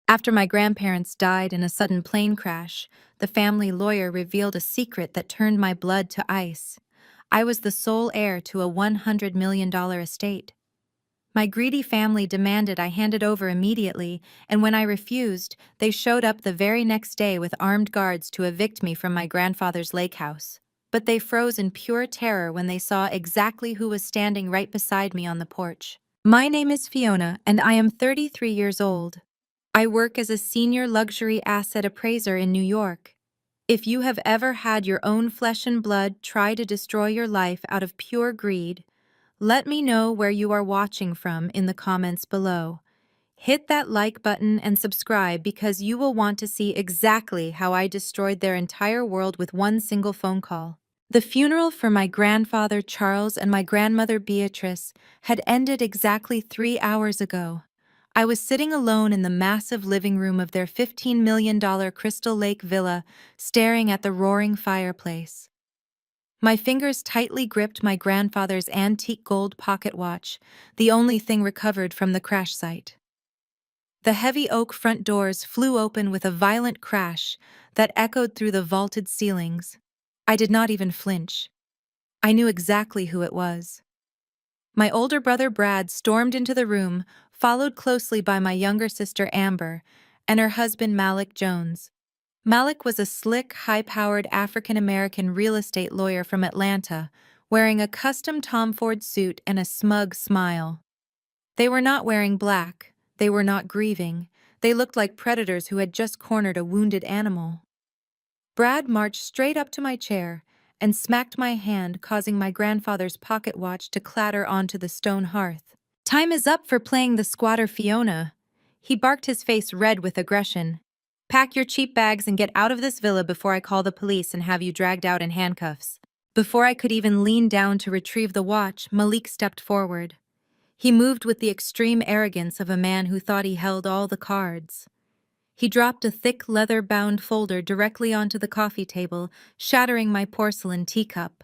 After my grandparents died in a sudden plane crash, the family lawyer revealed a secret that turned my blood to ice. I was the sole heir to a $100 million estate. My greedy family demanded I hand it over immediately, and when I refused, they showed up the very next day with armed guards to evict me from my grandfather's lake house. But they froze in pure terror when they saw exactly who was standing right beside me on the porch. My name is Fiona, and I am 33 years old. I work as a senior luxury asset appraiser in New York. If you have ever had your own flesh and blood try to destroy your life out of pure greed, let me know where you are watching from in the comments below. Hit that like button and subscribe because you will want to see exactly how I destroyed their entire world with one single phone call. The funeral for my grandfather Charles and my grandmother Beatrice had ended exactly 3 hours ago. I was sitting alone in the massive living room of their $15 million Crystal Lake villa, staring at the roaring fireplace. My fingers tightly gripped my grandfather's antique gold pocket watch, the only thing recovered from the crash site. The heavy oak front doors flew open with a violent crash that echoed through the vaulted ceilings. I did not even flinch. I knew exactly who it was. My older brother Brad stormed into the room, followed closely by my younger sister Amber and her husband Malik Jones. Malik was a slick, high-powered African-American real estate lawyer from Atlanta, wearing a custom Tom Ford suit and a smug smile. They were not wearing black, they were not grieving, they looked like predators who had just cornered a wounded animal. Brad marched straight up to my chair and smacked my hand, causing my grandfather's pocket watch to clatter onto the stone hearth. "Time is up for playing the squatter, Fiona." He barked, his face red with aggression. "Pack your cheap bags and get out of this villa before I call the police and have you dragged out in handcuffs." Before I could even lean down to retrieve the watch, Malik stepped forward. He moved with the extreme arrogance of a man who thought he held all the cards. He dropped a thick leather-bound folder directly onto the coffee table, shattering my porcelain teacup.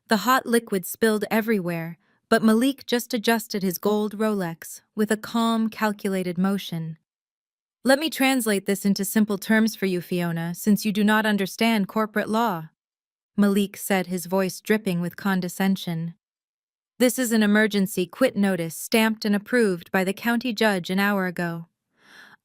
The hot liquid spilled everywhere, but Malik just adjusted his gold Rolex with a calm, calculated motion. "Let me translate this into simple terms for you, Fiona, since you do not understand corporate law," Malik said, his voice dripping with condescension. "This is an emergency quit notice stamped and approved by the county judge an hour ago.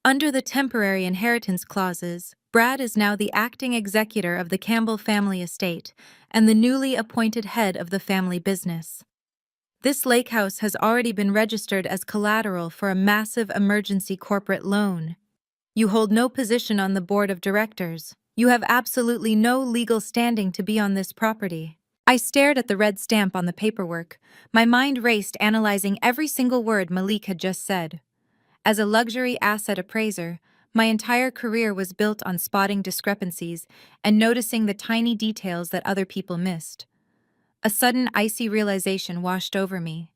Under the temporary inheritance clauses, Brad is now the acting executor of the Campbell family estate and the newly appointed head of the family business. This lake house has already been registered as collateral for a massive emergency corporate loan. You hold no position on the board of directors. You have absolutely no legal standing to be on this property." I stared at the red stamp on the paperwork. My mind raced, analyzing every single word Malik had just said. As a luxury asset appraiser, my entire career was built on spotting discrepancies and noticing the tiny details that other people missed. A sudden icy realization washed over me.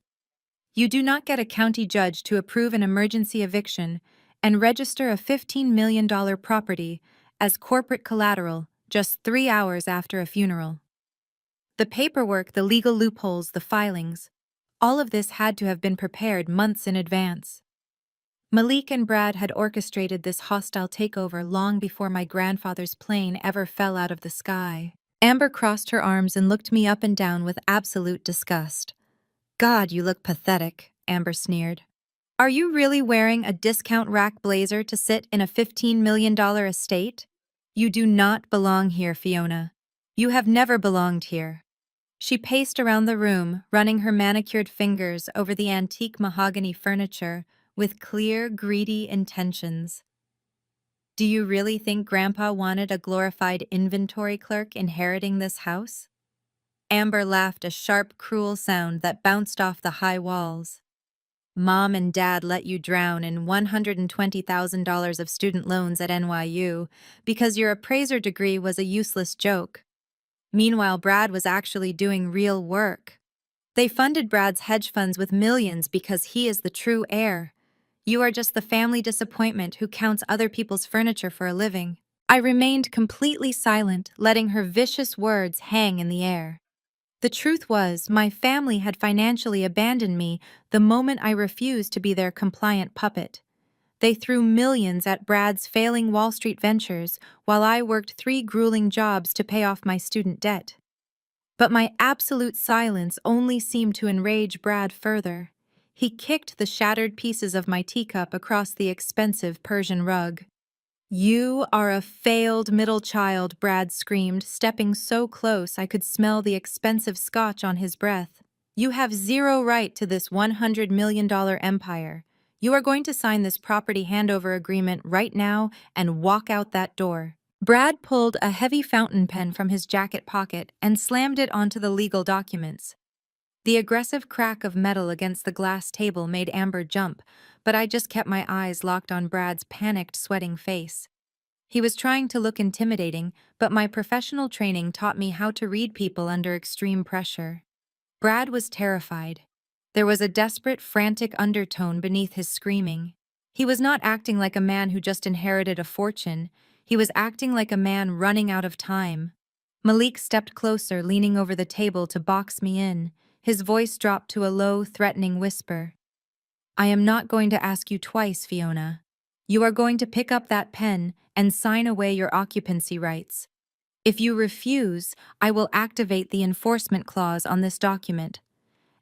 You do not get a county judge to approve an emergency eviction and register a $15 million property as corporate collateral just 3 hours after a funeral. The paperwork, the legal loopholes, the filings, all of this had to have been prepared months in advance. Malik and Brad had orchestrated this hostile takeover long before my grandfather's plane ever fell out of the sky. Amber crossed her arms and looked me up and down with absolute disgust. "God, you look pathetic," Amber sneered. "Are you really wearing a discount rack blazer to sit in a $15 million estate? You do not belong here, Fiona. You have never belonged here." She paced around the room, running her manicured fingers over the antique mahogany furniture with clear, greedy intentions. "Do you really think Grandpa wanted a glorified inventory clerk inheriting this house?" Amber laughed, a sharp, cruel sound that bounced off the high walls. "Mom and Dad let you drown in $120,000 of student loans at NYU because your appraiser degree was a useless joke. Meanwhile, Brad was actually doing real work. They funded Brad's hedge funds with millions because he is the true heir. You are just the family disappointment who counts other people's furniture for a living." I remained completely silent, letting her vicious words hang in the air. The truth was, my family had financially abandoned me the moment I refused to be their compliant puppet. They threw millions at Brad's failing Wall Street ventures while I worked 3 grueling jobs to pay off my student debt. But my absolute silence only seemed to enrage Brad further. He kicked the shattered pieces of my teacup across the expensive Persian rug. "You are a failed middle child," Brad screamed, stepping so close I could smell the expensive scotch on his breath. "You have zero right to this $100 million empire. You are going to sign this property handover agreement right now and walk out that door." Brad pulled a heavy fountain pen from his jacket pocket and slammed it onto the legal documents. The aggressive crack of metal against the glass table made Amber jump, but I just kept my eyes locked on Brad's panicked, sweating face. He was trying to look intimidating, but my professional training taught me how to read people under extreme pressure. Brad was terrified. There was a desperate, frantic undertone beneath his screaming. He was not acting like a man who just inherited a fortune. He was acting like a man running out of time. Malik stepped closer, leaning over the table to box me in. His voice dropped to a low, threatening whisper. "I am not going to ask you twice, Fiona. You are going to pick up that pen and sign away your occupancy rights. If you refuse, I will activate the enforcement clause on this document.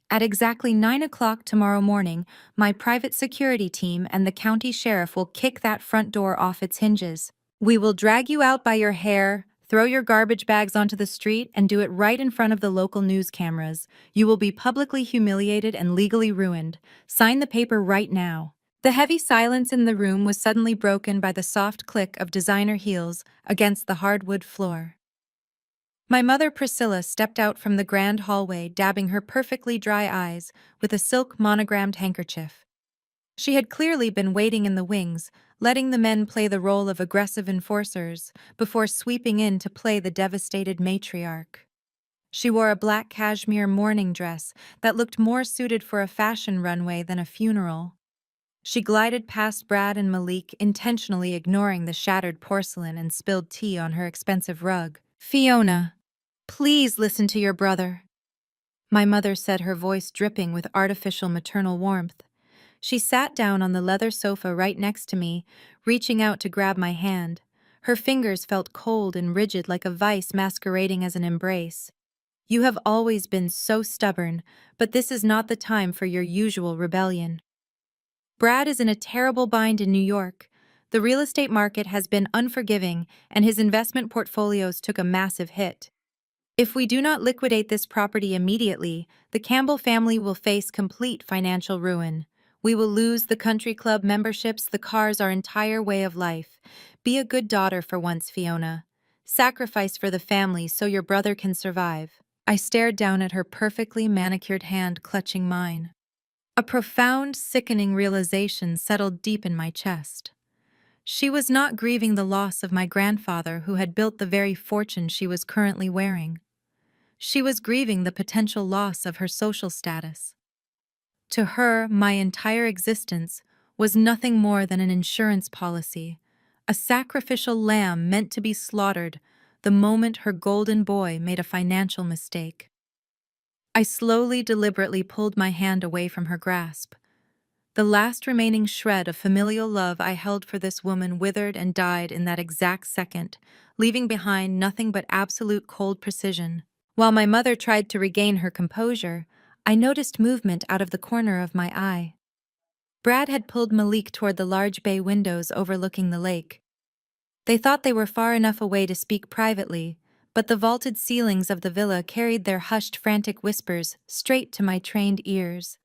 At exactly 9 o'clock tomorrow morning, my private security team and the county sheriff will kick that front door off its hinges. We will drag you out by your hair, throw your garbage bags onto the street, and do it right in front of the local news cameras. You will be publicly humiliated and legally ruined. Sign the paper right now." The heavy silence in the room was suddenly broken by the soft click of designer heels against the hardwood floor. My mother Priscilla stepped out from the grand hallway, dabbing her perfectly dry eyes with a silk monogrammed handkerchief. She had clearly been waiting in the wings, letting the men play the role of aggressive enforcers before sweeping in to play the devastated matriarch. She wore a black cashmere mourning dress that looked more suited for a fashion runway than a funeral. She glided past Brad and Malik, intentionally ignoring the shattered porcelain and spilled tea on her expensive rug. "Fiona, please listen to your brother," my mother said, her voice dripping with artificial maternal warmth. She sat down on the leather sofa right next to me, reaching out to grab my hand. Her fingers felt cold and rigid, like a vice masquerading as an embrace. "You have always been so stubborn, but this is not the time for your usual rebellion. Brad is in a terrible bind in New York. The real estate market has been unforgiving, and his investment portfolios took a massive hit. If we do not liquidate this property immediately, the Campbell family will face complete financial ruin. We will lose the country club memberships, the cars, our entire way of life. Be a good daughter for once, Fiona. Sacrifice for the family so your brother can survive." I stared down at her perfectly manicured hand clutching mine. A profound, sickening realization settled deep in my chest. She was not grieving the loss of my grandfather, who had built the very fortune she was currently wearing. She was grieving the potential loss of her social status. To her, my entire existence was nothing more than an insurance policy, a sacrificial lamb meant to be slaughtered the moment her golden boy made a financial mistake. I slowly, deliberately pulled my hand away from her grasp. The last remaining shred of familial love I held for this woman withered and died in that exact second, leaving behind nothing but absolute cold precision. While my mother tried to regain her composure, I noticed movement out of the corner of my eye. Brad had pulled Malik toward the large bay windows overlooking the lake. They thought they were far enough away to speak privately, but the vaulted ceilings of the villa carried their hushed, frantic whispers straight to my trained ears.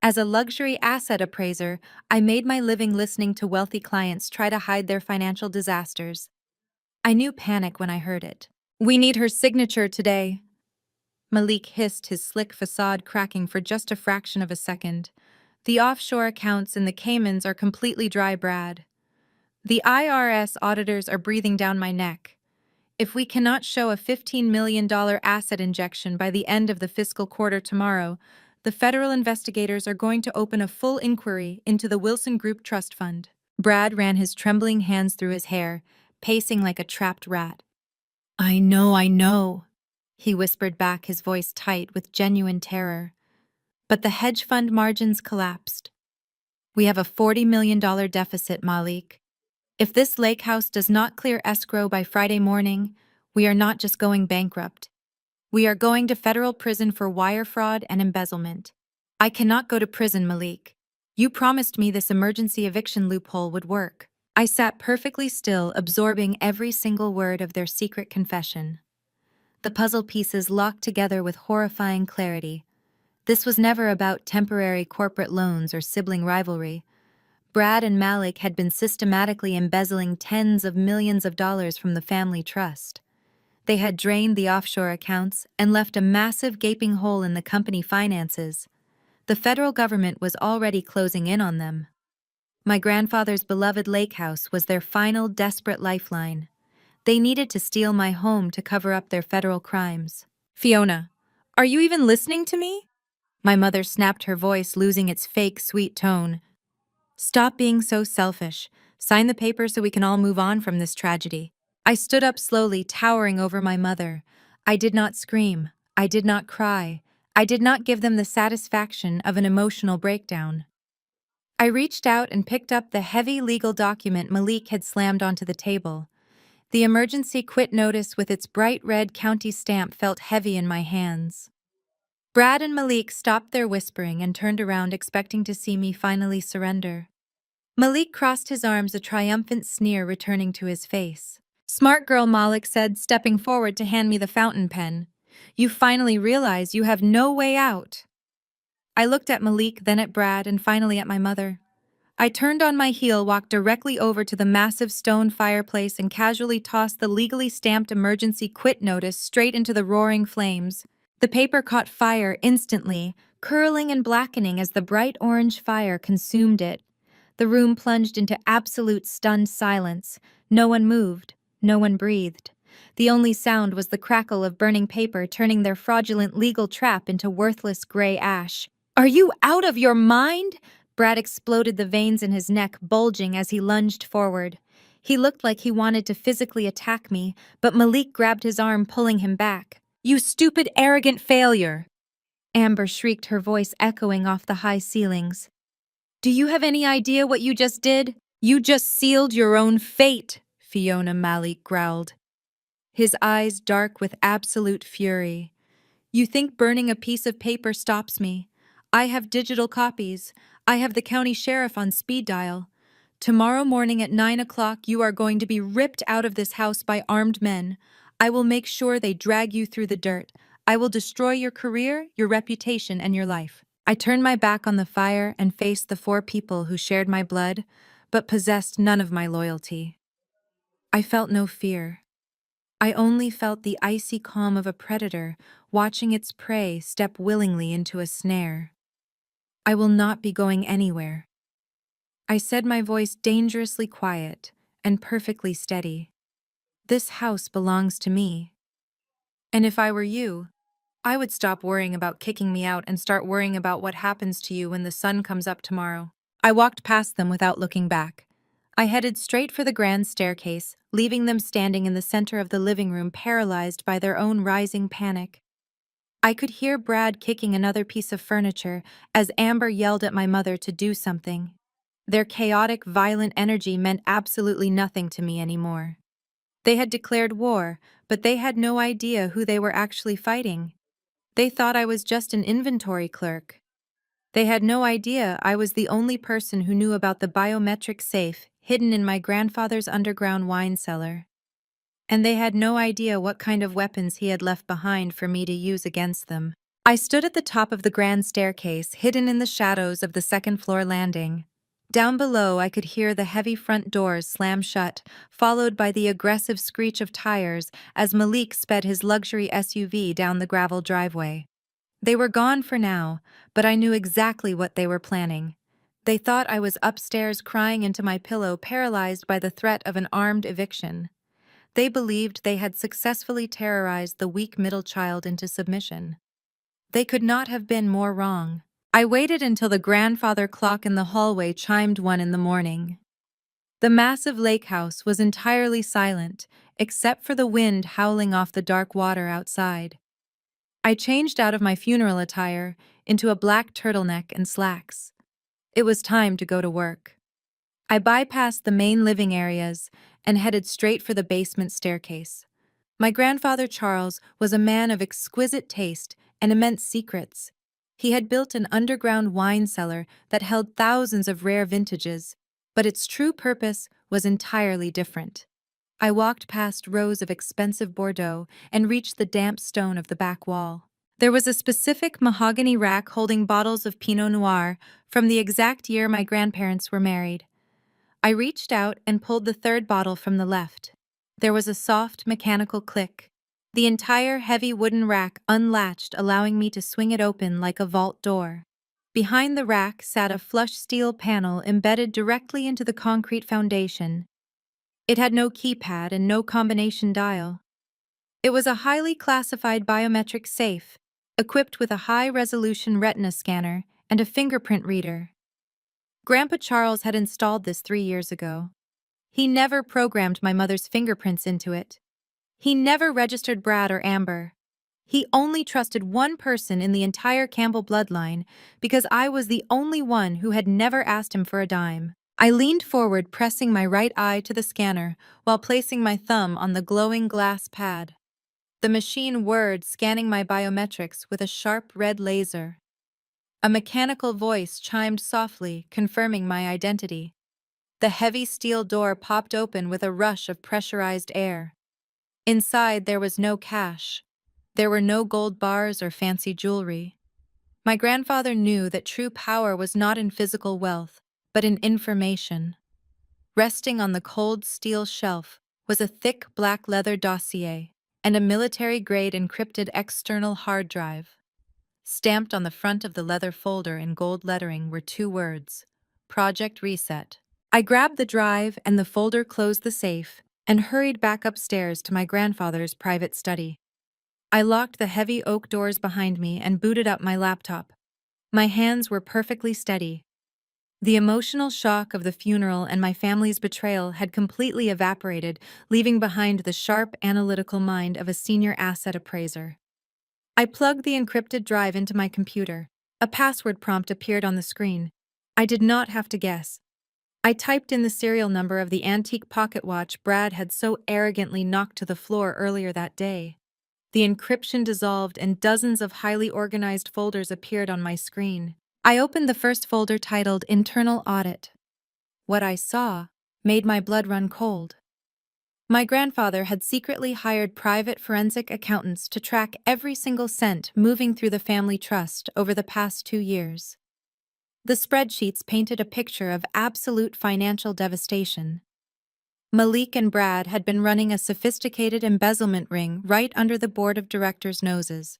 As a luxury asset appraiser, I made my living listening to wealthy clients try to hide their financial disasters. I knew panic when I heard it. "We need her signature today," Malik hissed, his slick facade cracking for just a fraction of a second. "The offshore accounts in the Caymans are completely dry, Brad. The IRS auditors are breathing down my neck. If we cannot show a $15 million asset injection by the end of the fiscal quarter tomorrow, the federal investigators are going to open a full inquiry into the Wilson Group Trust Fund." Brad ran his trembling hands through his hair, pacing like a trapped rat. I know," he whispered back, his voice tight with genuine terror. "But the hedge fund margins collapsed. We have a $40 million deficit, Malik. If this lake house does not clear escrow by Friday morning, we are not just going bankrupt. We are going to federal prison for wire fraud and embezzlement. I cannot go to prison, Malik. You promised me this emergency eviction loophole would work. I sat perfectly still, absorbing every single word of their secret confession. The puzzle pieces locked together with horrifying clarity. This was never about temporary corporate loans or sibling rivalry. Brad and Malik had been systematically embezzling tens of millions of dollars from the family trust. They had drained the offshore accounts and left a massive gaping hole in the company finances. The federal government was already closing in on them. My grandfather's beloved lake house was their final desperate lifeline. They needed to steal my home to cover up their federal crimes. Fiona, are you even listening to me? My mother snapped, her voice losing its fake, sweet tone. Stop being so selfish. Sign the paper so we can all move on from this tragedy. I stood up slowly, towering over my mother. I did not scream. I did not cry. I did not give them the satisfaction of an emotional breakdown. I reached out and picked up the heavy legal document Malik had slammed onto the table. The emergency quit notice with its bright red county stamp felt heavy in my hands. Brad and Malik stopped their whispering and turned around, expecting to see me finally surrender. Malik crossed his arms, a triumphant sneer returning to his face. Smart girl, Malik said, stepping forward to hand me the fountain pen. You finally realize you have no way out. I looked at Malik, then at Brad, and finally at my mother. I turned on my heel, walked directly over to the massive stone fireplace, and casually tossed the legally stamped emergency quit notice straight into the roaring flames. The paper caught fire instantly, curling and blackening as the bright orange fire consumed it. The room plunged into absolute stunned silence. No one moved. No one breathed. The only sound was the crackle of burning paper, turning their fraudulent legal trap into worthless gray ash. Are you out of your mind? Brad exploded, the veins in his neck bulging as he lunged forward. He looked like he wanted to physically attack me, but Malik grabbed his arm, pulling him back. You stupid, arrogant failure! Amber shrieked, her voice echoing off the high ceilings. Do you have any idea what you just did? You just sealed your own fate, Fiona, Malik growled, his eyes dark with absolute fury. You think burning a piece of paper stops me? I have digital copies. I have the county sheriff on speed dial. Tomorrow morning at 9 o'clock, you are going to be ripped out of this house by armed men. I will make sure they drag you through the dirt. I will destroy your career, your reputation, and your life. I turned my back on the fire and faced the 4 people who shared my blood, but possessed none of my loyalty. I felt no fear. I only felt the icy calm of a predator watching its prey step willingly into a snare. I will not be going anywhere. I said, my voice dangerously quiet and perfectly steady. This house belongs to me. And if I were you, I would stop worrying about kicking me out and start worrying about what happens to you when the sun comes up tomorrow. I walked past them without looking back. I headed straight for the grand staircase, leaving them standing in the center of the living room, paralyzed by their own rising panic. I could hear Brad kicking another piece of furniture as Amber yelled at my mother to do something. Their chaotic, violent energy meant absolutely nothing to me anymore. They had declared war, but they had no idea who they were actually fighting. They thought I was just an inventory clerk. They had no idea I was the only person who knew about the biometric safe hidden in my grandfather's underground wine cellar. And they had no idea what kind of weapons he had left behind for me to use against them. I stood at the top of the grand staircase, hidden in the shadows of the second-floor landing. Down below, I could hear the heavy front doors slam shut, followed by the aggressive screech of tires as Malik sped his luxury SUV down the gravel driveway. They were gone for now, but I knew exactly what they were planning. They thought I was upstairs crying into my pillow, paralyzed by the threat of an armed eviction. They believed they had successfully terrorized the weak middle child into submission. They could not have been more wrong. I waited until the grandfather clock in the hallway chimed 1 in the morning. The massive lake house was entirely silent, except for the wind howling off the dark water outside. I changed out of my funeral attire into a black turtleneck and slacks. It was time to go to work. I bypassed the main living areas and headed straight for the basement staircase. My grandfather Charles was a man of exquisite taste and immense secrets. He had built an underground wine cellar that held thousands of rare vintages, but its true purpose was entirely different. I walked past rows of expensive Bordeaux and reached the damp stone of the back wall. There was a specific mahogany rack holding bottles of Pinot Noir from the exact year my grandparents were married. I reached out and pulled the third bottle from the left. There was a soft, mechanical click. The entire heavy wooden rack unlatched, allowing me to swing it open like a vault door. Behind the rack sat a flush steel panel embedded directly into the concrete foundation. It had no keypad and no combination dial. It was a highly classified biometric safe, equipped with a high-resolution retina scanner and a fingerprint reader. Grandpa Charles had installed this 3 years ago. He never programmed my mother's fingerprints into it. He never registered Brad or Amber. He only trusted one person in the entire Campbell bloodline because I was the only one who had never asked him for a dime. I leaned forward, pressing my right eye to the scanner while placing my thumb on the glowing glass pad. The machine whirred, scanning my biometrics with a sharp red laser. A mechanical voice chimed softly, confirming my identity. The heavy steel door popped open with a rush of pressurized air. Inside, there was no cash. There were no gold bars or fancy jewelry. My grandfather knew that true power was not in physical wealth, but in information. Resting on the cold steel shelf was a thick black leather dossier and a military-grade encrypted external hard drive. Stamped on the front of the leather folder in gold lettering were 2 words: Project Reset. I grabbed the drive and the folder, closed the safe, and hurried back upstairs to my grandfather's private study. I locked the heavy oak doors behind me and booted up my laptop. My hands were perfectly steady. The emotional shock of the funeral and my family's betrayal had completely evaporated, leaving behind the sharp, analytical mind of a senior asset appraiser. I plugged the encrypted drive into my computer. A password prompt appeared on the screen. I did not have to guess. I typed in the serial number of the antique pocket watch Brad had so arrogantly knocked to the floor earlier that day. The encryption dissolved and dozens of highly organized folders appeared on my screen. I opened the first folder, titled Internal Audit. What I saw made my blood run cold. My grandfather had secretly hired private forensic accountants to track every single cent moving through the family trust over the past 2 years. The spreadsheets painted a picture of absolute financial devastation. Malik and Brad had been running a sophisticated embezzlement ring right under the board of directors' noses.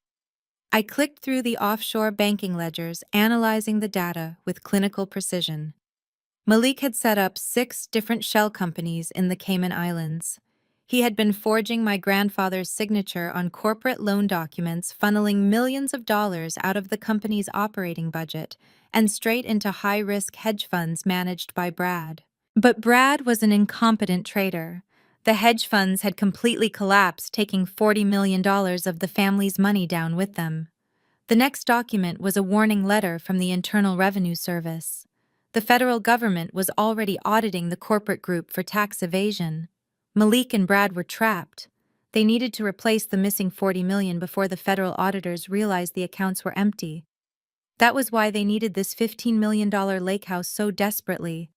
I clicked through the offshore banking ledgers, analyzing the data with clinical precision. Malik had set up 6 different shell companies in the Cayman Islands. He had been forging my grandfather's signature on corporate loan documents, funneling millions of dollars out of the company's operating budget and straight into high-risk hedge funds managed by Brad. But Brad was an incompetent trader. The hedge funds had completely collapsed, taking $40 million of the family's money down with them. The next document was a warning letter from the Internal Revenue Service. The federal government was already auditing the corporate group for tax evasion. Malik and Brad were trapped. They needed to replace the missing $40 million before the federal auditors realized the accounts were empty. That was why they needed this $15 million lake house so desperately.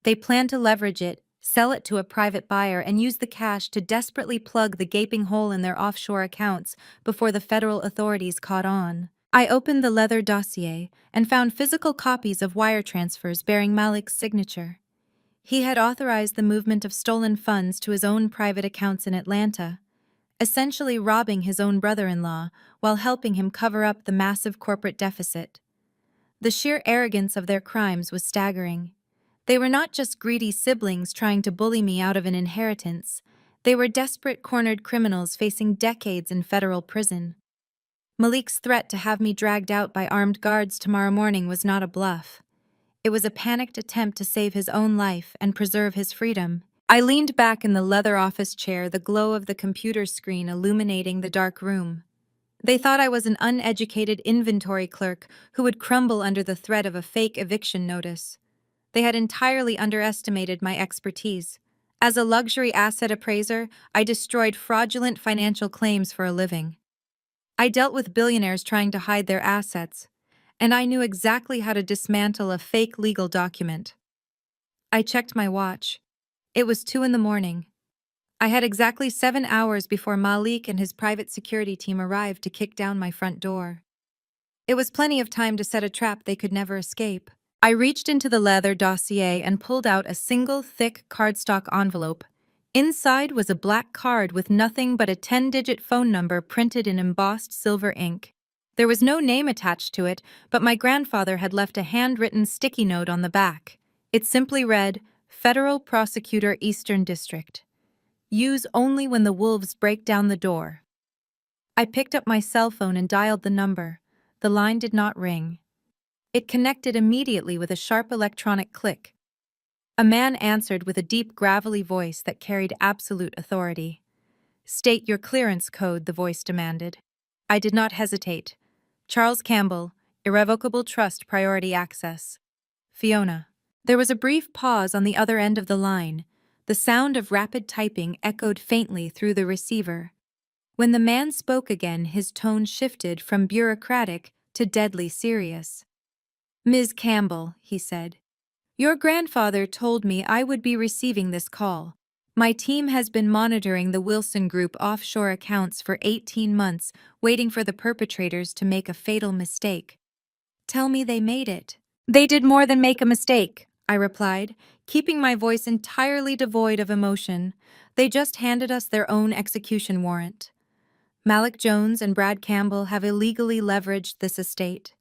They planned to leverage it, sell it to a private buyer, and use the cash to desperately plug the gaping hole in their offshore accounts before the federal authorities caught on. I opened the leather dossier and found physical copies of wire transfers bearing Malik's signature. He had authorized the movement of stolen funds to his own private accounts in Atlanta, essentially robbing his own brother-in-law while helping him cover up the massive corporate deficit. The sheer arrogance of their crimes was staggering. They were not just greedy siblings trying to bully me out of an inheritance. They were desperate, cornered criminals facing decades in federal prison. Malik's threat to have me dragged out by armed guards tomorrow morning was not a bluff. It was a panicked attempt to save his own life and preserve his freedom. I leaned back in the leather office chair, the glow of the computer screen illuminating the dark room. They thought I was an uneducated inventory clerk who would crumble under the threat of a fake eviction notice. They had entirely underestimated my expertise. As a luxury asset appraiser, I destroyed fraudulent financial claims for a living. I dealt with billionaires trying to hide their assets, and I knew exactly how to dismantle a fake legal document. I checked my watch. It was 2 in the morning. I had exactly 7 hours before Malik and his private security team arrived to kick down my front door. It was plenty of time to set a trap they could never escape. I reached into the leather dossier and pulled out a single thick cardstock envelope. Inside was a black card with nothing but a 10-digit phone number printed in embossed silver ink. There was no name attached to it, but my grandfather had left a handwritten sticky note on the back. It simply read, Federal Prosecutor Eastern District. Use only when the wolves break down the door. I picked up my cell phone and dialed the number. The line did not ring. It connected immediately with a sharp electronic click. A man answered with a deep, gravelly voice that carried absolute authority. State your clearance code, the voice demanded. I did not hesitate. Charles Campbell, Irrevocable Trust Priority Access. Fiona. There was a brief pause on the other end of the line. The sound of rapid typing echoed faintly through the receiver. When the man spoke again, his tone shifted from bureaucratic to deadly serious. Ms. Campbell, he said, your grandfather told me I would be receiving this call. My team has been monitoring the Wilson Group offshore accounts for 18 months, waiting for the perpetrators to make a fatal mistake. Tell me they made it. They did more than make a mistake, I replied, keeping my voice entirely devoid of emotion. They just handed us their own execution warrant. Malik Jones and Brad Campbell have illegally leveraged this estate.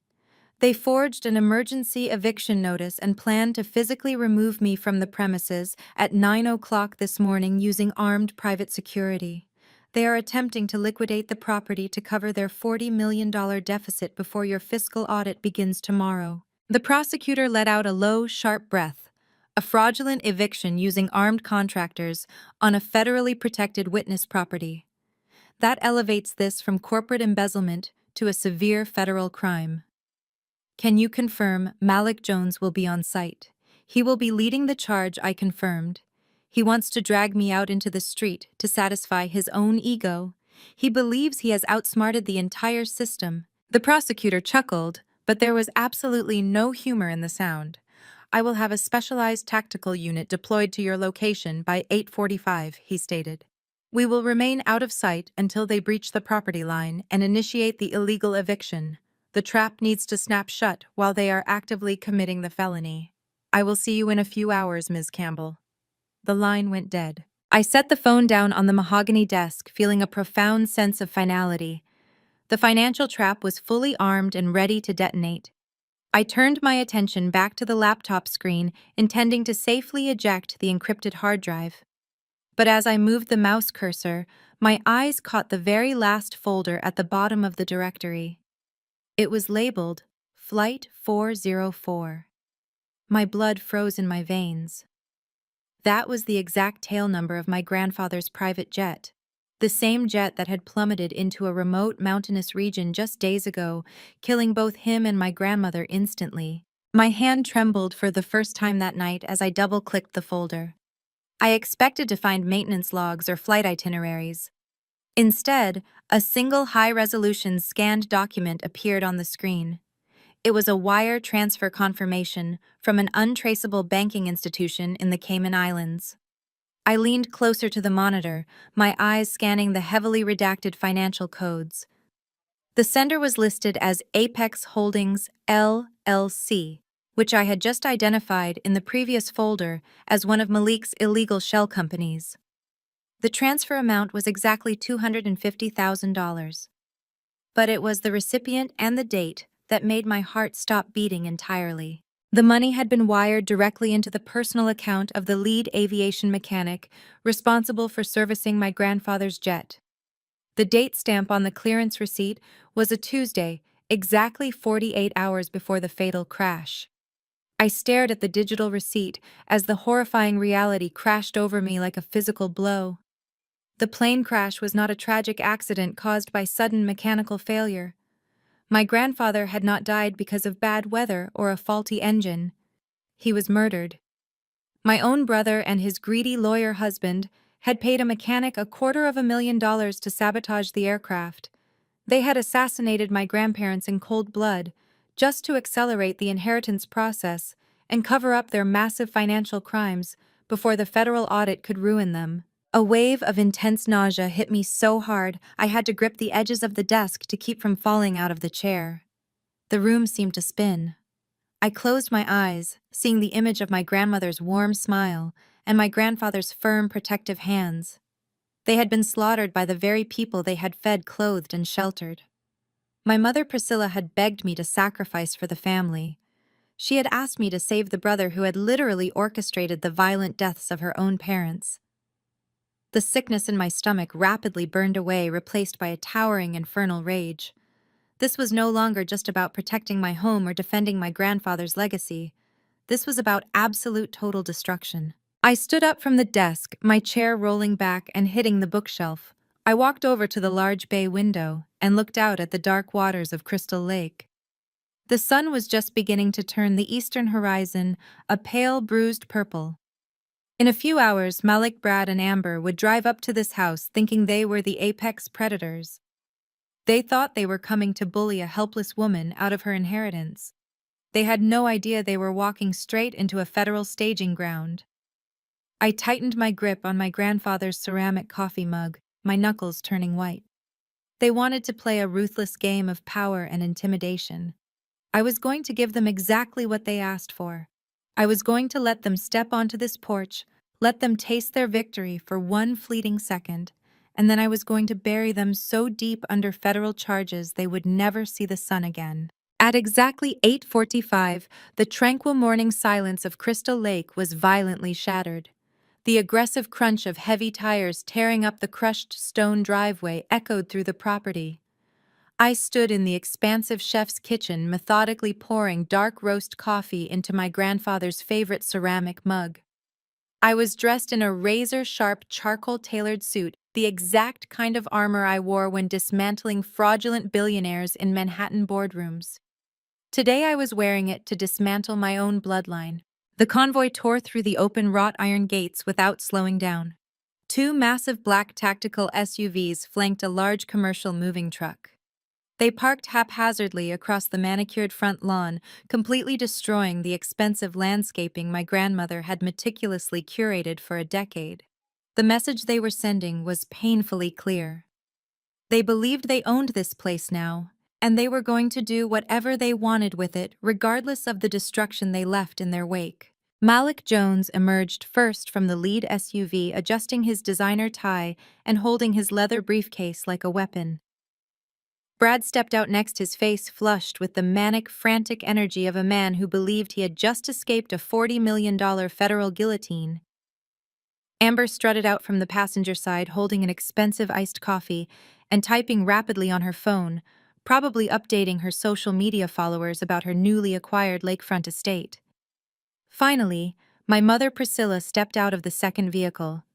They forged an emergency eviction notice and planned to physically remove me from the premises at 9 o'clock this morning using armed private security. They are attempting to liquidate the property to cover their $40 million deficit before your fiscal audit begins tomorrow. The prosecutor let out a low, sharp breath. A fraudulent eviction using armed contractors on a federally protected witness property. That elevates this from corporate embezzlement to a severe federal crime. Can you confirm Malik Jones will be on site? He will be leading the charge I confirmed. He wants to drag me out into the street to satisfy his own ego. He believes he has outsmarted the entire system. The prosecutor chuckled, but there was absolutely no humor in the sound. I will have a specialized tactical unit deployed to your location by 8:45, he stated. We will remain out of sight until they breach the property line and initiate the illegal eviction. The trap needs to snap shut while they are actively committing the felony. I will see you in a few hours, Ms. Campbell. The line went dead. I set the phone down on the mahogany desk, feeling a profound sense of finality. The financial trap was fully armed and ready to detonate. I turned my attention back to the laptop screen, intending to safely eject the encrypted hard drive. But as I moved the mouse cursor, my eyes caught the very last folder at the bottom of the directory. It was labeled Flight 404. My blood froze in my veins. That was the exact tail number of my grandfather's private jet. The same jet that had plummeted into a remote mountainous region just days ago, killing both him and my grandmother instantly. My hand trembled for the first time that night as I double-clicked the folder. I expected to find maintenance logs or flight itineraries. Instead, a single high-resolution scanned document appeared on the screen. It was a wire transfer confirmation from an untraceable banking institution in the Cayman Islands. I leaned closer to the monitor, my eyes scanning the heavily redacted financial codes. The sender was listed as Apex Holdings, LLC, which I had just identified in the previous folder as one of Malik's illegal shell companies. The transfer amount was exactly $250,000. But it was the recipient and the date that made my heart stop beating entirely. The money had been wired directly into the personal account of the lead aviation mechanic responsible for servicing my grandfather's jet. The date stamp on the clearance receipt was a Tuesday, exactly 48 hours before the fatal crash. I stared at the digital receipt as the horrifying reality crashed over me like a physical blow. The plane crash was not a tragic accident caused by sudden mechanical failure. My grandfather had not died because of bad weather or a faulty engine. He was murdered. My own brother and his greedy lawyer husband had paid a mechanic $250,000 to sabotage the aircraft. They had assassinated my grandparents in cold blood, just to accelerate the inheritance process and cover up their massive financial crimes before the federal audit could ruin them. A wave of intense nausea hit me so hard I had to grip the edges of the desk to keep from falling out of the chair. The room seemed to spin. I closed my eyes, seeing the image of my grandmother's warm smile and my grandfather's firm, protective hands. They had been slaughtered by the very people they had fed, clothed, and sheltered. My mother Priscilla had begged me to sacrifice for the family. She had asked me to save the brother who had literally orchestrated the violent deaths of her own parents. The sickness in my stomach rapidly burned away, replaced by a towering infernal rage. This was no longer just about protecting my home or defending my grandfather's legacy. This was about absolute total destruction. I stood up from the desk, my chair rolling back and hitting the bookshelf. I walked over to the large bay window and looked out at the dark waters of Crystal Lake. The sun was just beginning to turn the eastern horizon a pale, bruised purple. In a few hours, Malik, Brad, and Amber would drive up to this house thinking they were the apex predators. They thought they were coming to bully a helpless woman out of her inheritance. They had no idea they were walking straight into a federal staging ground. I tightened my grip on my grandfather's ceramic coffee mug, my knuckles turning white. They wanted to play a ruthless game of power and intimidation. I was going to give them exactly what they asked for. I was going to let them step onto this porch, let them taste their victory for one fleeting second, and then I was going to bury them so deep under federal charges they would never see the sun again. At exactly 8:45, the tranquil morning silence of Crystal Lake was violently shattered. The aggressive crunch of heavy tires tearing up the crushed stone driveway echoed through the property. I stood in the expansive chef's kitchen, methodically pouring dark roast coffee into my grandfather's favorite ceramic mug. I was dressed in a razor-sharp charcoal-tailored suit, the exact kind of armor I wore when dismantling fraudulent billionaires in Manhattan boardrooms. Today I was wearing it to dismantle my own bloodline. The convoy tore through the open wrought iron gates without slowing down. Two massive black tactical SUVs flanked a large commercial moving truck. They parked haphazardly across the manicured front lawn, completely destroying the expensive landscaping my grandmother had meticulously curated for a decade. The message they were sending was painfully clear. They believed they owned this place now, and they were going to do whatever they wanted with it, regardless of the destruction they left in their wake. Malik Jones emerged first from the lead SUV, adjusting his designer tie and holding his leather briefcase like a weapon. Brad stepped out next, his face flushed with the manic, frantic energy of a man who believed he had just escaped a $40 million federal guillotine. Amber strutted out from the passenger side, holding an expensive iced coffee and typing rapidly on her phone, probably updating her social media followers about her newly acquired lakefront estate. Finally, my mother Priscilla stepped out of the second vehicle.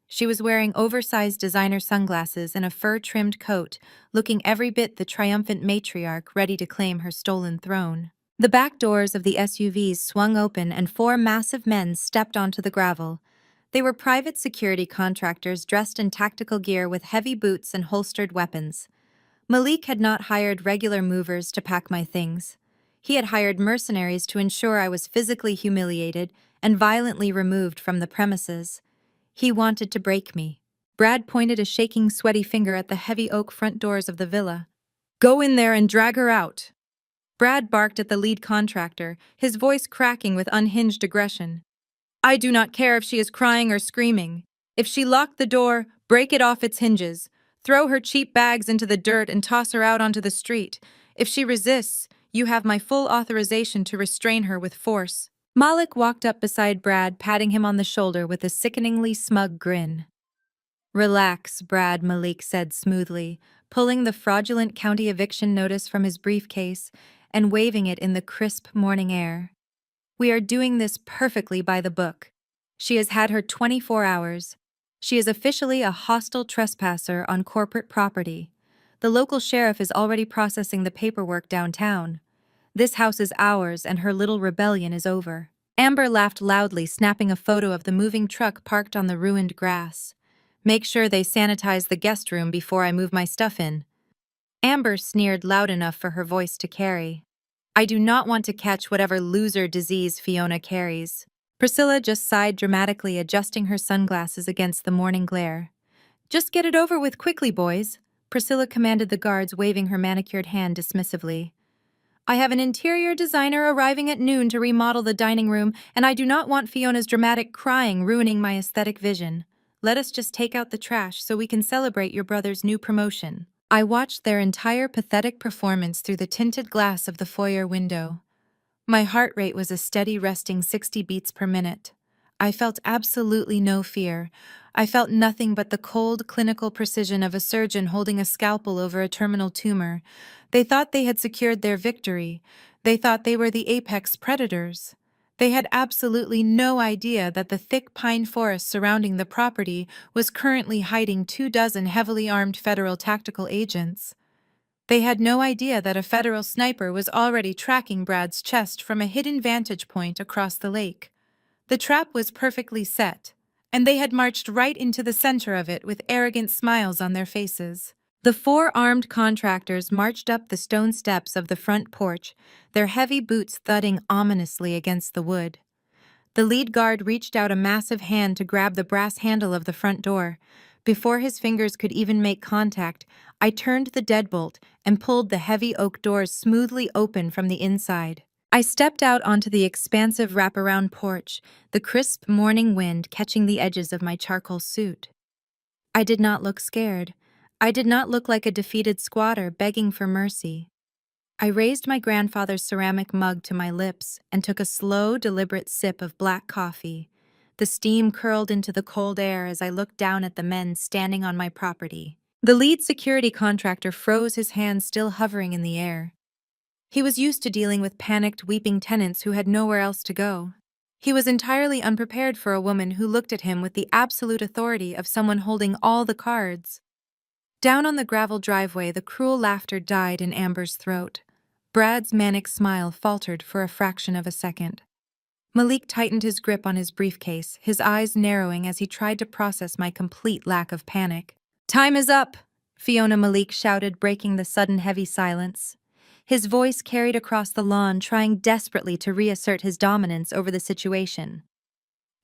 She was wearing oversized designer sunglasses and a fur-trimmed coat, looking every bit the triumphant matriarch ready to claim her stolen throne. The back doors of the SUVs swung open and four massive men stepped onto the gravel. They were private security contractors dressed in tactical gear with heavy boots and holstered weapons. Malik had not hired regular movers to pack my things. He had hired mercenaries to ensure I was physically humiliated and violently removed from the premises. He wanted to break me. Brad pointed a shaking, sweaty finger at the heavy oak front doors of the villa. "Go in there and drag her out." Brad barked at the lead contractor, his voice cracking with unhinged aggression. "I do not care if she is crying or screaming. If she locked the door, break it off its hinges. Throw her cheap bags into the dirt and toss her out onto the street. If she resists, you have my full authorization to restrain her with force." Malik walked up beside Brad, patting him on the shoulder with a sickeningly smug grin. "Relax, Brad," Malik said smoothly, pulling the fraudulent county eviction notice from his briefcase and waving it in the crisp morning air. "We are doing this perfectly by the book. She has had her 24 hours. She is officially a hostile trespasser on corporate property. The local sheriff is already processing the paperwork downtown. This house is ours and her little rebellion is over. Amber laughed loudly, snapping a photo of the moving truck parked on the ruined grass. Make sure they sanitize the guest room before I move my stuff in. Amber sneered loud enough for her voice to carry. I do not want to catch whatever loser disease Fiona carries. Priscilla just sighed dramatically, adjusting her sunglasses against the morning glare. Just get it over with quickly, boys, Priscilla commanded the guards, waving her manicured hand dismissively. I have an interior designer arriving at noon to remodel the dining room, and I do not want Fiona's dramatic crying ruining my aesthetic vision. Let us just take out the trash so we can celebrate your brother's new promotion. I watched their entire pathetic performance through the tinted glass of the foyer window. My heart rate was a steady resting 60 beats per minute. I felt absolutely no fear. I felt nothing but the cold, clinical precision of a surgeon holding a scalpel over a terminal tumor. They thought they had secured their victory. They thought they were the apex predators. They had absolutely no idea that the thick pine forest surrounding the property was currently hiding 24 heavily armed federal tactical agents. They had no idea that a federal sniper was already tracking Brad's chest from a hidden vantage point across the lake. The trap was perfectly set, and they had marched right into the center of it with arrogant smiles on their faces. The four armed contractors marched up the stone steps of the front porch, their heavy boots thudding ominously against the wood. The lead guard reached out a massive hand to grab the brass handle of the front door. Before his fingers could even make contact, I turned the deadbolt and pulled the heavy oak doors smoothly open from the inside. I stepped out onto the expansive wraparound porch, the crisp morning wind catching the edges of my charcoal suit. I did not look scared. I did not look like a defeated squatter begging for mercy. I raised my grandfather's ceramic mug to my lips and took a slow, deliberate sip of black coffee. The steam curled into the cold air as I looked down at the men standing on my property. The lead security contractor froze, his hands still hovering in the air. He was used to dealing with panicked, weeping tenants who had nowhere else to go. He was entirely unprepared for a woman who looked at him with the absolute authority of someone holding all the cards. Down on the gravel driveway, the cruel laughter died in Amber's throat. Brad's manic smile faltered for a fraction of a second. Malik tightened his grip on his briefcase, his eyes narrowing as he tried to process my complete lack of panic. "Time is up!" Fiona Malik shouted, breaking the sudden heavy silence. His voice carried across the lawn, trying desperately to reassert his dominance over the situation.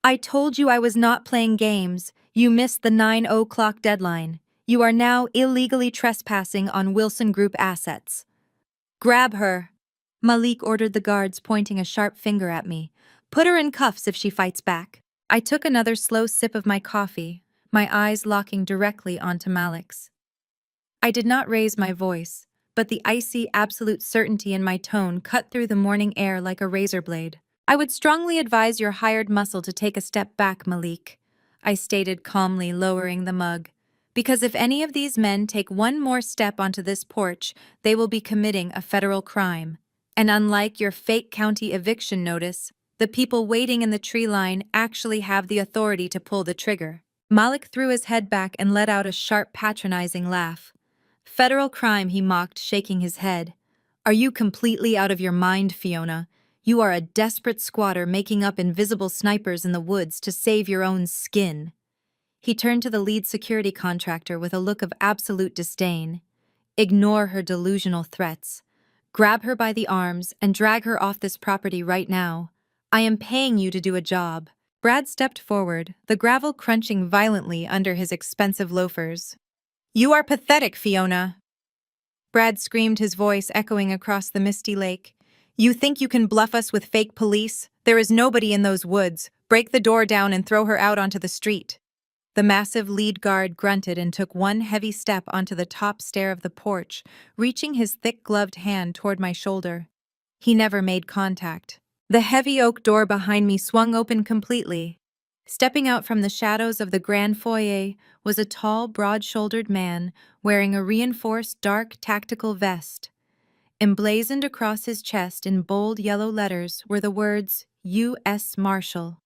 "I told you I was not playing games. You missed the 9 o'clock deadline. You are now illegally trespassing on Wilson Group assets." "Grab her," Malik ordered the guards, pointing a sharp finger at me. "Put her in cuffs if she fights back." I took another slow sip of my coffee, my eyes locking directly onto Malik's. I did not raise my voice, but the icy, absolute certainty in my tone cut through the morning air like a razor blade. "I would strongly advise your hired muscle to take a step back, Malik," I stated calmly, lowering the mug. "Because if any of these men take one more step onto this porch, they will be committing a federal crime. And unlike your fake county eviction notice, the people waiting in the tree line actually have the authority to pull the trigger." Malik threw his head back and let out a sharp, patronizing laugh. "Federal crime," he mocked, shaking his head. "Are you completely out of your mind, Fiona? You are a desperate squatter making up invisible snipers in the woods to save your own skin." He turned to the lead security contractor with a look of absolute disdain. "Ignore her delusional threats. Grab her by the arms and drag her off this property right now. I am paying you to do a job." Brad stepped forward, the gravel crunching violently under his expensive loafers. "You are pathetic, Fiona," Brad screamed, his voice echoing across the misty lake. "You think you can bluff us with fake police? There is nobody in those woods. Break the door down and throw her out onto the street." The massive lead guard grunted and took one heavy step onto the top stair of the porch, reaching his thick-gloved hand toward my shoulder. He never made contact. The heavy oak door behind me swung open completely. Stepping out from the shadows of the grand foyer was a tall, broad-shouldered man wearing a reinforced dark tactical vest. Emblazoned across his chest in bold yellow letters were the words, U.S. Marshal.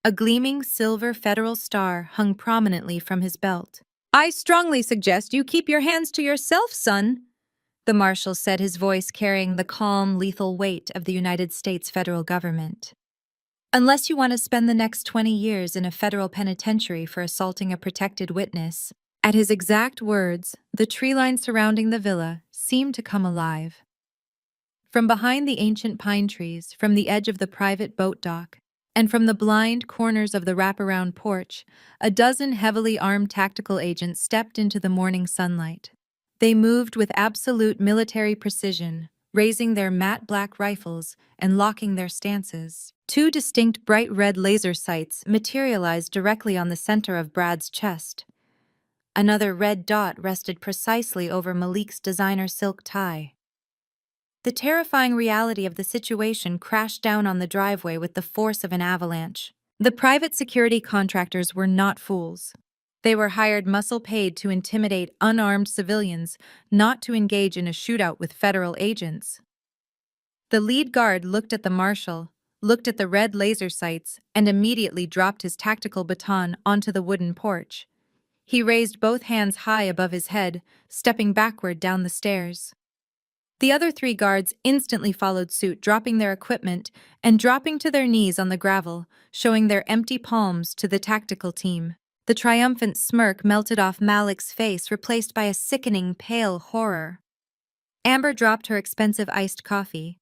A gleaming silver federal star hung prominently from his belt. "I strongly suggest you keep your hands to yourself, son," the marshal said, his voice carrying the calm, lethal weight of the United States federal government. "Unless you want to spend the next 20 years in a federal penitentiary for assaulting a protected witness." At his exact words, the tree line surrounding the villa seemed to come alive. From behind the ancient pine trees, from the edge of the private boat dock, and from the blind corners of the wraparound porch, a dozen heavily armed tactical agents stepped into the morning sunlight. They moved with absolute military precision, raising their matte black rifles and locking their stances. Two distinct bright red laser sights materialized directly on the center of Brad's chest. Another red dot rested precisely over Malik's designer silk tie. The terrifying reality of the situation crashed down on the driveway with the force of an avalanche. The private security contractors were not fools. They were hired muscle-paid to intimidate unarmed civilians, not to engage in a shootout with federal agents. The lead guard looked at the marshal, looked at the red laser sights, and immediately dropped his tactical baton onto the wooden porch. He raised both hands high above his head, stepping backward down the stairs. The other three guards instantly followed suit, dropping their equipment and dropping to their knees on the gravel, showing their empty palms to the tactical team. The triumphant smirk melted off Malik's face, replaced by a sickening, pale horror. Amber dropped her expensive iced coffee.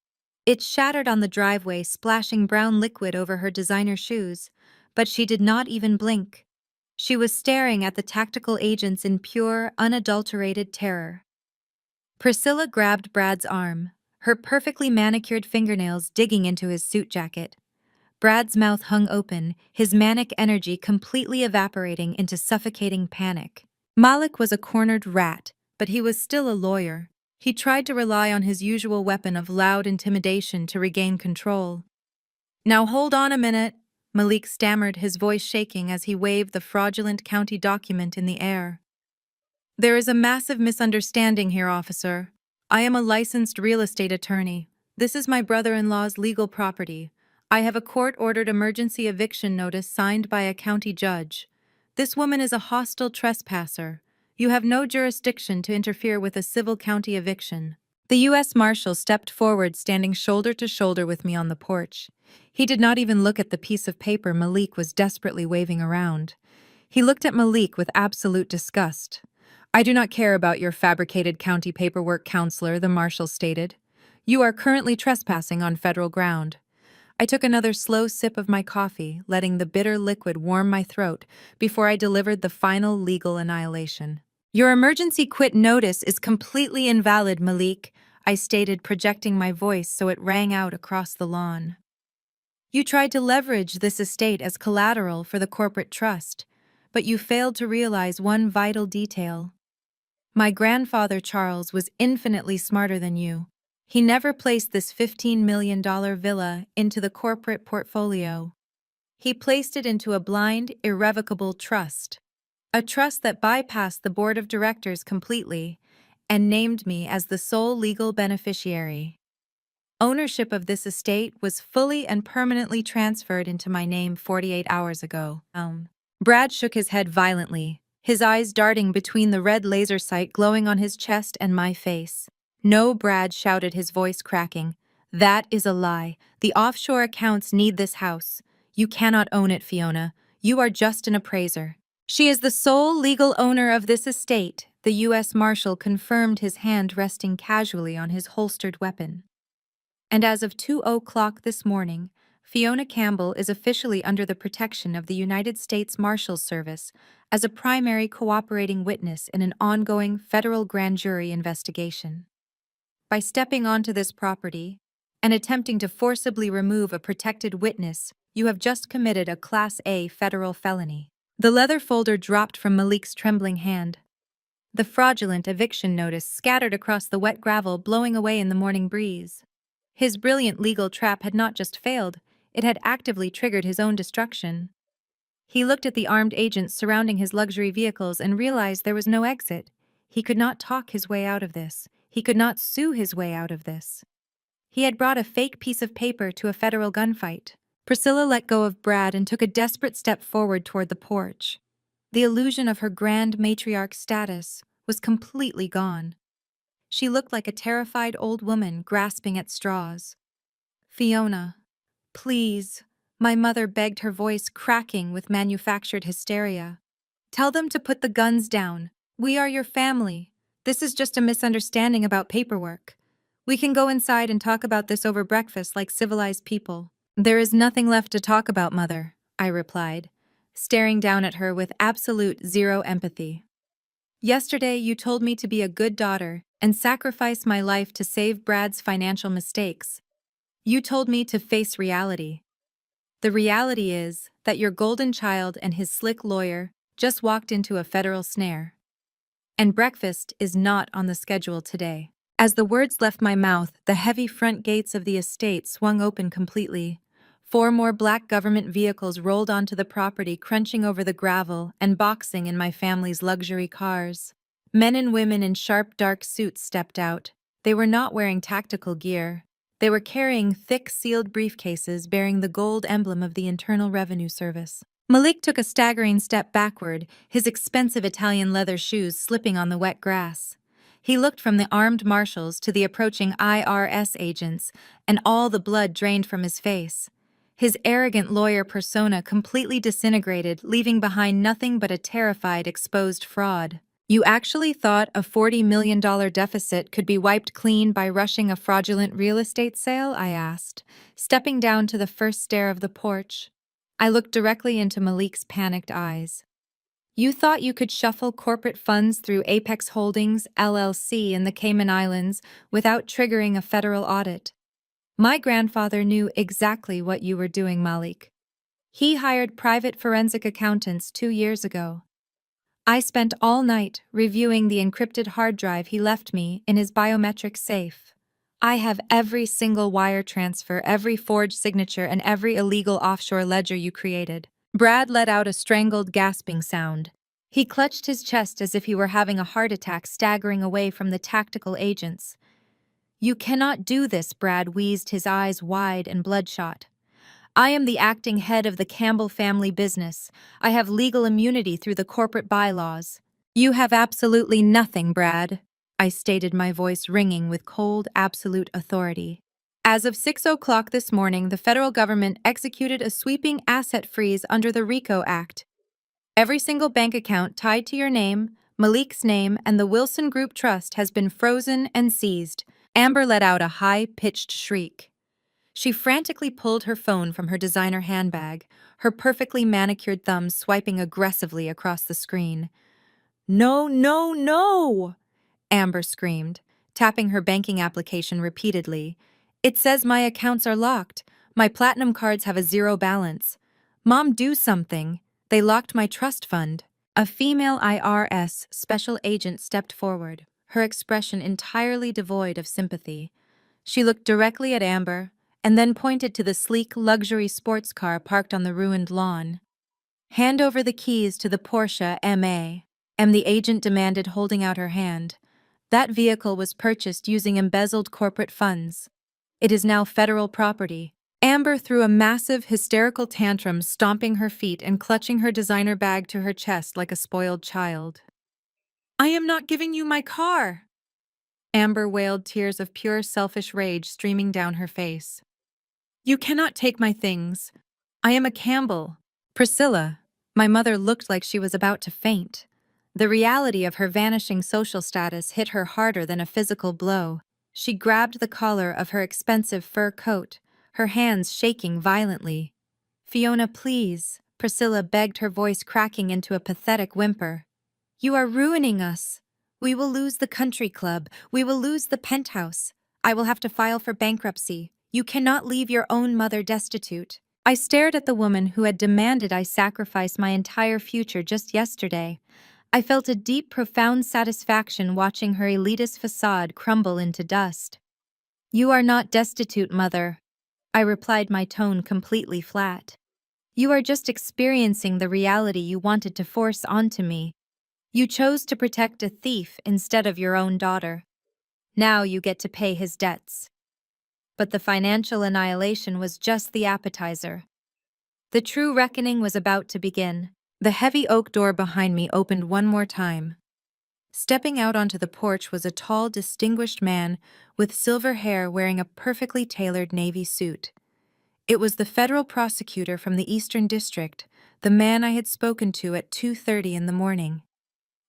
It shattered on the driveway, splashing brown liquid over her designer shoes, but she did not even blink. She was staring at the tactical agents in pure, unadulterated terror. Priscilla grabbed Brad's arm, her perfectly manicured fingernails digging into his suit jacket. Brad's mouth hung open, his manic energy completely evaporating into suffocating panic. Malik was a cornered rat, but he was still a lawyer. He tried to rely on his usual weapon of loud intimidation to regain control. "Now hold on a minute," Malik stammered, his voice shaking as he waved the fraudulent county document in the air. "There is a massive misunderstanding here, officer. I am a licensed real estate attorney. This is my brother-in-law's legal property. I have a court-ordered emergency eviction notice signed by a county judge. This woman is a hostile trespasser. You have no jurisdiction to interfere with a civil county eviction." The U.S. Marshal stepped forward, standing shoulder to shoulder with me on the porch. He did not even look at the piece of paper Malik was desperately waving around. He looked at Malik with absolute disgust. "I do not care about your fabricated county paperwork, counselor," the marshal stated. "You are currently trespassing on federal ground." I took another slow sip of my coffee, letting the bitter liquid warm my throat before I delivered the final legal annihilation. "Your emergency quit notice is completely invalid, Malik," I stated, projecting my voice so it rang out across the lawn. "You tried to leverage this estate as collateral for the corporate trust, but you failed to realize one vital detail. My grandfather Charles was infinitely smarter than you. He never placed this $15 million villa into the corporate portfolio. He placed it into a blind, irrevocable trust. A trust that bypassed the board of directors completely and named me as the sole legal beneficiary. Ownership of this estate was fully and permanently transferred into my name 48 hours ago." Brad shook his head violently, his eyes darting between the red laser sight glowing on his chest and my face. "No," Brad shouted, his voice cracking. "That is a lie. The offshore accounts need this house. You cannot own it, Fiona. You are just an appraiser." "She is the sole legal owner of this estate," the U.S. Marshal confirmed, his hand resting casually on his holstered weapon. "And as of 2:00 this morning, Fiona Campbell is officially under the protection of the United States Marshals Service as a primary cooperating witness in an ongoing federal grand jury investigation. By stepping onto this property and attempting to forcibly remove a protected witness, you have just committed a Class A federal felony." The leather folder dropped from Malik's trembling hand. The fraudulent eviction notice scattered across the wet gravel, blowing away in the morning breeze. His brilliant legal trap had not just failed, it had actively triggered his own destruction. He looked at the armed agents surrounding his luxury vehicles and realized there was no exit. He could not talk his way out of this. He could not sue his way out of this. He had brought a fake piece of paper to a federal gunfight. Priscilla let go of Brad and took a desperate step forward toward the porch. The illusion of her grand matriarch status was completely gone. She looked like a terrified old woman grasping at straws. "Fiona, please," my mother begged, her voice cracking with manufactured hysteria. "Tell them to put the guns down. We are your family. This is just a misunderstanding about paperwork. We can go inside and talk about this over breakfast like civilized people." "There is nothing left to talk about, Mother," I replied, staring down at her with absolute zero empathy. "Yesterday you told me to be a good daughter and sacrifice my life to save Brad's financial mistakes. You told me to face reality. The reality is that your golden child and his slick lawyer just walked into a federal snare. And breakfast is not on the schedule today." As the words left my mouth, the heavy front gates of the estate swung open completely. 4 more black government vehicles rolled onto the property, crunching over the gravel and boxing in my family's luxury cars. Men and women in sharp, dark suits stepped out. They were not wearing tactical gear. They were carrying thick, sealed briefcases bearing the gold emblem of the Internal Revenue Service. Malik took a staggering step backward, his expensive Italian leather shoes slipping on the wet grass. He looked from the armed marshals to the approaching IRS agents, and all the blood drained from his face. His arrogant lawyer persona completely disintegrated, leaving behind nothing but a terrified, exposed fraud. "You actually thought a $40 million deficit could be wiped clean by rushing a fraudulent real estate sale?" I asked, stepping down to the first stair of the porch. I looked directly into Malik's panicked eyes. "You thought you could shuffle corporate funds through Apex Holdings, LLC in the Cayman Islands without triggering a federal audit. My grandfather knew exactly what you were doing, Malik. He hired private forensic accountants 2 years ago. I spent all night reviewing the encrypted hard drive he left me in his biometric safe. I have every single wire transfer, every forged signature, and every illegal offshore ledger you created." Brad let out a strangled, gasping sound. He clutched his chest as if he were having a heart attack, staggering away from the tactical agents. "You cannot do this," Brad wheezed, his eyes wide and bloodshot. "I am the acting head of the Campbell family business. I have legal immunity through the corporate bylaws." "You have absolutely nothing, Brad," I stated, my voice ringing with cold, absolute authority. "As of 6 o'clock this morning, the federal government executed a sweeping asset freeze under the RICO Act. Every single bank account tied to your name, Malik's name, and the Wilson Group Trust has been frozen and seized." Amber let out a high-pitched shriek. She frantically pulled her phone from her designer handbag, her perfectly manicured thumbs swiping aggressively across the screen. "No, no, no!" Amber screamed, tapping her banking application repeatedly. "It says my accounts are locked. My platinum cards have a zero balance. Mom, do something. They locked my trust fund." A female IRS special agent stepped forward, her expression entirely devoid of sympathy. She looked directly at Amber, and then pointed to the sleek luxury sports car parked on the ruined lawn. "Hand over the keys to the Porsche MA," the agent demanded, holding out her hand. "That vehicle was purchased using embezzled corporate funds. It is now federal property." Amber threw a massive, hysterical tantrum, stomping her feet and clutching her designer bag to her chest like a spoiled child. "I am not giving you my car!" Amber wailed, tears of pure selfish rage streaming down her face. "You cannot take my things. I am a Campbell." "Priscilla." My mother looked like she was about to faint. The reality of her vanishing social status hit her harder than a physical blow. She grabbed the collar of her expensive fur coat, her hands shaking violently. "Fiona, please," Priscilla begged, her voice cracking into a pathetic whimper. "You are ruining us. We will lose the country club. We will lose the penthouse. I will have to file for bankruptcy. You cannot leave your own mother destitute." I stared at the woman who had demanded I sacrifice my entire future just yesterday. I felt a deep, profound satisfaction watching her elitist facade crumble into dust. "You are not destitute, Mother," I replied, my tone completely flat. "You are just experiencing the reality you wanted to force onto me. You chose to protect a thief instead of your own daughter. Now you get to pay his debts." But the financial annihilation was just the appetizer. The true reckoning was about to begin. The heavy oak door behind me opened one more time. Stepping out onto the porch was a tall, distinguished man with silver hair wearing a perfectly tailored navy suit. It was the federal prosecutor from the Eastern District, the man I had spoken to at 2:30 in the morning.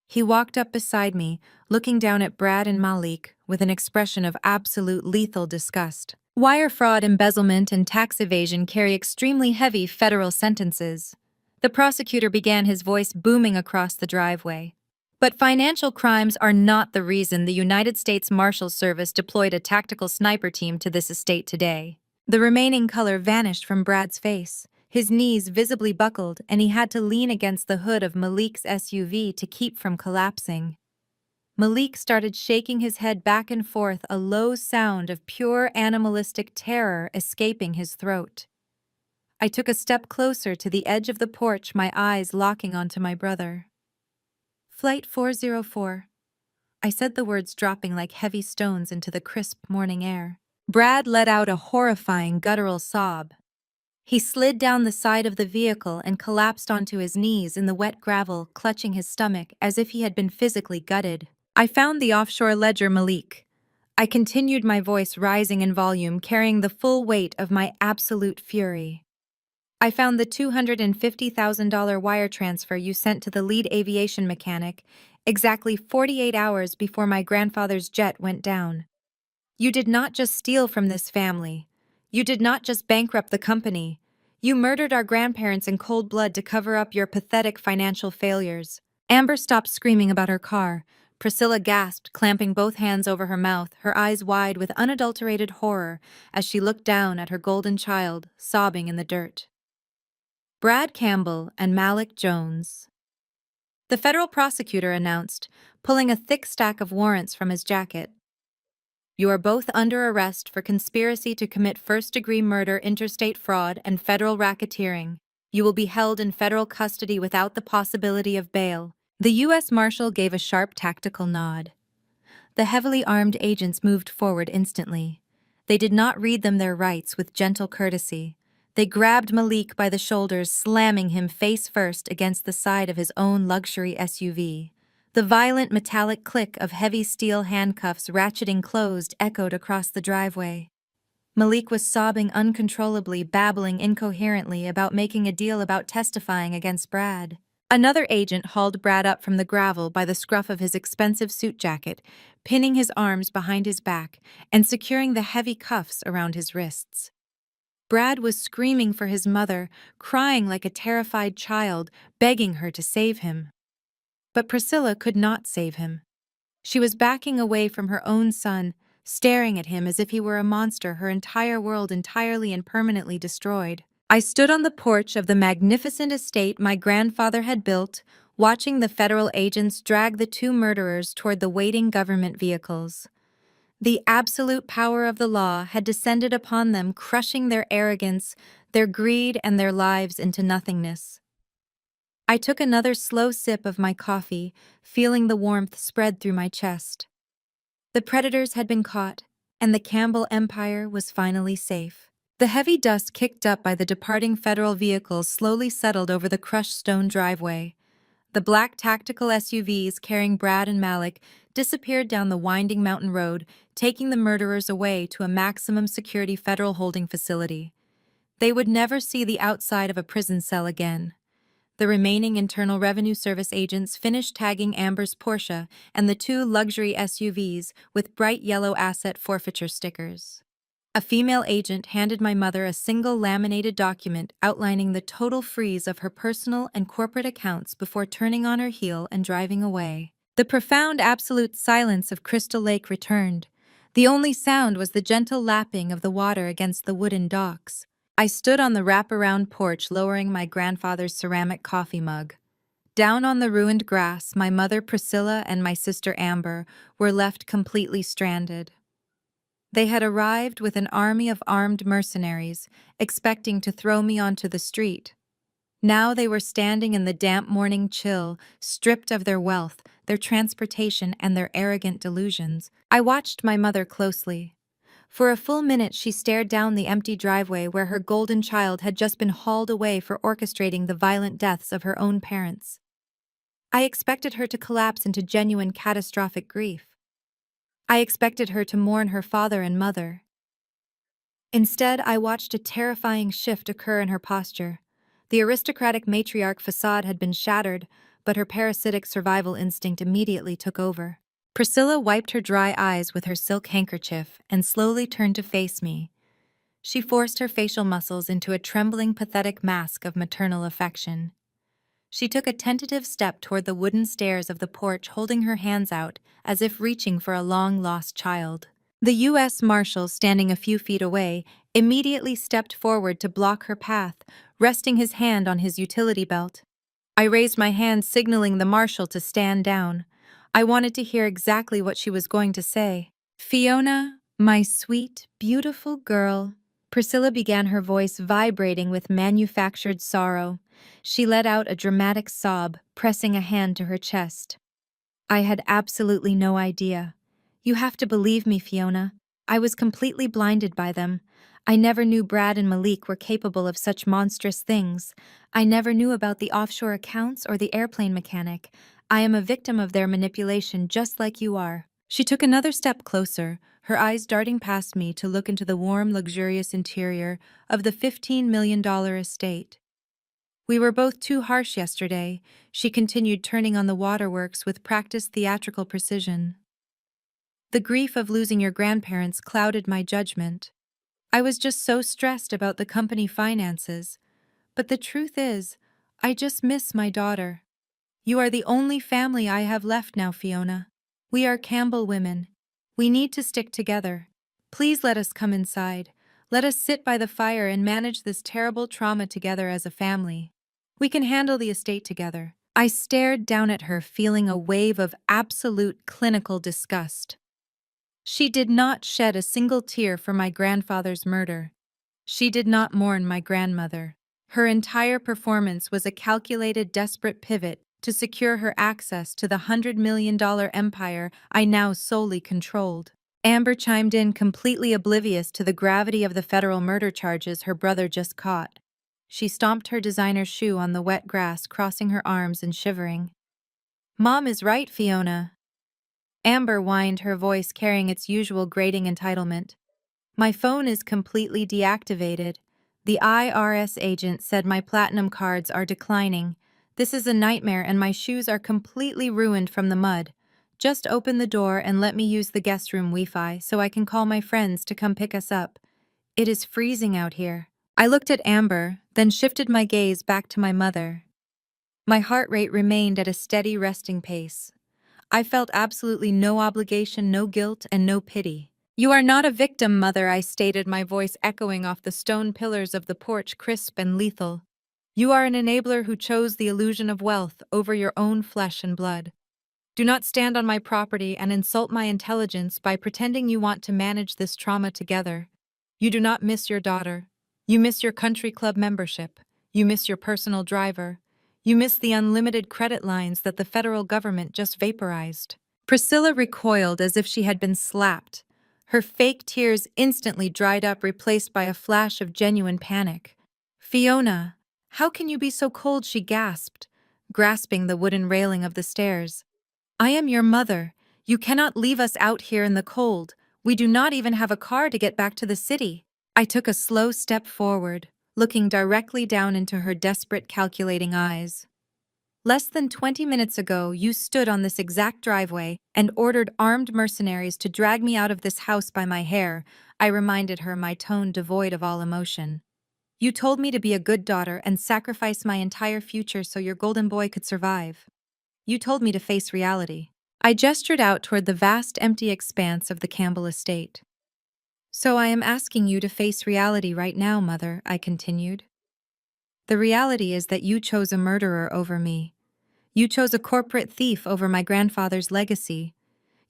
He walked up beside me, looking down at Brad and Malik with an expression of absolute lethal disgust. Wire fraud, embezzlement, and tax evasion carry extremely heavy federal sentences. The prosecutor began, his voice booming across the driveway. But financial crimes are not the reason the United States Marshal Service deployed a tactical sniper team to this estate today. The remaining color vanished from Brad's face. His knees visibly buckled, and he had to lean against the hood of Malik's SUV to keep from collapsing. Malik started shaking his head back and forth, a low sound of pure animalistic terror escaping his throat. I took a step closer to the edge of the porch, my eyes locking onto my brother. Flight 404. I said, the words dropping like heavy stones into the crisp morning air. Brad let out a horrifying guttural sob. He slid down the side of the vehicle and collapsed onto his knees in the wet gravel, clutching his stomach as if he had been physically gutted. I found the offshore ledger, Malik. I continued, my voice rising in volume, carrying the full weight of my absolute fury. I found the $250,000 wire transfer you sent to the lead aviation mechanic exactly 48 hours before my grandfather's jet went down. You did not just steal from this family. You did not just bankrupt the company. You murdered our grandparents in cold blood to cover up your pathetic financial failures. Amber stopped screaming about her car. Priscilla gasped, clamping both hands over her mouth, her eyes wide with unadulterated horror as she looked down at her golden child, sobbing in the dirt. Brad Campbell and Malik Jones. The federal prosecutor announced, pulling a thick stack of warrants from his jacket. You are both under arrest for conspiracy to commit first-degree murder, interstate fraud, and federal racketeering. You will be held in federal custody without the possibility of bail. The U.S. Marshal gave a sharp tactical nod. The heavily armed agents moved forward instantly. They did not read them their rights with gentle courtesy. They grabbed Malik by the shoulders, slamming him face first against the side of his own luxury SUV. The violent metallic click of heavy steel handcuffs ratcheting closed echoed across the driveway. Malik was sobbing uncontrollably, babbling incoherently about making a deal about testifying against Brad. Another agent hauled Brad up from the gravel by the scruff of his expensive suit jacket, pinning his arms behind his back and securing the heavy cuffs around his wrists. Brad was screaming for his mother, crying like a terrified child, begging her to save him. But Priscilla could not save him. She was backing away from her own son, staring at him as if he were a monster, her entire world entirely and permanently destroyed. I stood on the porch of the magnificent estate my grandfather had built, watching the federal agents drag the two murderers toward the waiting government vehicles. The absolute power of the law had descended upon them, crushing their arrogance, their greed, and their lives into nothingness. I took another slow sip of my coffee, feeling the warmth spread through my chest. The predators had been caught, and the Campbell empire was finally safe. The heavy dust kicked up by the departing federal vehicles slowly settled over the crushed stone driveway. The black tactical SUVs carrying Brad and Malik disappeared down the winding mountain road, taking the murderers away to a maximum security federal holding facility. They would never see the outside of a prison cell again. The remaining Internal Revenue Service agents finished tagging Amber's Porsche and the two luxury SUVs with bright yellow asset forfeiture stickers. A female agent handed my mother a single laminated document outlining the total freeze of her personal and corporate accounts before turning on her heel and driving away. The profound absolute silence of Crystal Lake returned. The only sound was the gentle lapping of the water against the wooden docks. I stood on the wraparound porch, lowering my grandfather's ceramic coffee mug. Down on the ruined grass, my mother Priscilla and my sister Amber were left completely stranded. They had arrived with an army of armed mercenaries, expecting to throw me onto the street. Now they were standing in the damp morning chill, stripped of their wealth, their transportation, and their arrogant delusions. I watched my mother closely. For a full minute she stared down the empty driveway where her golden child had just been hauled away for orchestrating the violent deaths of her own parents. I expected her to collapse into genuine catastrophic grief. I expected her to mourn her father and mother. Instead, I watched a terrifying shift occur in her posture. The aristocratic matriarch facade had been shattered, but her parasitic survival instinct immediately took over. Priscilla wiped her dry eyes with her silk handkerchief and slowly turned to face me. She forced her facial muscles into a trembling, pathetic mask of maternal affection. She took a tentative step toward the wooden stairs of the porch, holding her hands out as if reaching for a long-lost child. The U.S. Marshal, standing a few feet away, immediately stepped forward to block her path, resting his hand on his utility belt. I raised my hand, signaling the Marshal to stand down. I wanted to hear exactly what she was going to say. "Fiona, my sweet, beautiful girl," Priscilla began, her voice vibrating with manufactured sorrow. She let out a dramatic sob, pressing a hand to her chest. I had absolutely no idea. You have to believe me, Fiona. I was completely blinded by them. I never knew Brad and Malik were capable of such monstrous things. I never knew about the offshore accounts or the airplane mechanic. I am a victim of their manipulation, just like you are. She took another step closer, her eyes darting past me to look into the warm, luxurious interior of the $15 million estate. We were both too harsh yesterday, she continued, turning on the waterworks with practiced theatrical precision. The grief of losing your grandparents clouded my judgment. I was just so stressed about the company finances. But the truth is, I just miss my daughter. You are the only family I have left now, Fiona. We are Campbell women. We need to stick together. Please let us come inside. Let us sit by the fire and manage this terrible trauma together as a family. We can handle the estate together. I stared down at her, feeling a wave of absolute clinical disgust. She did not shed a single tear for my grandfather's murder. She did not mourn my grandmother. Her entire performance was a calculated, desperate pivot to secure her access to the $100 million empire I now solely controlled. Amber chimed in, completely oblivious to the gravity of the federal murder charges her brother just caught. She stomped her designer shoe on the wet grass, crossing her arms and shivering. "Mom is right, Fiona," Amber whined, her voice carrying its usual grating entitlement. "My phone is completely deactivated. The IRS agent said my platinum cards are declining. This is a nightmare and my shoes are completely ruined from the mud. Just open the door and let me use the guest room Wi-Fi so I can call my friends to come pick us up. It is freezing out here." I looked at Amber, then shifted my gaze back to my mother. My heart rate remained at a steady, resting pace. I felt absolutely no obligation, no guilt, and no pity. "You are not a victim, Mother," I stated, my voice echoing off the stone pillars of the porch, crisp and lethal. "You are an enabler who chose the illusion of wealth over your own flesh and blood. Do not stand on my property and insult my intelligence by pretending you want to manage this trauma together. You do not miss your daughter. You miss your country club membership. You miss your personal driver. You miss the unlimited credit lines that the federal government just vaporized." Priscilla recoiled as if she had been slapped. Her fake tears instantly dried up, replaced by a flash of genuine panic. "Fiona, how can you be so cold?" she gasped, grasping the wooden railing of the stairs. "I am your mother. You cannot leave us out here in the cold. We do not even have a car to get back to the city." I took a slow step forward, looking directly down into her desperate, calculating eyes. "Less than 20 minutes ago, you stood on this exact driveway and ordered armed mercenaries to drag me out of this house by my hair," I reminded her, my tone devoid of all emotion. "You told me to be a good daughter and sacrifice my entire future so your golden boy could survive. You told me to face reality." I gestured out toward the vast, empty expanse of the Campbell estate. "So I am asking you to face reality right now, Mother," I continued. "The reality is that you chose a murderer over me. You chose a corporate thief over my grandfather's legacy.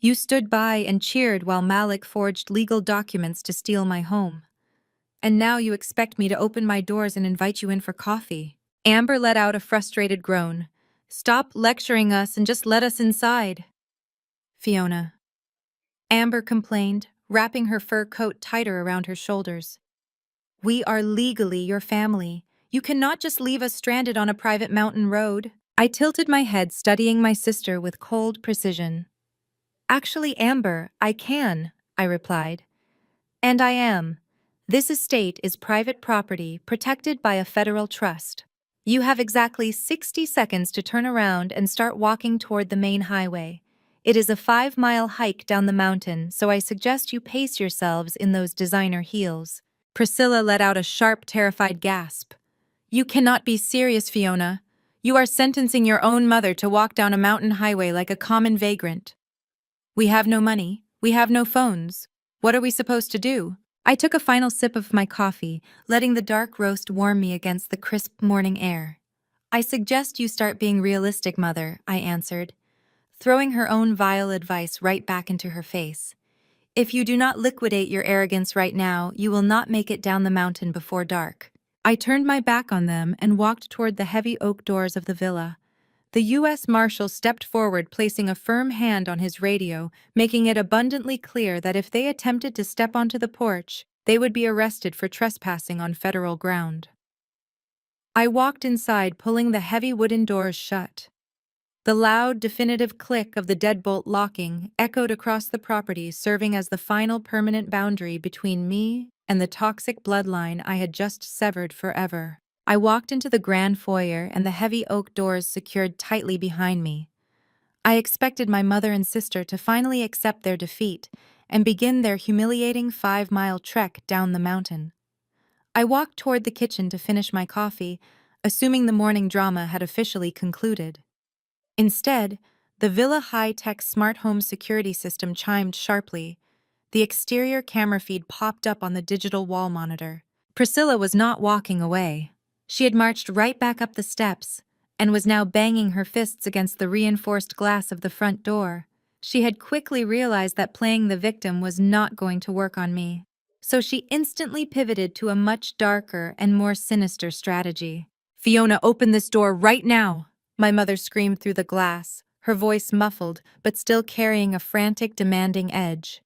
You stood by and cheered while Malik forged legal documents to steal my home. And now you expect me to open my doors and invite you in for coffee." Amber let out a frustrated groan. "Stop lecturing us and just let us inside." "Fiona," Amber complained, wrapping her fur coat tighter around her shoulders. "We are legally your family. You cannot just leave us stranded on a private mountain road." I tilted my head, studying my sister with cold precision. "Actually, Amber, I can," I replied. "And I am. This estate is private property protected by a federal trust. You have exactly 60 seconds to turn around and start walking toward the main highway. It is a 5-mile hike down the mountain, so I suggest you pace yourselves in those designer heels." Priscilla let out a sharp, terrified gasp. "You cannot be serious, Fiona. You are sentencing your own mother to walk down a mountain highway like a common vagrant." "We have no money. We have no phones. What are we supposed to do?" I took a final sip of my coffee, letting the dark roast warm me against the crisp morning air. "I suggest you start being realistic, Mother," I answered, throwing her own vile advice right back into her face. "If you do not liquidate your arrogance right now, you will not make it down the mountain before dark." I turned my back on them and walked toward the heavy oak doors of the villa. The U.S. Marshal stepped forward, placing a firm hand on his radio, making it abundantly clear that if they attempted to step onto the porch, they would be arrested for trespassing on federal ground. I walked inside, pulling the heavy wooden doors shut. The loud, definitive click of the deadbolt locking echoed across the property, serving as the final permanent boundary between me and the toxic bloodline I had just severed forever. I walked into the grand foyer, and the heavy oak doors secured tightly behind me. I expected my mother and sister to finally accept their defeat and begin their humiliating 5-mile trek down the mountain. I walked toward the kitchen to finish my coffee, assuming the morning drama had officially concluded. Instead, the Villa high-tech smart home security system chimed sharply. The exterior camera feed popped up on the digital wall monitor. Priscilla was not walking away. She had marched right back up the steps and was now banging her fists against the reinforced glass of the front door. She had quickly realized that playing the victim was not going to work on me, so she instantly pivoted to a much darker and more sinister strategy. "Fiona, open this door right now!" my mother screamed through the glass, her voice muffled but still carrying a frantic, demanding edge.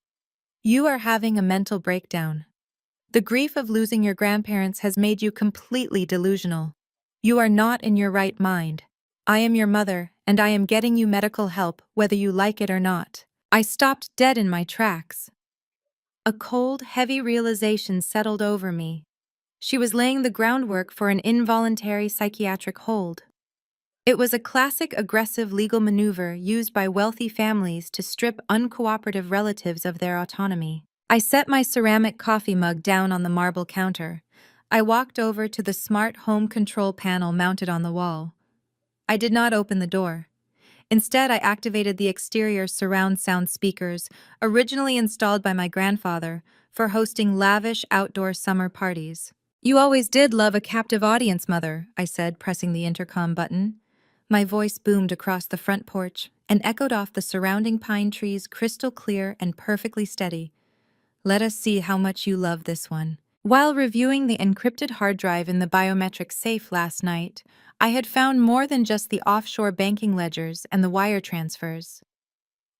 "You are having a mental breakdown. The grief of losing your grandparents has made you completely delusional. You are not in your right mind. I am your mother, and I am getting you medical help whether you like it or not." I stopped dead in my tracks. A cold, heavy realization settled over me. She was laying the groundwork for an involuntary psychiatric hold. It was a classic aggressive legal maneuver used by wealthy families to strip uncooperative relatives of their autonomy. I set my ceramic coffee mug down on the marble counter. I walked over to the smart home control panel mounted on the wall. I did not open the door. Instead, I activated the exterior surround sound speakers, originally installed by my grandfather, for hosting lavish outdoor summer parties. "You always did love a captive audience, Mother," I said, pressing the intercom button. My voice boomed across the front porch and echoed off the surrounding pine trees, crystal clear and perfectly steady. "Let us see how much you love this one." While reviewing the encrypted hard drive in the biometric safe last night, I had found more than just the offshore banking ledgers and the wire transfers.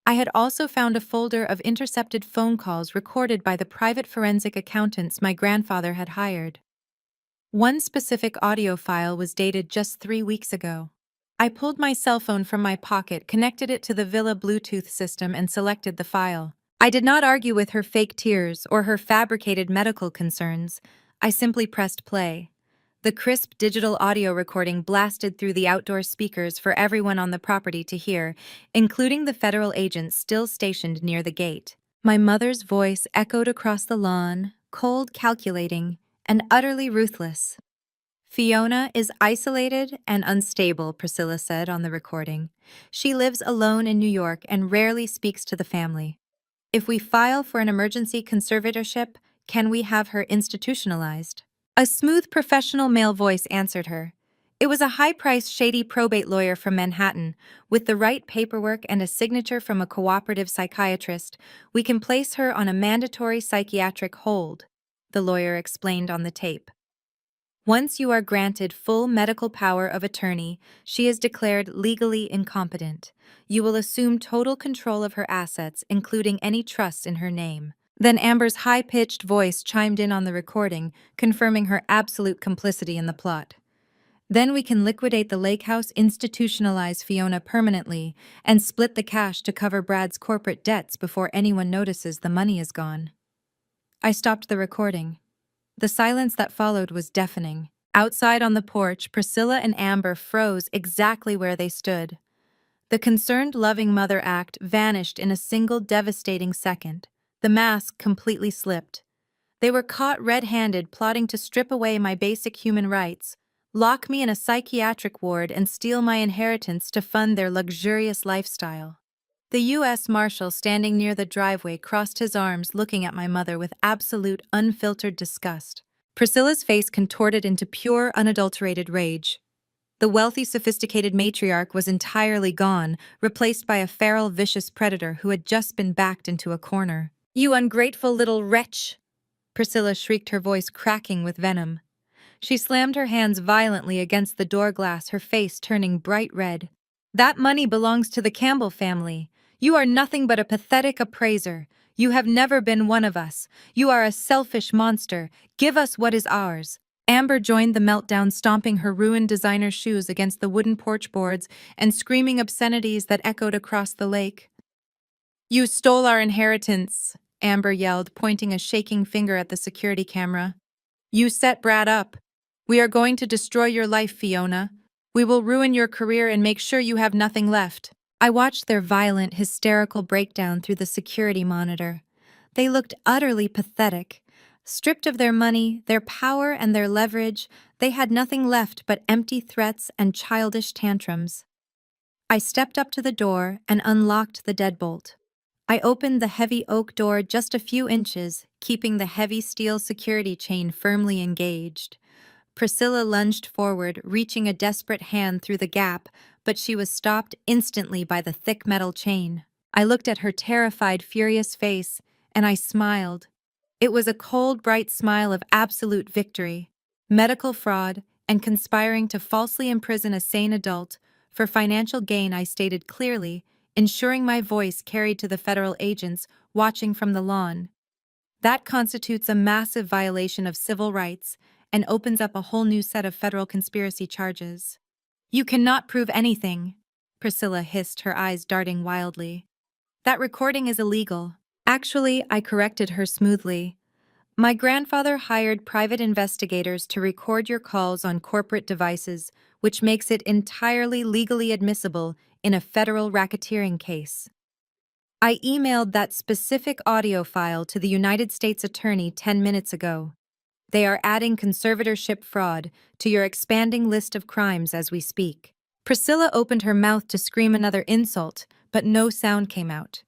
I had also found a folder of intercepted phone calls recorded by the private forensic accountants my grandfather had hired. One specific audio file was dated just 3 weeks ago. I pulled my cell phone from my pocket, connected it to the Villa Bluetooth system, and selected the file. I did not argue with her fake tears or her fabricated medical concerns. I simply pressed play. The crisp digital audio recording blasted through the outdoor speakers for everyone on the property to hear, including the federal agents still stationed near the gate. My mother's voice echoed across the lawn, cold, calculating, and utterly ruthless. "Fiona is isolated and unstable," Priscilla said on the recording. "She lives alone in New York and rarely speaks to the family. If we file for an emergency conservatorship, can we have her institutionalized?" A smooth, professional male voice answered her. It was a high-priced, shady probate lawyer from Manhattan. "With the right paperwork and a signature from a cooperative psychiatrist, we can place her on a mandatory psychiatric hold," the lawyer explained on the tape. "Once you are granted full medical power of attorney, she is declared legally incompetent. You will assume total control of her assets, including any trusts in her name." Then Amber's high-pitched voice chimed in on the recording, confirming her absolute complicity in the plot. Then we can liquidate the lake house, institutionalize Fiona permanently, and split the cash to cover Brad's corporate debts before anyone notices the money is gone. I stopped the recording. The silence that followed was deafening. Outside on the porch, Priscilla and Amber froze exactly where they stood. The concerned, loving mother act vanished in a single devastating second. The mask completely slipped. They were caught red-handed plotting to strip away my basic human rights, lock me in a psychiatric ward, and steal my inheritance to fund their luxurious lifestyle. The U.S. Marshal standing near the driveway crossed his arms, looking at my mother with absolute, unfiltered disgust. Priscilla's face contorted into pure, unadulterated rage. The wealthy, sophisticated matriarch was entirely gone, replaced by a feral, vicious predator who had just been backed into a corner. "You ungrateful little wretch!" Priscilla shrieked, her voice cracking with venom. She slammed her hands violently against the door glass, her face turning bright red. "That money belongs to the Campbell family. You are nothing but a pathetic appraiser. You have never been one of us. You are a selfish monster. Give us what is ours." Amber joined the meltdown, stomping her ruined designer shoes against the wooden porch boards and screaming obscenities that echoed across the lake. "You stole our inheritance," Amber yelled, pointing a shaking finger at the security camera. "You set Brad up. We are going to destroy your life, Fiona. We will ruin your career and make sure you have nothing left." I watched their violent, hysterical breakdown through the security monitor. They looked utterly pathetic. Stripped of their money, their power, and their leverage, they had nothing left but empty threats and childish tantrums. I stepped up to the door and unlocked the deadbolt. I opened the heavy oak door just a few inches, keeping the heavy steel security chain firmly engaged. Priscilla lunged forward, reaching a desperate hand through the gap, but she was stopped instantly by the thick metal chain. I looked at her terrified, furious face, and I smiled. It was a cold, bright smile of absolute victory. Medical fraud and conspiring to falsely imprison a sane adult for financial gain, I stated clearly, ensuring my voice carried to the federal agents watching from the lawn. That constitutes a massive violation of civil rights and opens up a whole new set of federal conspiracy charges. "You cannot prove anything," Priscilla hissed, her eyes darting wildly. "That recording is illegal." Actually, I corrected her smoothly. "My grandfather hired private investigators to record your calls on corporate devices, which makes it entirely legally admissible in a federal racketeering case. I emailed that specific audio file to the United States Attorney 10 minutes ago. They are adding conservatorship fraud to your expanding list of crimes as we speak." Priscilla opened her mouth to scream another insult, but no sound came out.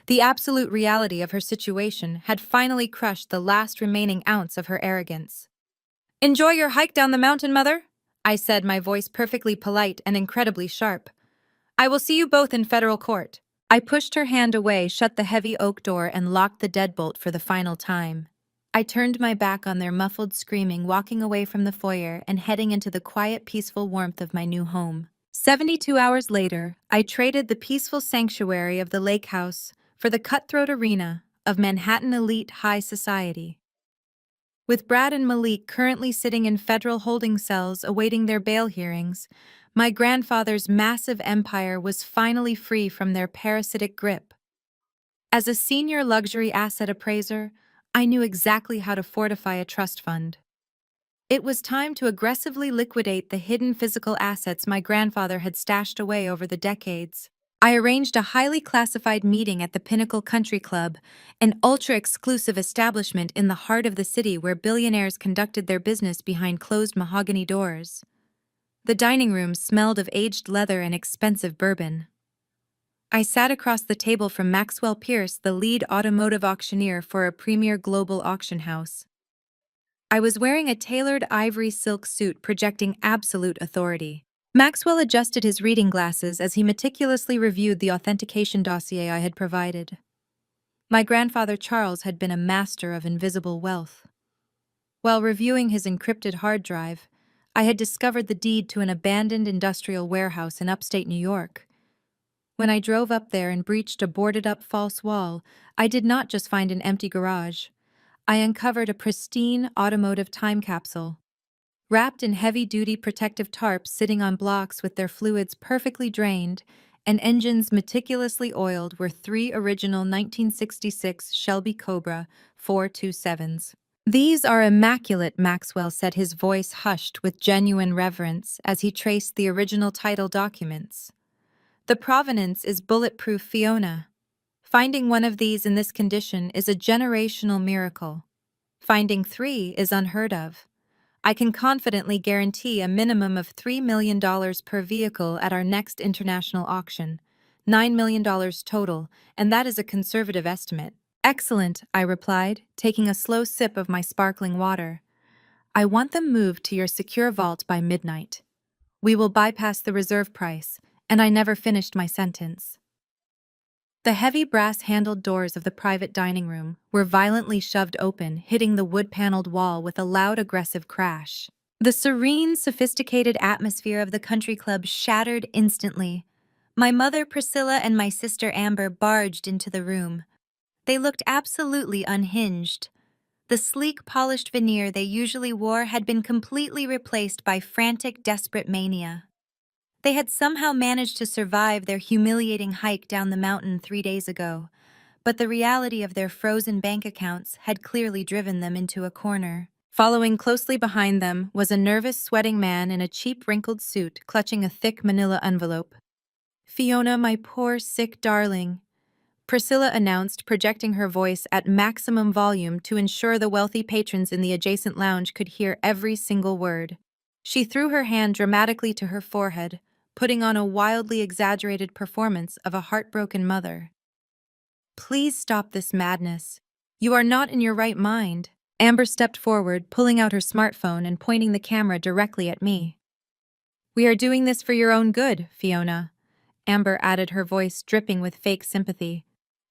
The absolute reality of her situation had finally crushed the last remaining ounce of her arrogance. "Enjoy your hike down the mountain, Mother," I said, my voice perfectly polite and incredibly sharp. "I will see you both in federal court." I pushed her hand away, shut the heavy oak door, and locked the deadbolt for the final time. I turned my back on their muffled screaming, walking away from the foyer and heading into the quiet, peaceful warmth of my new home. 72 hours later, I traded the peaceful sanctuary of the lake house for the cutthroat arena of Manhattan elite high society. With Brad and Malik currently sitting in federal holding cells awaiting their bail hearings, my grandfather's massive empire was finally free from their parasitic grip. As a senior luxury asset appraiser, I knew exactly how to fortify a trust fund. It was time to aggressively liquidate the hidden physical assets my grandfather had stashed away over the decades. I arranged a highly classified meeting at the Pinnacle Country Club, an ultra-exclusive establishment in the heart of the city where billionaires conducted their business behind closed mahogany doors. The dining room smelled of aged leather and expensive bourbon. I sat across the table from Maxwell Pierce, the lead automotive auctioneer for a premier global auction house. I was wearing a tailored ivory silk suit projecting absolute authority. Maxwell adjusted his reading glasses as he meticulously reviewed the authentication dossier I had provided. My grandfather Charles had been a master of invisible wealth. While reviewing his encrypted hard drive, I had discovered the deed to an abandoned industrial warehouse in upstate New York. When I drove up there and breached a boarded-up false wall, I did not just find an empty garage. I uncovered a pristine automotive time capsule. Wrapped in heavy-duty protective tarps sitting on blocks with their fluids perfectly drained and engines meticulously oiled were three original 1966 Shelby Cobra 427s. "These are immaculate," Maxwell said, his voice hushed with genuine reverence as he traced the original title documents. "The provenance is bulletproof, Fiona. Finding one of these in this condition is a generational miracle. Finding three is unheard of. I can confidently guarantee a minimum of $3 million per vehicle at our next international auction, $9 million total, and that is a conservative estimate." "Excellent," I replied, taking a slow sip of my sparkling water. "I want them moved to your secure vault by midnight. We will bypass the reserve price," and I never finished my sentence. The heavy brass-handled doors of the private dining room were violently shoved open, hitting the wood-paneled wall with a loud, aggressive crash. The serene, sophisticated atmosphere of the country club shattered instantly. My mother, Priscilla, and my sister, Amber, barged into the room. They looked absolutely unhinged. The sleek, polished veneer they usually wore had been completely replaced by frantic, desperate mania. They had somehow managed to survive their humiliating hike down the mountain 3 days ago, but the reality of their frozen bank accounts had clearly driven them into a corner. Following closely behind them was a nervous, sweating man in a cheap, wrinkled suit, clutching a thick manila envelope. "Fiona, my poor, sick darling," Priscilla announced, projecting her voice at maximum volume to ensure the wealthy patrons in the adjacent lounge could hear every single word. She threw her hand dramatically to her forehead, putting on a wildly exaggerated performance of a heartbroken mother. "Please stop this madness. You are not in your right mind." Amber stepped forward, pulling out her smartphone and pointing the camera directly at me. "We are doing this for your own good, Fiona," Amber added, her voice dripping with fake sympathy.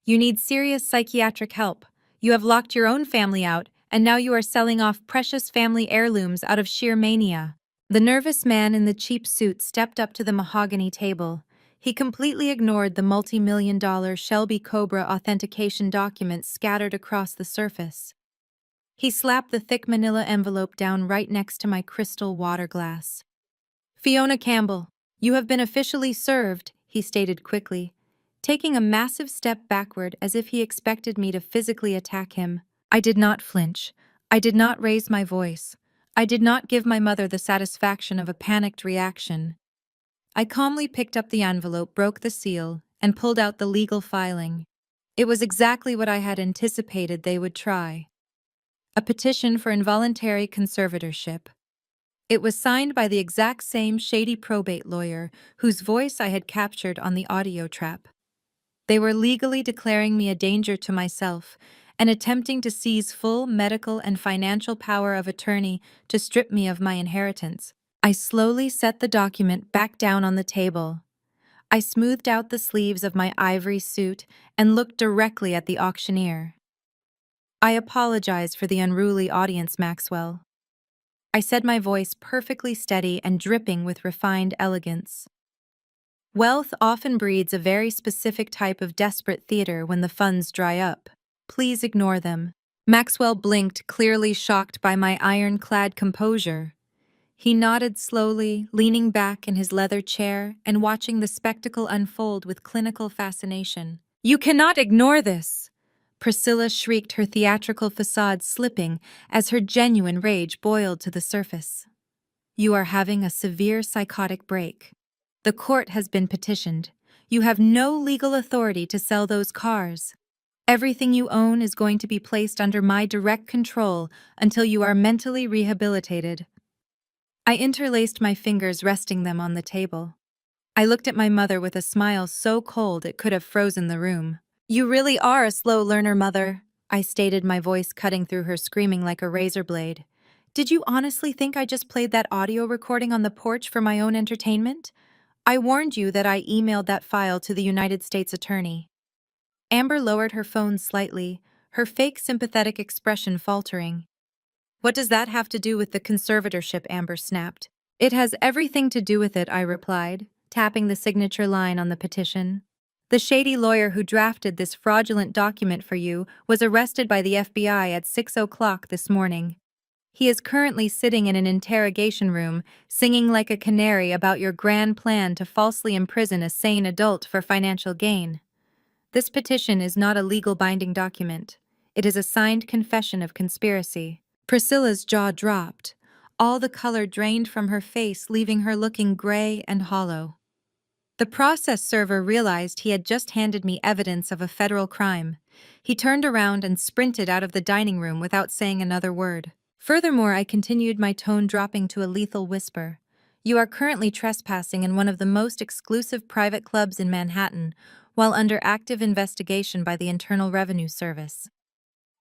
"You need serious psychiatric help. You have locked your own family out, and now you are selling off precious family heirlooms out of sheer mania." The nervous man in the cheap suit stepped up to the mahogany table. He completely ignored the multi-million-dollar Shelby Cobra authentication documents scattered across the surface. He slapped the thick manila envelope down right next to my crystal water glass. "Fiona Campbell, you have been officially served," he stated quickly, taking a massive step backward as if he expected me to physically attack him. I did not flinch. I did not raise my voice. I did not give my mother the satisfaction of a panicked reaction. I calmly picked up the envelope, broke the seal, and pulled out the legal filing. It was exactly what I had anticipated they would try. A petition for involuntary conservatorship. It was signed by the exact same shady probate lawyer whose voice I had captured on the audio trap. They were legally declaring me a danger to myself and attempting to seize full medical and financial power of attorney to strip me of my inheritance. I slowly set the document back down on the table. I smoothed out the sleeves of my ivory suit and looked directly at the auctioneer. "I apologize for the unruly audience, Maxwell," I said, my voice perfectly steady and dripping with refined elegance. "Wealth often breeds a very specific type of desperate theater when the funds dry up. Please ignore them." Maxwell blinked, clearly shocked by my ironclad composure. He nodded slowly, leaning back in his leather chair and watching the spectacle unfold with clinical fascination. "You cannot ignore this!" Priscilla shrieked, her theatrical facade slipping as her genuine rage boiled to the surface. "You are having a severe psychotic break. The court has been petitioned. You have no legal authority to sell those cars. Everything you own is going to be placed under my direct control until you are mentally rehabilitated." I interlaced my fingers, resting them on the table. I looked at my mother with a smile so cold it could have frozen the room. "You really are a slow learner, Mother," I stated, my voice cutting through her screaming like a razor blade. "Did you honestly think I just played that audio recording on the porch for my own entertainment? I warned you that I emailed that file to the United States Attorney." Amber lowered her phone slightly, her fake sympathetic expression faltering. "What does that have to do with the conservatorship?" Amber snapped. "It has everything to do with it," I replied, tapping the signature line on the petition. The shady lawyer who drafted this fraudulent document for you was arrested by the FBI at 6 o'clock this morning. He is currently sitting in an interrogation room, singing like a canary about your grand plan to falsely imprison a sane adult for financial gain. This petition is not a legal binding document. It is a signed confession of conspiracy. Priscilla's jaw dropped. All the color drained from her face, leaving her looking gray and hollow. The process server realized he had just handed me evidence of a federal crime. He turned around and sprinted out of the dining room without saying another word. Furthermore, I continued, my tone dropping to a lethal whisper. You are currently trespassing in one of the most exclusive private clubs in Manhattan, while under active investigation by the Internal Revenue Service.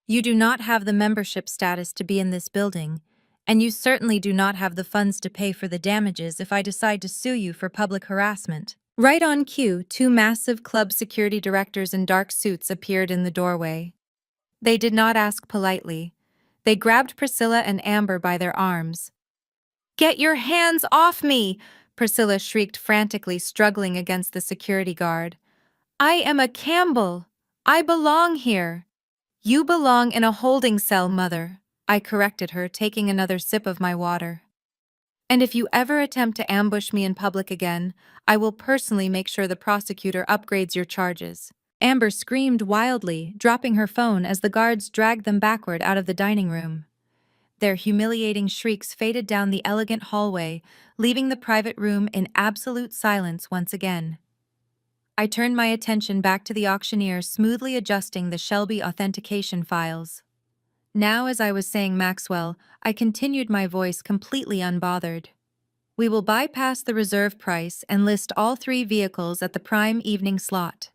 You do not have the membership status to be in this building, and you certainly do not have the funds to pay for the damages if I decide to sue you for public harassment. Right on cue, two massive club security directors in dark suits appeared in the doorway. They did not ask politely. They grabbed Priscilla and Amber by their arms. "Get your hands off me!" Priscilla shrieked frantically, struggling against the security guard. "I am a Campbell. I belong here." "You belong in a holding cell, mother," I corrected her, taking another sip of my water. "And if you ever attempt to ambush me in public again, I will personally make sure the prosecutor upgrades your charges." Amber screamed wildly, dropping her phone as the guards dragged them backward out of the dining room. Their humiliating shrieks faded down the elegant hallway, leaving the private room in absolute silence once again. I turned my attention back to the auctioneer smoothly adjusting the Shelby authentication files. Now, as I was saying Maxwell, I continued, my voice completely unbothered. "We will bypass the reserve price and list all three vehicles at the prime evening slot.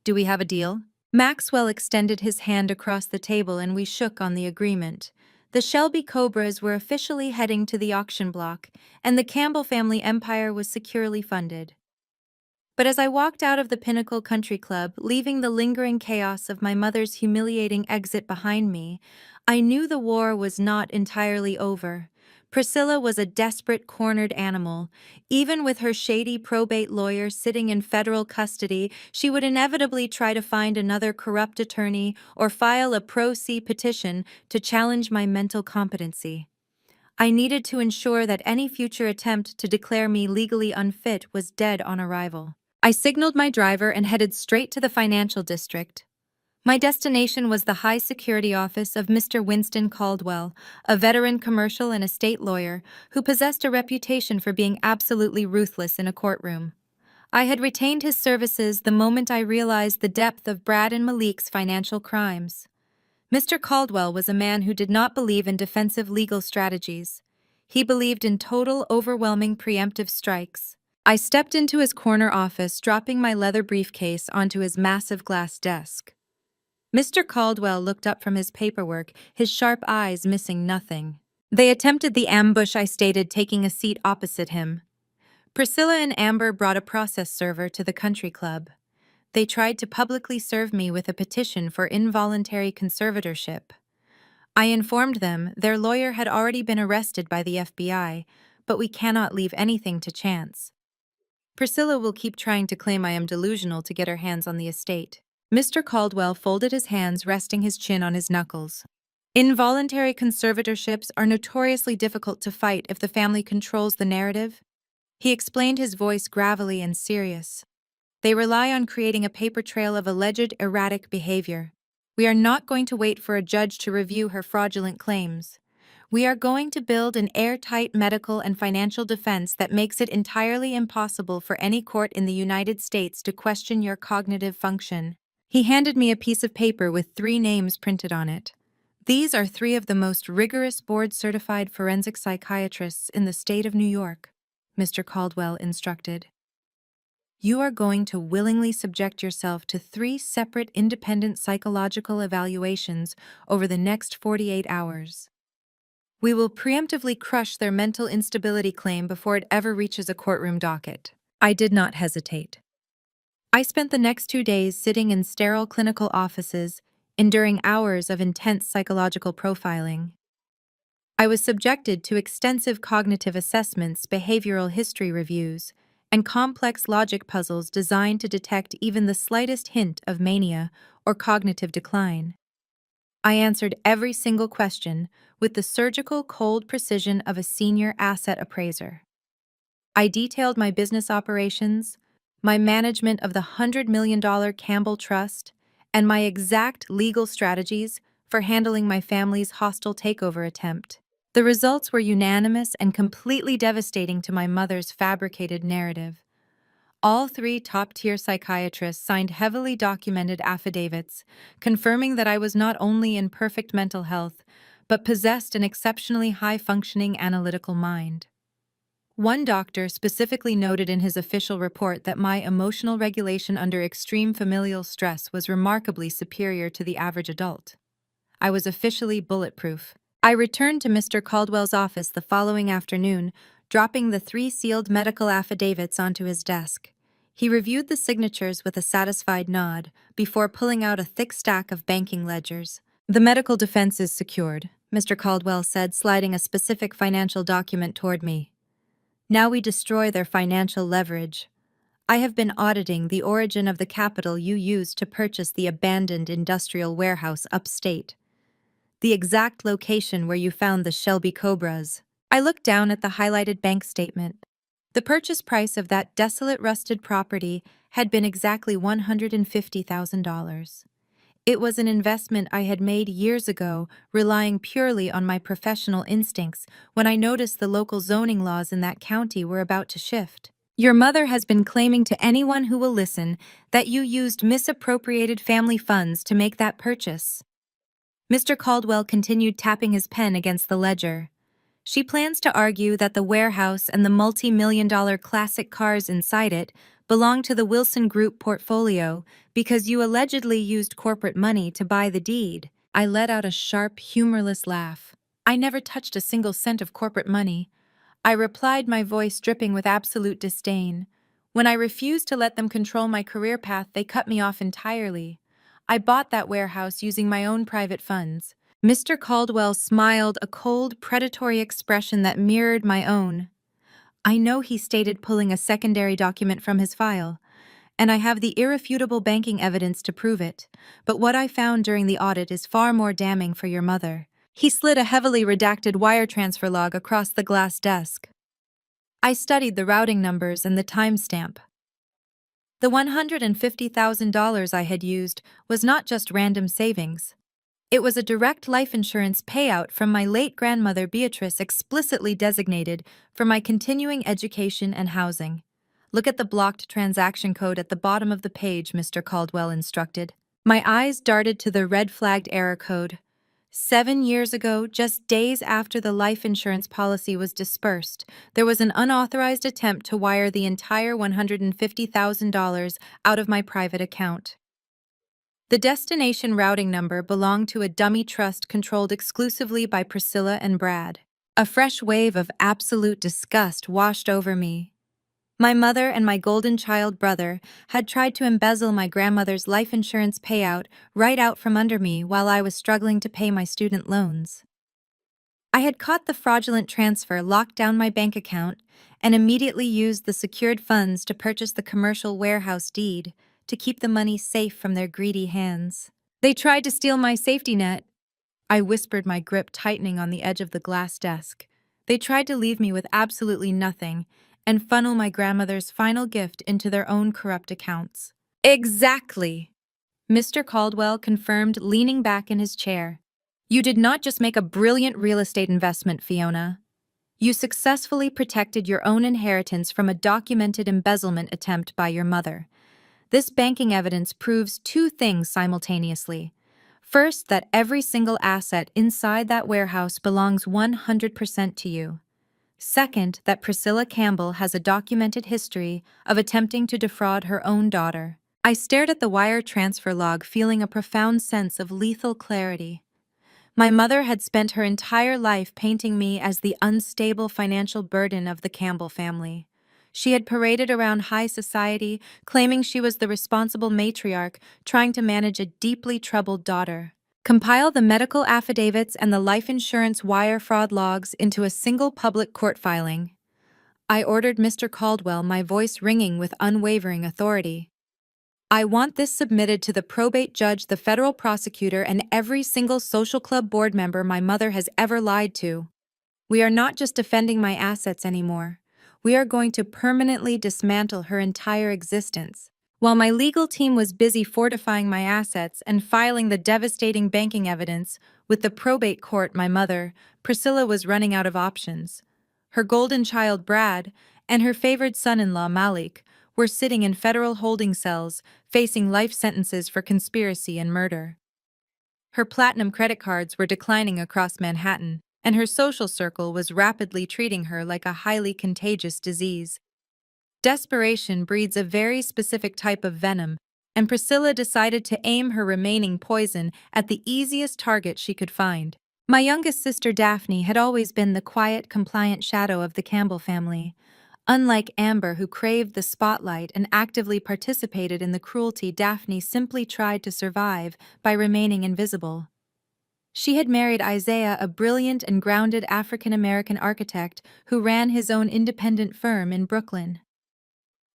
Do we have a deal?" Maxwell extended his hand across the table and we shook on the agreement. The Shelby Cobras were officially heading to the auction block, and the Campbell family empire was securely funded. But as I walked out of the Pinnacle Country Club, leaving the lingering chaos of my mother's humiliating exit behind me, I knew the war was not entirely over. Priscilla was a desperate, cornered animal. Even with her shady probate lawyer sitting in federal custody, she would inevitably try to find another corrupt attorney or file a pro-se petition to challenge my mental competency. I needed to ensure that any future attempt to declare me legally unfit was dead on arrival. I signaled my driver and headed straight to the financial district. My destination was the high-security office of Mr. Winston Caldwell, a veteran commercial and estate lawyer who possessed a reputation for being absolutely ruthless in a courtroom. I had retained his services the moment I realized the depth of Brad and Malik's financial crimes. Mr. Caldwell was a man who did not believe in defensive legal strategies. He believed in total, overwhelming preemptive strikes. I stepped into his corner office, dropping my leather briefcase onto his massive glass desk. Mr. Caldwell looked up from his paperwork, his sharp eyes missing nothing. "They attempted the ambush," I stated, taking a seat opposite him. "Priscilla and Amber brought a process server to the country club. They tried to publicly serve me with a petition for involuntary conservatorship. I informed them their lawyer had already been arrested by the FBI, but we cannot leave anything to chance. Priscilla will keep trying to claim I am delusional to get her hands on the estate." Mr. Caldwell folded his hands, resting his chin on his knuckles. "Involuntary conservatorships are notoriously difficult to fight if the family controls the narrative," he explained, his voice gravelly and serious. "They rely on creating a paper trail of alleged erratic behavior. We are not going to wait for a judge to review her fraudulent claims. We are going to build an airtight medical and financial defense that makes it entirely impossible for any court in the United States to question your cognitive function." He handed me a piece of paper with 3 names printed on it. "These are 3 of the most rigorous board-certified forensic psychiatrists in the state of New York," Mr. Caldwell instructed. "You are going to willingly subject yourself to 3 separate independent psychological evaluations over the next 48 hours. We will preemptively crush their mental instability claim before it ever reaches a courtroom docket." I did not hesitate. I spent the next 2 days sitting in sterile clinical offices, enduring hours of intense psychological profiling. I was subjected to extensive cognitive assessments, behavioral history reviews, and complex logic puzzles designed to detect even the slightest hint of mania or cognitive decline. I answered every single question with the surgical cold precision of a senior asset appraiser. I detailed my business operations, my management of the $100 million Campbell Trust, and my exact legal strategies for handling my family's hostile takeover attempt. The results were unanimous and completely devastating to my mother's fabricated narrative. All three top-tier psychiatrists signed heavily documented affidavits, confirming that I was not only in perfect mental health, but possessed an exceptionally high-functioning analytical mind. One doctor specifically noted in his official report that my emotional regulation under extreme familial stress was remarkably superior to the average adult. I was officially bulletproof. I returned to Mr. Caldwell's office the following afternoon, dropping the 3 sealed medical affidavits onto his desk. He reviewed the signatures with a satisfied nod before pulling out a thick stack of banking ledgers. "The medical defense is secured," Mr. Caldwell said, sliding a specific financial document toward me. "Now we destroy their financial leverage. I have been auditing the origin of the capital you used to purchase the abandoned industrial warehouse upstate. The exact location where you found the Shelby Cobras." I looked down at the highlighted bank statement. The purchase price of that desolate rusted property had been exactly $150,000. It was an investment I had made years ago, relying purely on my professional instincts when I noticed the local zoning laws in that county were about to shift. "Your mother has been claiming to anyone who will listen that you used misappropriated family funds to make that purchase." Mr. Caldwell continued tapping his pen against the ledger. "She plans to argue that the warehouse and the multi-million-dollar classic cars inside it belong to the Wilson Group portfolio because you allegedly used corporate money to buy the deed." I let out a sharp, humorless laugh. "I never touched a single cent of corporate money," I replied, my voice dripping with absolute disdain. "When I refused to let them control my career path, they cut me off entirely. I bought that warehouse using my own private funds." Mr. Caldwell smiled, a cold, predatory expression that mirrored my own. "I know," he stated, pulling a secondary document from his file, "and I have the irrefutable banking evidence to prove it, but what I found during the audit is far more damning for your mother." He slid a heavily redacted wire transfer log across the glass desk. I studied the routing numbers and the timestamp. The $150,000 I had used was not just random savings. It was a direct life insurance payout from my late grandmother Beatrice, explicitly designated for my continuing education and housing. "Look at the blocked transaction code at the bottom of the page," Mr. Caldwell instructed. My eyes darted to the red-flagged error code. 7 years ago, just days after the life insurance policy was dispersed, there was an unauthorized attempt to wire the entire $150,000 out of my private account. The destination routing number belonged to a dummy trust controlled exclusively by Priscilla and Brad. A fresh wave of absolute disgust washed over me. My mother and my golden child brother had tried to embezzle my grandmother's life insurance payout right out from under me while I was struggling to pay my student loans. I had caught the fraudulent transfer, locked down my bank account, and immediately used the secured funds to purchase the commercial warehouse deed to keep the money safe from their greedy hands. "They tried to steal my safety net," I whispered, my grip tightening on the edge of the glass desk. "They tried to leave me with absolutely nothing and funnel my grandmother's final gift into their own corrupt accounts." "Exactly," Mr. Caldwell confirmed, leaning back in his chair. "You did not just make a brilliant real estate investment, Fiona. You successfully protected your own inheritance from a documented embezzlement attempt by your mother. This banking evidence proves 2 things simultaneously. First, that every single asset inside that warehouse belongs 100% to you. Second, that Priscilla Campbell has a documented history of attempting to defraud her own daughter." I stared at the wire transfer log, feeling a profound sense of lethal clarity. My mother had spent her entire life painting me as the unstable financial burden of the Campbell family. She had paraded around high society, claiming she was the responsible matriarch trying to manage a deeply troubled daughter. Compile the medical affidavits and the life insurance wire fraud logs into a single public court filing. I ordered Mr. Caldwell, my voice ringing with unwavering authority. I want this submitted to the probate judge, the federal prosecutor, and every single social club board member my mother has ever lied to. We are not just defending my assets anymore. We are going to permanently dismantle her entire existence. While my legal team was busy fortifying my assets and filing the devastating banking evidence with the probate court, my mother, Priscilla, was running out of options. Her golden child, Brad, and her favored son-in-law, Malik, were sitting in federal holding cells, facing life sentences for conspiracy and murder. Her platinum credit cards were declining across Manhattan, and her social circle was rapidly treating her like a highly contagious disease. Desperation breeds a very specific type of venom, and Priscilla decided to aim her remaining poison at the easiest target she could find. My youngest sister Daphne had always been the quiet, compliant shadow of the Campbell family. Unlike Amber, who craved the spotlight and actively participated in the cruelty, Daphne simply tried to survive by remaining invisible. She had married Isaiah, a brilliant and grounded African-American architect who ran his own independent firm in Brooklyn.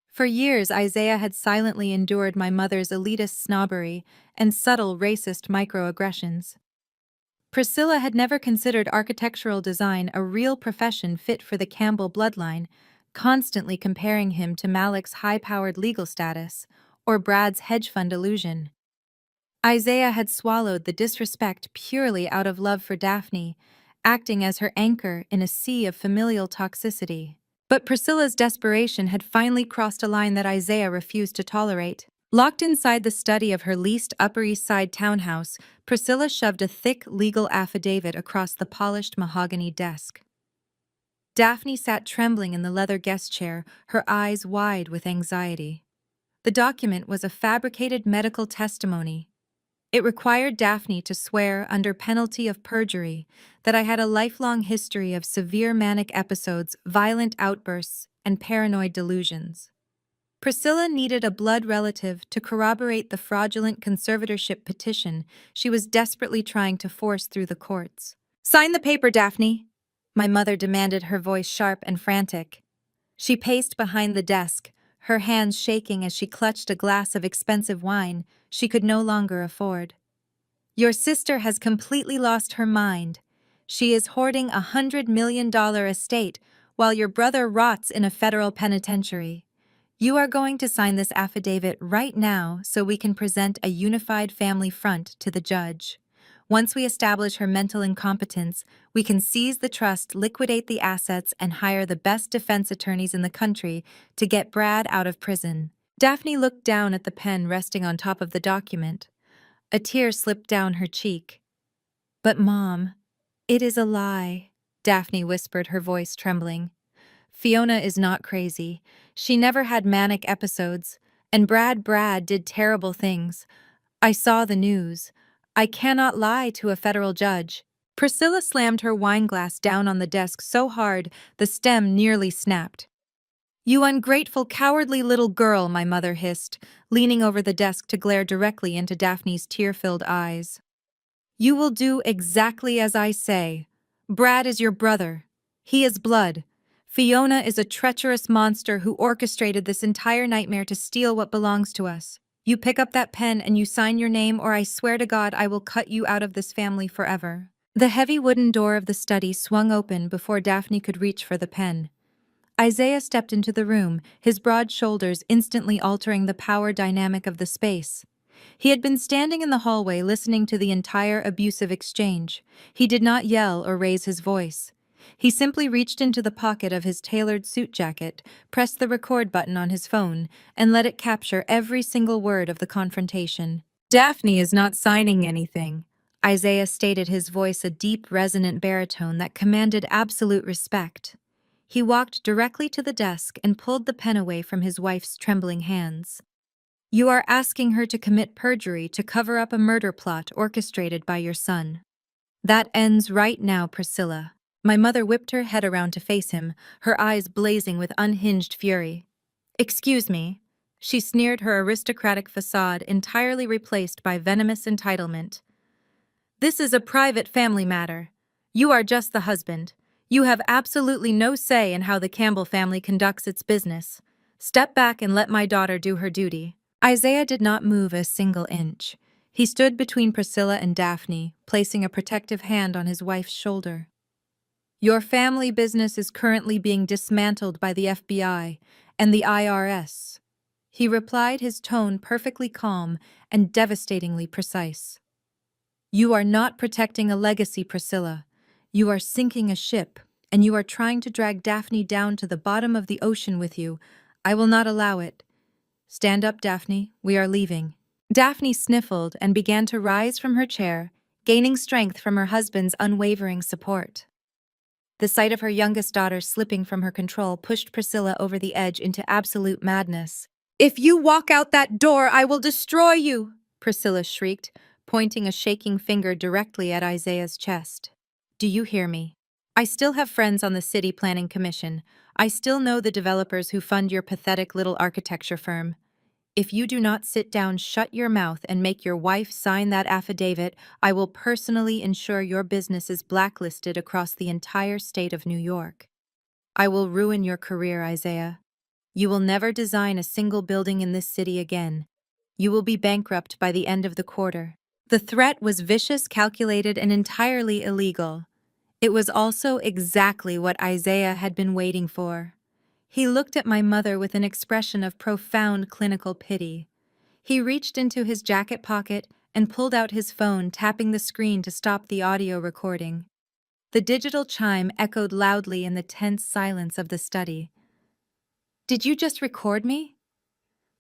For years, Isaiah had silently endured my mother's elitist snobbery and subtle racist microaggressions. Priscilla had never considered architectural design a real profession fit for the Campbell bloodline, constantly comparing him to Malik's high-powered legal status or Brad's hedge fund illusion. Isaiah had swallowed the disrespect purely out of love for Daphne, acting as her anchor in a sea of familial toxicity. But Priscilla's desperation had finally crossed a line that Isaiah refused to tolerate. Locked inside the study of her leased Upper East Side townhouse, Priscilla shoved a thick legal affidavit across the polished mahogany desk. Daphne sat trembling in the leather guest chair, her eyes wide with anxiety. The document was a fabricated medical testimony. It required Daphne to swear under penalty of perjury that I had a lifelong history of severe manic episodes, violent outbursts, and paranoid delusions. Priscilla needed a blood relative to corroborate the fraudulent conservatorship petition she was desperately trying to force through the courts. "Sign the paper, Daphne," my mother demanded, her voice sharp and frantic. She paced behind the desk, her hands shaking as she clutched a glass of expensive wine she could no longer afford. "Your sister has completely lost her mind. She is hoarding $100 million estate while your brother rots in a federal penitentiary. You are going to sign this affidavit right now so we can present a unified family front to the judge. Once we establish her mental incompetence, we can seize the trust, liquidate the assets, and hire the best defense attorneys in the country to get Brad out of prison." Daphne looked down at the pen resting on top of the document. A tear slipped down her cheek. "But Mom, it is a lie," Daphne whispered, her voice trembling. "Fiona is not crazy. She never had manic episodes, and Brad did terrible things. I saw the news. I cannot lie to a federal judge." Priscilla slammed her wineglass down on the desk so hard the stem nearly snapped. "You ungrateful, cowardly little girl," my mother hissed, leaning over the desk to glare directly into Daphne's tear-filled eyes. "You will do exactly as I say. Brad is your brother. He is blood. Fiona is a treacherous monster who orchestrated this entire nightmare to steal what belongs to us. You pick up that pen and you sign your name, or I swear to God I will cut you out of this family forever." The heavy wooden door of the study swung open before Daphne could reach for the pen. Isaiah stepped into the room, his broad shoulders instantly altering the power dynamic of the space. He had been standing in the hallway listening to the entire abusive exchange. He did not yell or raise his voice. He simply reached into the pocket of his tailored suit jacket, pressed the record button on his phone, and let it capture every single word of the confrontation. "Daphne is not signing anything," Isaiah stated, his voice a deep, resonant baritone that commanded absolute respect. He walked directly to the desk and pulled the pen away from his wife's trembling hands. "You are asking her to commit perjury to cover up a murder plot orchestrated by your son. That ends right now, Priscilla." My mother whipped her head around to face him, her eyes blazing with unhinged fury. "Excuse me," she sneered, her aristocratic facade entirely replaced by venomous entitlement. "This is a private family matter. You are just the husband. You have absolutely no say in how the Campbell family conducts its business. Step back and let my daughter do her duty. Isaiah did not move a single inch. He stood between Priscilla and Daphne, placing a protective hand on his wife's shoulder. Your family business is currently being dismantled by the FBI and the IRS. He replied, his tone perfectly calm and devastatingly precise. You are not protecting a legacy, Priscilla. You are sinking a ship, and you are trying to drag Daphne down to the bottom of the ocean with you. I will not allow it. Stand up, Daphne. We are leaving. Daphne sniffled and began to rise from her chair, gaining strength from her husband's unwavering support. The sight of her youngest daughter slipping from her control pushed Priscilla over the edge into absolute madness. If you walk out that door, I will destroy you, Priscilla shrieked, pointing a shaking finger directly at Isaiah's chest. Do you hear me? I still have friends on the City Planning Commission. I still know the developers who fund your pathetic little architecture firm. If you do not sit down, shut your mouth, and make your wife sign that affidavit, I will personally ensure your business is blacklisted across the entire state of New York. I will ruin your career, Isaiah. You will never design a single building in this city again. You will be bankrupt by the end of the quarter. The threat was vicious, calculated, and entirely illegal. It was also exactly what Isaiah had been waiting for. He looked at my mother with an expression of profound clinical pity. He reached into his jacket pocket and pulled out his phone, tapping the screen to stop the audio recording. The digital chime echoed loudly in the tense silence of the study. Did you just record me?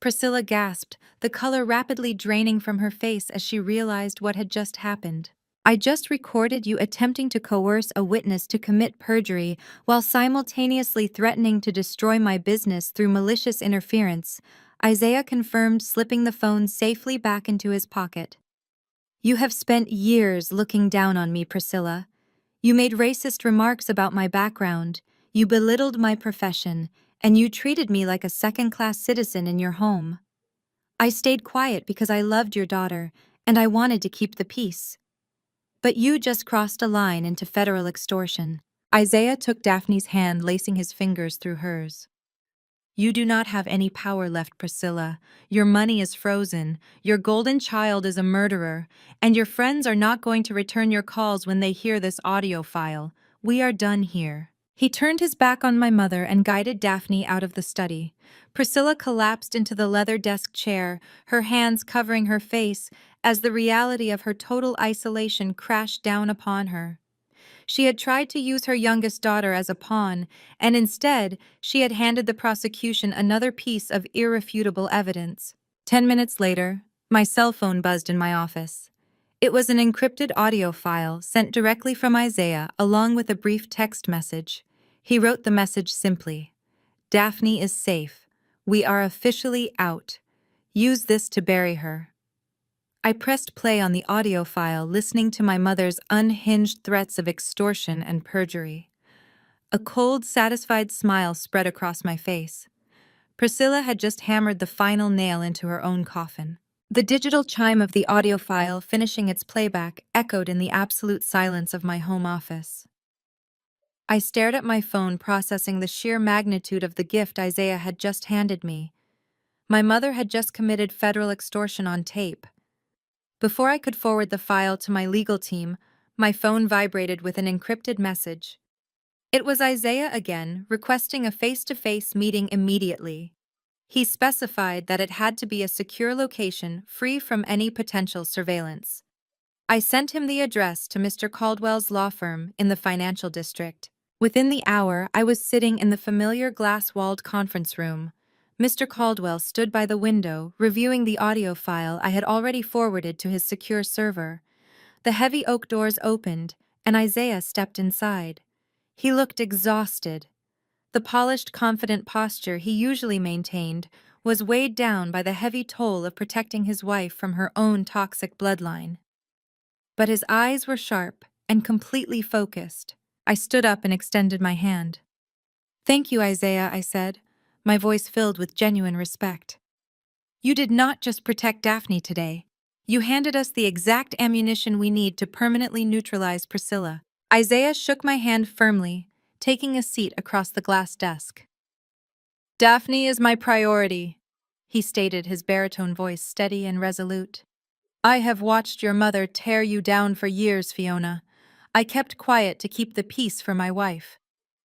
Priscilla gasped, the color rapidly draining from her face as she realized what had just happened. I just recorded you attempting to coerce a witness to commit perjury while simultaneously threatening to destroy my business through malicious interference, Isaiah confirmed, slipping the phone safely back into his pocket. You have spent years looking down on me, Priscilla. You made racist remarks about my background, you belittled my profession, and you treated me like a second-class citizen in your home. I stayed quiet because I loved your daughter, and I wanted to keep the peace. But you just crossed a line into federal extortion. Isaiah took Daphne's hand, lacing his fingers through hers. You do not have any power left, Priscilla. Your money is frozen, your golden child is a murderer, and your friends are not going to return your calls when they hear this audio file. We are done here. He turned his back on my mother and guided Daphne out of the study. Priscilla collapsed into the leather desk chair, her hands covering her face, as the reality of her total isolation crashed down upon her. She had tried to use her youngest daughter as a pawn, and instead, she had handed the prosecution another piece of irrefutable evidence. 10 minutes later, my cell phone buzzed in my office. It was an encrypted audio file sent directly from Isaiah, along with a brief text message. He wrote the message simply: Daphne is safe. We are officially out. Use this to bury her. I pressed play on the audio file, listening to my mother's unhinged threats of extortion and perjury. A cold, satisfied smile spread across my face. Priscilla had just hammered the final nail into her own coffin. The digital chime of the audio file finishing its playback echoed in the absolute silence of my home office. I stared at my phone, processing the sheer magnitude of the gift Isaiah had just handed me. My mother had just committed federal extortion on tape. Before I could forward the file to my legal team, my phone vibrated with an encrypted message. It was Isaiah again, requesting a face-to-face meeting immediately. He specified that it had to be a secure location, free from any potential surveillance. I sent him the address to Mr. Caldwell's law firm in the financial district. Within the hour, I was sitting in the familiar glass-walled conference room. Mr. Caldwell stood by the window, reviewing the audio file I had already forwarded to his secure server. The heavy oak doors opened, and Isaiah stepped inside. He looked exhausted. The polished, confident posture he usually maintained was weighed down by the heavy toll of protecting his wife from her own toxic bloodline. But his eyes were sharp and completely focused. I stood up and extended my hand. Thank you, Isaiah, I said, my voice filled with genuine respect. You did not just protect Daphne today. You handed us the exact ammunition we need to permanently neutralize Priscilla. Isaiah shook my hand firmly, taking a seat across the glass desk. "Daphne is my priority," he stated, his baritone voice steady and resolute. "I have watched your mother tear you down for years, Fiona. I kept quiet to keep the peace for my wife.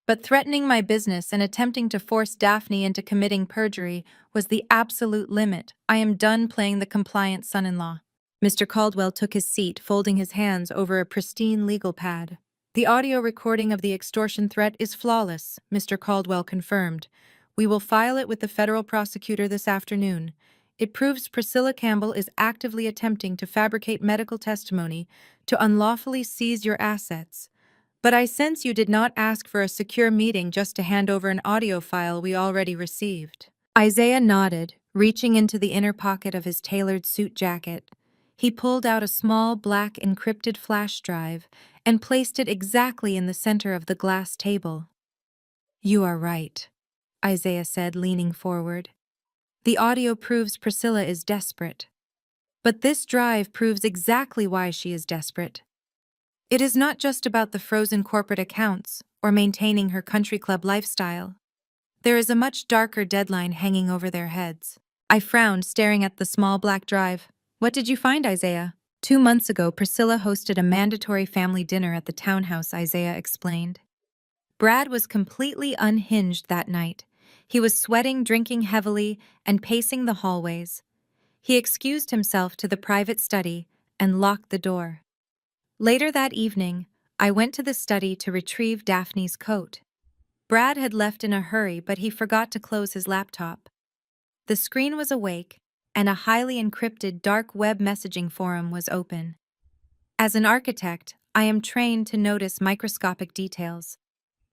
But threatening my business and attempting to force Daphne into committing perjury was the absolute limit. I am done playing the compliant son-in-law." Mr. Caldwell took his seat, folding his hands over a pristine legal pad. "The audio recording of the extortion threat is flawless," Mr. Caldwell confirmed. "We will file it with the federal prosecutor this afternoon. It proves Priscilla Campbell is actively attempting to fabricate medical testimony to unlawfully seize your assets. But I sense you did not ask for a secure meeting just to hand over an audio file we already received." Isaiah nodded, reaching into the inner pocket of his tailored suit jacket. He pulled out a small black encrypted flash drive and placed it exactly in the center of the glass table. "You are right," Isaiah said, leaning forward. "The audio proves Priscilla is desperate. But this drive proves exactly why she is desperate. It is not just about the frozen corporate accounts or maintaining her country club lifestyle. There is a much darker deadline hanging over their heads." I frowned, staring at the small black drive. "What did you find, Isaiah?" 2 months ago, Priscilla hosted a mandatory family dinner at the townhouse, Isaiah explained. Brad was completely unhinged that night. He was sweating, drinking heavily, and pacing the hallways. He excused himself to the private study and locked the door. Later that evening, I went to the study to retrieve Daphne's coat. Brad had left in a hurry, but he forgot to close his laptop. The screen was awake, and a highly encrypted dark web messaging forum was open. As an architect, I am trained to notice microscopic details.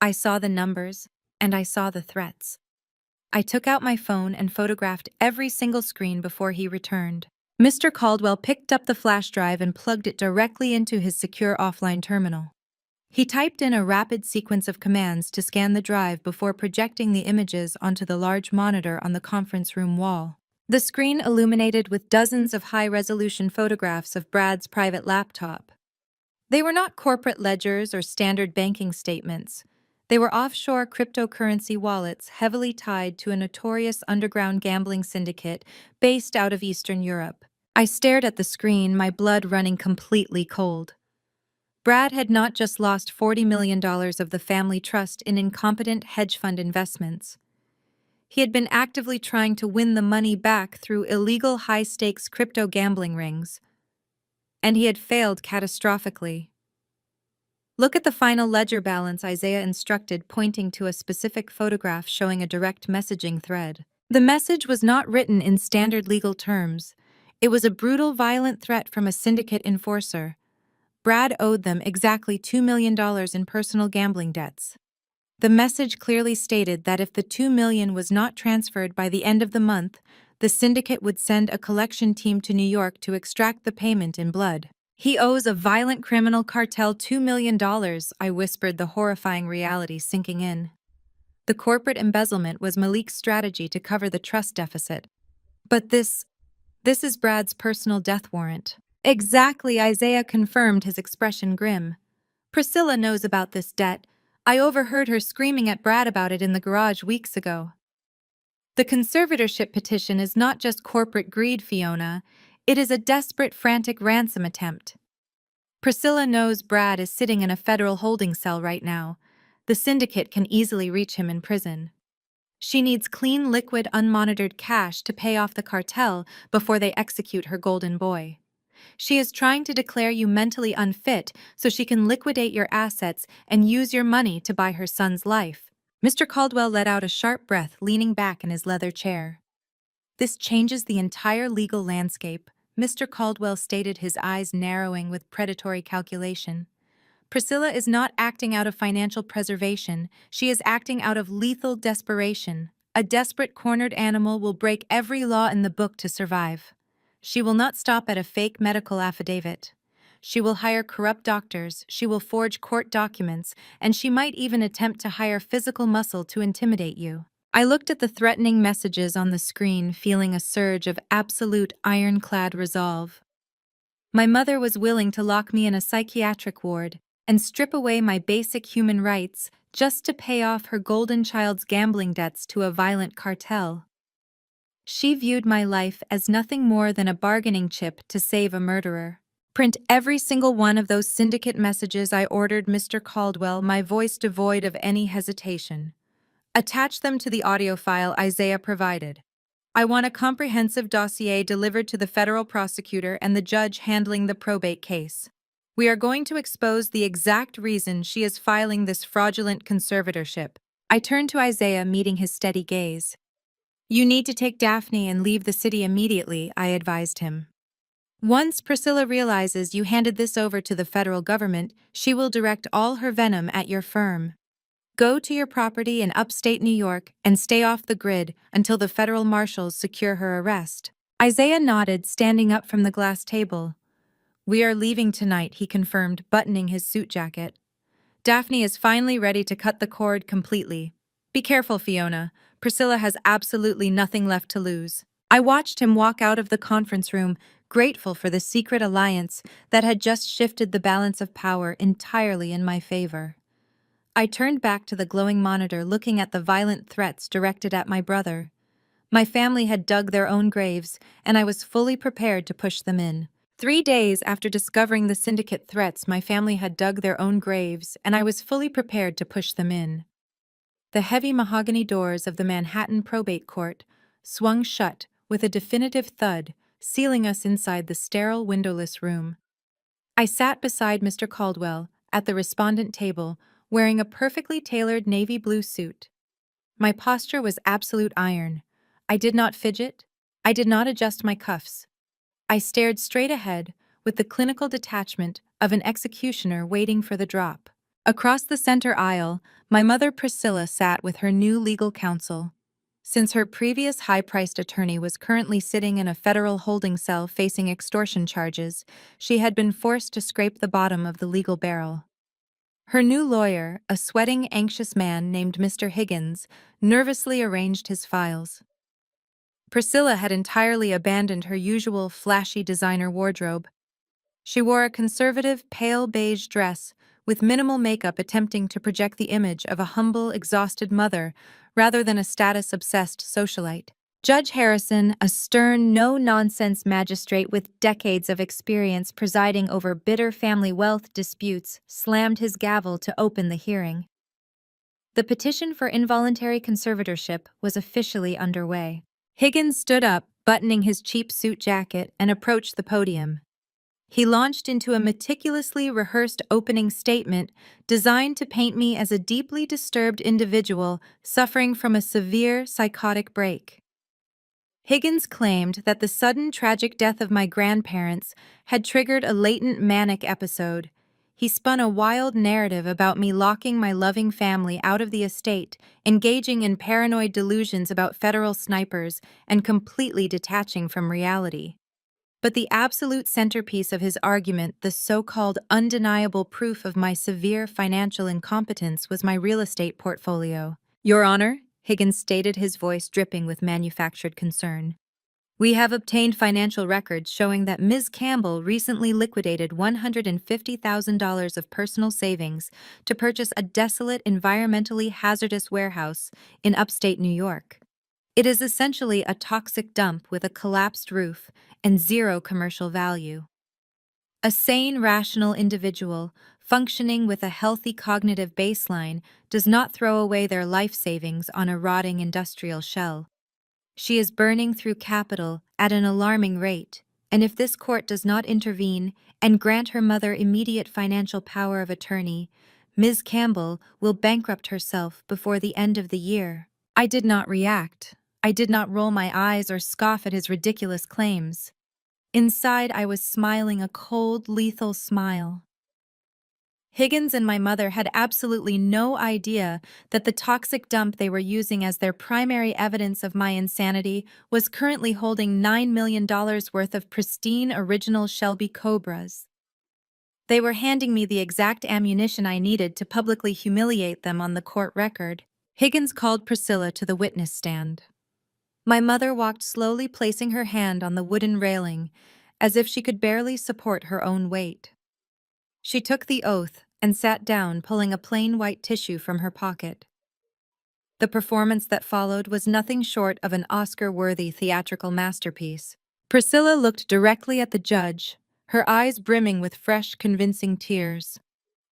I saw the numbers, and I saw the threats. I took out my phone and photographed every single screen before he returned. Mr. Caldwell picked up the flash drive and plugged it directly into his secure offline terminal. He typed in a rapid sequence of commands to scan the drive before projecting the images onto the large monitor on the conference room wall. The screen illuminated with dozens of high-resolution photographs of Brad's private laptop. They were not corporate ledgers or standard banking statements. They were offshore cryptocurrency wallets heavily tied to a notorious underground gambling syndicate based out of Eastern Europe. I stared at the screen, my blood running completely cold. Brad had not just lost $40 million of the family trust in incompetent hedge fund investments. He had been actively trying to win the money back through illegal high-stakes crypto gambling rings. And he had failed catastrophically. "Look at the final ledger balance," Isaiah instructed, pointing to a specific photograph showing a direct messaging thread. The message was not written in standard legal terms. It was a brutal, violent threat from a syndicate enforcer. Brad owed them exactly $2 million in personal gambling debts. The message clearly stated that if the $2 million was not transferred by the end of the month, the syndicate would send a collection team to New York to extract the payment in blood. "He owes a violent criminal cartel $2 million, I whispered, the horrifying reality sinking in. The corporate embezzlement was Malik's strategy to cover the trust deficit. But this is Brad's personal death warrant." "Exactly," Isaiah confirmed, his expression grim. "Priscilla knows about this debt. I overheard her screaming at Brad about it in the garage weeks ago." "The conservatorship petition is not just corporate greed, Fiona. It is a desperate, frantic ransom attempt. Priscilla knows Brad is sitting in a federal holding cell right now. The syndicate can easily reach him in prison. She needs clean, liquid, unmonitored cash to pay off the cartel before they execute her golden boy. She is trying to declare you mentally unfit so she can liquidate your assets and use your money to buy her son's life." Mr. Caldwell let out a sharp breath, leaning back in his leather chair. "This changes the entire legal landscape," Mr. Caldwell stated, his eyes narrowing with predatory calculation. "Priscilla is not acting out of financial preservation. She is acting out of lethal desperation. A desperate, cornered animal will break every law in the book to survive. She will not stop at a fake medical affidavit. She will hire corrupt doctors, she will forge court documents, and she might even attempt to hire physical muscle to intimidate you." I looked at the threatening messages on the screen, feeling a surge of absolute ironclad resolve. My mother was willing to lock me in a psychiatric ward and strip away my basic human rights just to pay off her golden child's gambling debts to a violent cartel. She viewed my life as nothing more than a bargaining chip to save a murderer. Print every single one of those syndicate messages, I ordered Mr. Caldwell, my voice devoid of any hesitation. Attach them to the audio file Isaiah provided. I want a comprehensive dossier delivered to the federal prosecutor and the judge handling the probate case. We are going to expose the exact reason she is filing this fraudulent conservatorship. I turned to Isaiah, meeting his steady gaze. You need to take Daphne and leave the city immediately, I advised him. Once Priscilla realizes you handed this over to the federal government, she will direct all her venom at your firm. Go to your property in upstate New York and stay off the grid until the federal marshals secure her arrest. Isaiah nodded, standing up from the glass table. We are leaving tonight, he confirmed, buttoning his suit jacket. Daphne is finally ready to cut the cord completely. Be careful, Fiona. Priscilla has absolutely nothing left to lose. I watched him walk out of the conference room, grateful for the secret alliance that had just shifted the balance of power entirely in my favor. I turned back to the glowing monitor, looking at the violent threats directed at my brother. My family had dug their own graves, and I was fully prepared to push them in. 3 days after discovering the syndicate threats, my family had dug their own graves, and I was fully prepared to push them in. The heavy mahogany doors of the Manhattan probate court swung shut with a definitive thud, sealing us inside the sterile, windowless room. I sat beside Mr. Caldwell at the respondent table, wearing a perfectly tailored navy blue suit. My posture was absolute iron. I did not fidget. I did not adjust my cuffs. I stared straight ahead with the clinical detachment of an executioner waiting for the drop. Across the center aisle, my mother Priscilla sat with her new legal counsel. Since her previous high-priced attorney was currently sitting in a federal holding cell facing extortion charges, she had been forced to scrape the bottom of the legal barrel. Her new lawyer, a sweating, anxious man named Mr. Higgins, nervously arranged his files. Priscilla had entirely abandoned her usual flashy designer wardrobe. She wore a conservative, pale beige dress with minimal makeup, attempting to project the image of a humble, exhausted mother rather than a status-obsessed socialite. Judge Harrison, a stern, no-nonsense magistrate with decades of experience presiding over bitter family wealth disputes, slammed his gavel to open the hearing. The petition for involuntary conservatorship was officially underway. Higgins stood up, buttoning his cheap suit jacket, and approached the podium. He launched into a meticulously rehearsed opening statement designed to paint me as a deeply disturbed individual suffering from a severe psychotic break. Higgins claimed that the sudden tragic death of my grandparents had triggered a latent manic episode. He spun a wild narrative about me locking my loving family out of the estate, engaging in paranoid delusions about federal snipers, and completely detaching from reality. But the absolute centerpiece of his argument, the so-called undeniable proof of my severe financial incompetence, was my real estate portfolio. Your Honor, Higgins stated, his voice dripping with manufactured concern. We have obtained financial records showing that Ms. Campbell recently liquidated $150,000 of personal savings to purchase a desolate, environmentally hazardous warehouse in upstate New York. It is essentially a toxic dump with a collapsed roof and zero commercial value. A sane, rational individual, functioning with a healthy cognitive baseline, does not throw away their life savings on a rotting industrial shell. She is burning through capital at an alarming rate, and if this court does not intervene and grant her mother immediate financial power of attorney, Ms. Campbell will bankrupt herself before the end of the year. I did not react. I did not roll my eyes or scoff at his ridiculous claims. Inside, I was smiling a cold, lethal smile. Higgins and my mother had absolutely no idea that the toxic dump they were using as their primary evidence of my insanity was currently holding $9 million worth of pristine original Shelby Cobras. They were handing me the exact ammunition I needed to publicly humiliate them on the court record. Higgins called Priscilla to the witness stand. My mother walked slowly, placing her hand on the wooden railing, as if she could barely support her own weight. She took the oath, and sat down, pulling a plain white tissue from her pocket. The performance that followed was nothing short of an Oscar-worthy theatrical masterpiece. Priscilla looked directly at the judge, her eyes brimming with fresh, convincing tears.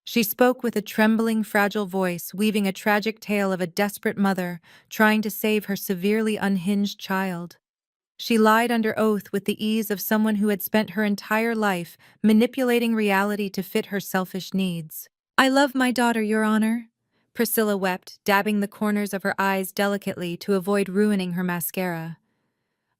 She spoke with a trembling, fragile voice, weaving a tragic tale of a desperate mother trying to save her severely unhinged child. She lied under oath with the ease of someone who had spent her entire life manipulating reality to fit her selfish needs. "I love my daughter, Your Honor," Priscilla wept, dabbing the corners of her eyes delicately to avoid ruining her mascara.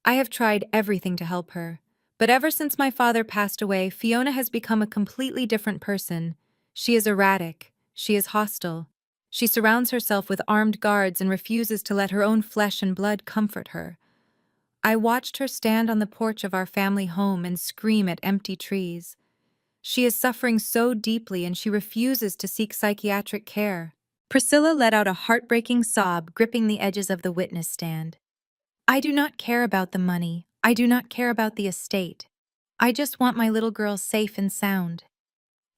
"I have tried everything to help her, but ever since my father passed away, Fiona has become a completely different person. She is erratic. She is hostile. She surrounds herself with armed guards and refuses to let her own flesh and blood comfort her. I watched her stand on the porch of our family home and scream at empty trees. She is suffering so deeply and she refuses to seek psychiatric care." Priscilla let out a heartbreaking sob, gripping the edges of the witness stand. "I do not care about the money. I do not care about the estate. I just want my little girl safe and sound.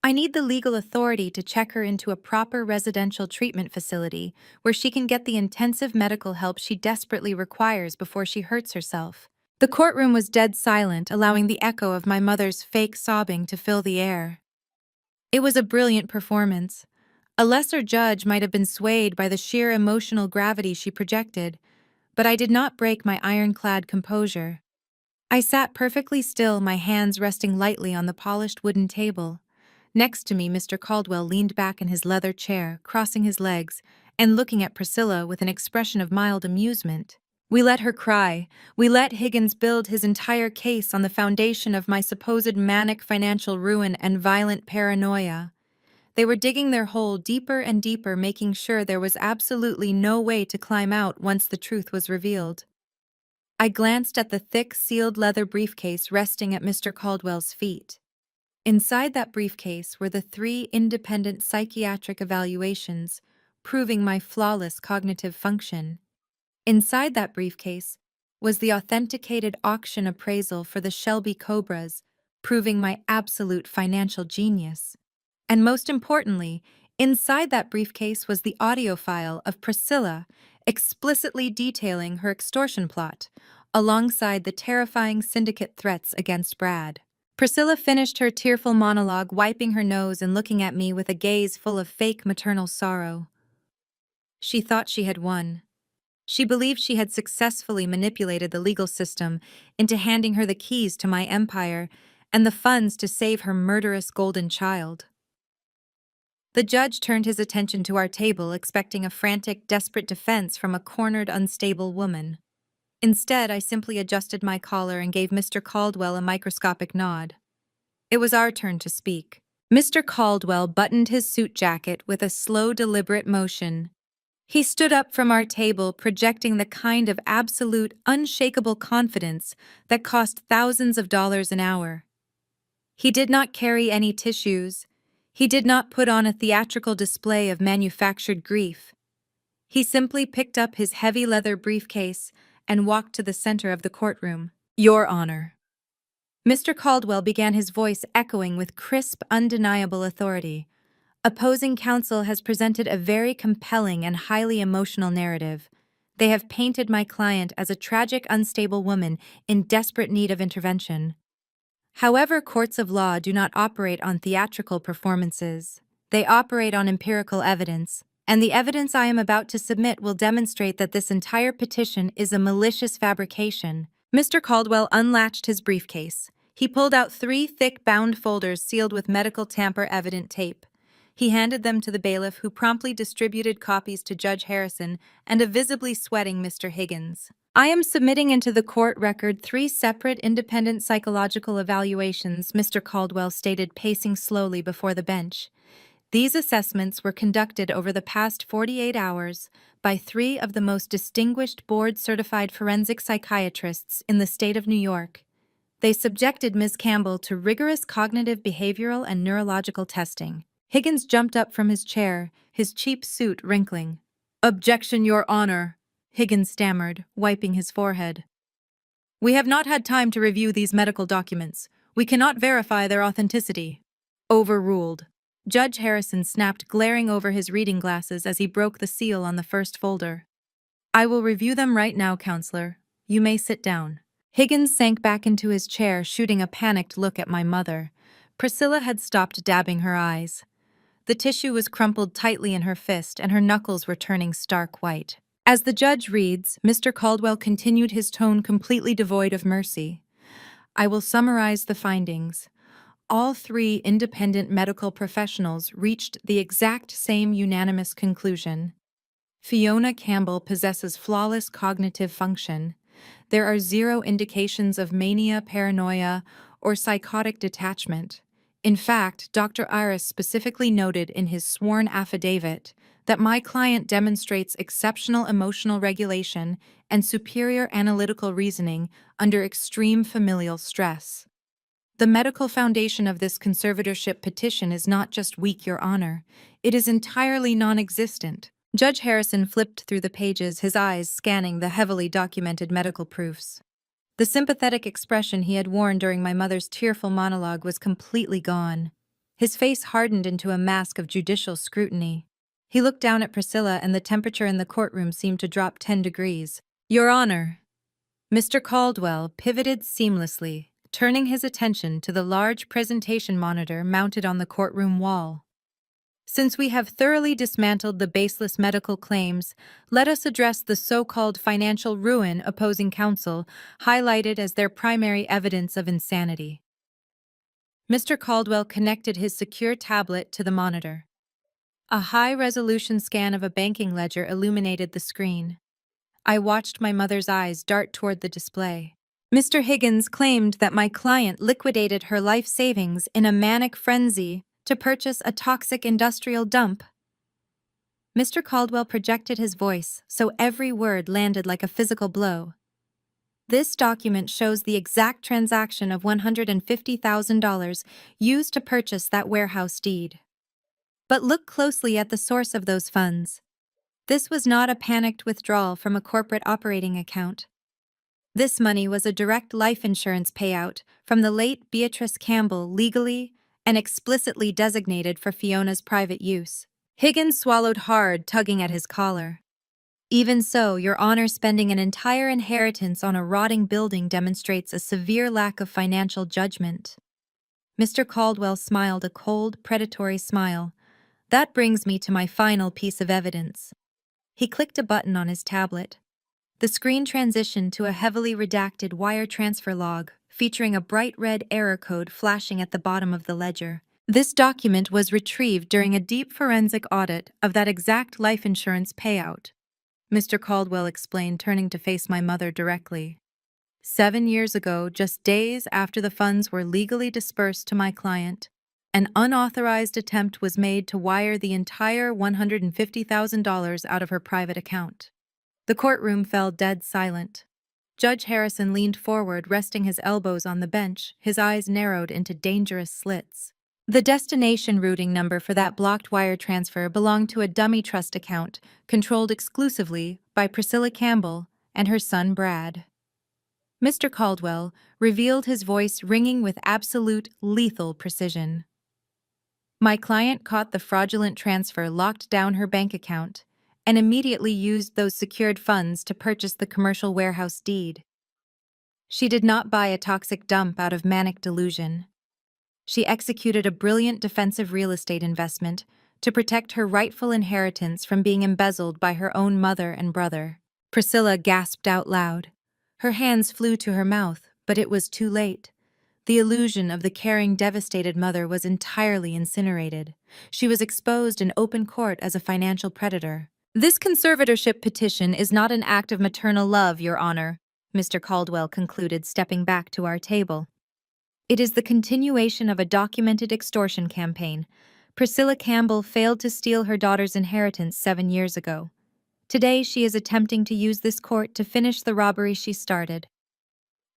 I need the legal authority to check her into a proper residential treatment facility where she can get the intensive medical help she desperately requires before she hurts herself." The courtroom was dead silent, allowing the echo of my mother's fake sobbing to fill the air. It was a brilliant performance. A lesser judge might have been swayed by the sheer emotional gravity she projected, but I did not break my ironclad composure. I sat perfectly still, my hands resting lightly on the polished wooden table. Next to me, Mr. Caldwell leaned back in his leather chair, crossing his legs, and looking at Priscilla with an expression of mild amusement. We let her cry. We let Higgins build his entire case on the foundation of my supposed manic financial ruin and violent paranoia. They were digging their hole deeper and deeper, making sure there was absolutely no way to climb out once the truth was revealed. I glanced at the thick, sealed leather briefcase resting at Mr. Caldwell's feet. Inside that briefcase were the 3 independent psychiatric evaluations, proving my flawless cognitive function. Inside that briefcase was the authenticated auction appraisal for the Shelby Cobras, proving my absolute financial genius. And most importantly, inside that briefcase was the audio file of Priscilla explicitly detailing her extortion plot, alongside the terrifying syndicate threats against Brad. Priscilla finished her tearful monologue, wiping her nose and looking at me with a gaze full of fake maternal sorrow. She thought she had won. She believed she had successfully manipulated the legal system into handing her the keys to my empire and the funds to save her murderous golden child. The judge turned his attention to our table, expecting a frantic, desperate defense from a cornered, unstable woman. Instead, I simply adjusted my collar and gave Mr. Caldwell a microscopic nod. It was our turn to speak. Mr. Caldwell buttoned his suit jacket with a slow, deliberate motion. He stood up from our table, projecting the kind of absolute, unshakable confidence that cost thousands of dollars an hour. He did not carry any tissues. He did not put on a theatrical display of manufactured grief. He simply picked up his heavy leather briefcase and walked to the center of the courtroom. "Your Honor." Mr. Caldwell began, his voice echoing with crisp, undeniable authority. "Opposing counsel has presented a very compelling and highly emotional narrative. They have painted my client as a tragic, unstable woman in desperate need of intervention. However, courts of law do not operate on theatrical performances. They operate on empirical evidence, and the evidence I am about to submit will demonstrate that this entire petition is a malicious fabrication." Mr. Caldwell unlatched his briefcase. He pulled out 3 thick bound folders sealed with medical tamper-evident tape. He handed them to the bailiff, who promptly distributed copies to Judge Harrison and a visibly sweating Mr. Higgins. "I am submitting into the court record 3 separate independent psychological evaluations," Mr. Caldwell stated, pacing slowly before the bench. "These assessments were conducted over the past 48 hours by 3 of the most distinguished board-certified forensic psychiatrists in the state of New York. They subjected Ms. Campbell to rigorous cognitive, behavioral, and neurological testing." Higgins jumped up from his chair, his cheap suit wrinkling. "Objection, Your Honor," Higgins stammered, wiping his forehead. "We have not had time to review these medical documents. We cannot verify their authenticity." Overruled. Judge Harrison snapped, glaring over his reading glasses as he broke the seal on the first folder. I will review them right now, counselor. You may sit down. Higgins sank back into his chair, shooting a panicked look at my mother. Priscilla had stopped dabbing her eyes. The tissue was crumpled tightly in her fist, and her knuckles were turning stark white. As the judge reads, Mr. Caldwell continued, his tone completely devoid of mercy. I will summarize the findings. All three independent medical professionals reached the exact same unanimous conclusion. Fiona Campbell possesses flawless cognitive function. There are zero indications of mania, paranoia, or psychotic detachment. In fact, Dr. Iris specifically noted in his sworn affidavit that my client demonstrates exceptional emotional regulation and superior analytical reasoning under extreme familial stress. The medical foundation of this conservatorship petition is not just weak, Your Honor. It is entirely non-existent. Judge Harrison flipped through the pages, his eyes scanning the heavily documented medical proofs. The sympathetic expression he had worn during my mother's tearful monologue was completely gone. His face hardened into a mask of judicial scrutiny. He looked down at Priscilla, and the temperature in the courtroom seemed to drop 10 degrees. Your Honor. Mr. Caldwell pivoted seamlessly, turning his attention to the large presentation monitor mounted on the courtroom wall. Since we have thoroughly dismantled the baseless medical claims, let us address the so-called financial ruin opposing counsel highlighted as their primary evidence of insanity. Mr. Caldwell connected his secure tablet to the monitor. A high-resolution scan of a banking ledger illuminated the screen. I watched my mother's eyes dart toward the display. Mr. Higgins claimed that my client liquidated her life savings in a manic frenzy to purchase a toxic industrial dump. Mr. Caldwell projected his voice so every word landed like a physical blow. This document shows the exact transaction of $150,000 used to purchase that warehouse deed. But look closely at the source of those funds. This was not a panicked withdrawal from a corporate operating account. This money was a direct life insurance payout from the late Beatrice Campbell, legally and explicitly designated for Fiona's private use. Higgins swallowed hard, tugging at his collar. Even so, Your Honor, spending an entire inheritance on a rotting building demonstrates a severe lack of financial judgment. Mr. Caldwell smiled a cold, predatory smile. That brings me to my final piece of evidence. He clicked a button on his tablet. The screen transitioned to a heavily redacted wire transfer log, featuring a bright red error code flashing at the bottom of the ledger. This document was retrieved during a deep forensic audit of that exact life insurance payout, Mr. Caldwell explained, turning to face my mother directly. 7 years ago, just days after the funds were legally dispersed to my client, an unauthorized attempt was made to wire the entire $150,000 out of her private account. The courtroom fell dead silent. Judge Harrison leaned forward, resting his elbows on the bench, his eyes narrowed into dangerous slits. The destination routing number for that blocked wire transfer belonged to a dummy trust account controlled exclusively by Priscilla Campbell and her son Brad. Mr. Caldwell revealed, his voice ringing with absolute, lethal precision. My client caught the fraudulent transfer, locked down her bank account, and immediately used those secured funds to purchase the commercial warehouse deed. She did not buy a toxic dump out of manic delusion. She executed a brilliant defensive real estate investment to protect her rightful inheritance from being embezzled by her own mother and brother. Priscilla gasped out loud. Her hands flew to her mouth, but it was too late. The illusion of the caring, devastated mother was entirely incinerated. She was exposed in open court as a financial predator. This conservatorship petition is not an act of maternal love, Your Honor, Mr. Caldwell concluded, stepping back to our table. It is the continuation of a documented extortion campaign. Priscilla Campbell failed to steal her daughter's inheritance 7 years ago. Today, she is attempting to use this court to finish the robbery she started.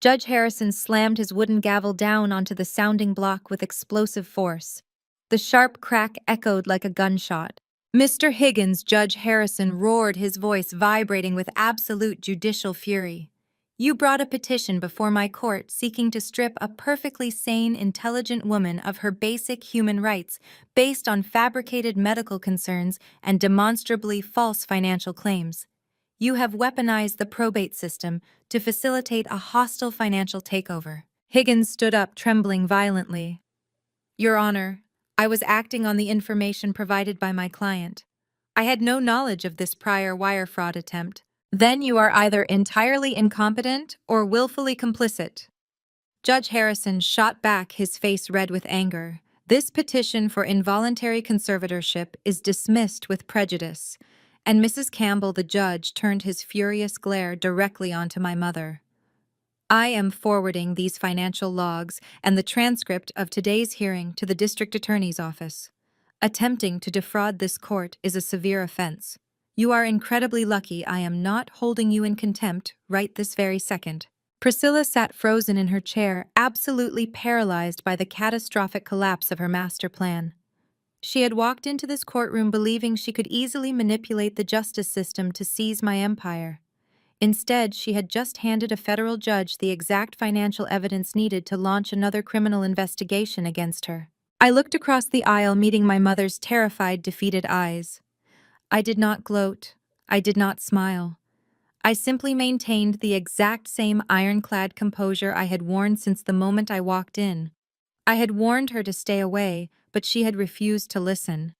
Judge Harrison slammed his wooden gavel down onto the sounding block with explosive force. The sharp crack echoed like a gunshot. Mr. Higgins, Judge Harrison roared, his voice vibrating with absolute judicial fury. You brought a petition before my court seeking to strip a perfectly sane, intelligent woman of her basic human rights based on fabricated medical concerns and demonstrably false financial claims. You have weaponized the probate system to facilitate a hostile financial takeover. Higgins stood up, trembling violently. Your Honor, I was acting on the information provided by my client. I had no knowledge of this prior wire fraud attempt. Then you are either entirely incompetent or willfully complicit. Judge Harrison shot back, his face red with anger. This petition for involuntary conservatorship is dismissed with prejudice, and Mrs. Campbell, the judge, turned his furious glare directly onto my mother. I am forwarding these financial logs and the transcript of today's hearing to the district attorney's office. Attempting to defraud this court is a severe offense. You are incredibly lucky I am not holding you in contempt right this very second. Priscilla sat frozen in her chair, absolutely paralyzed by the catastrophic collapse of her master plan. She had walked into this courtroom believing she could easily manipulate the justice system to seize my empire. Instead, she had just handed a federal judge the exact financial evidence needed to launch another criminal investigation against her. I looked across the aisle, meeting my mother's terrified, defeated eyes. I did not gloat. I did not smile. I simply maintained the exact same ironclad composure I had worn since the moment I walked in. I had warned her to stay away, but she had refused to listen.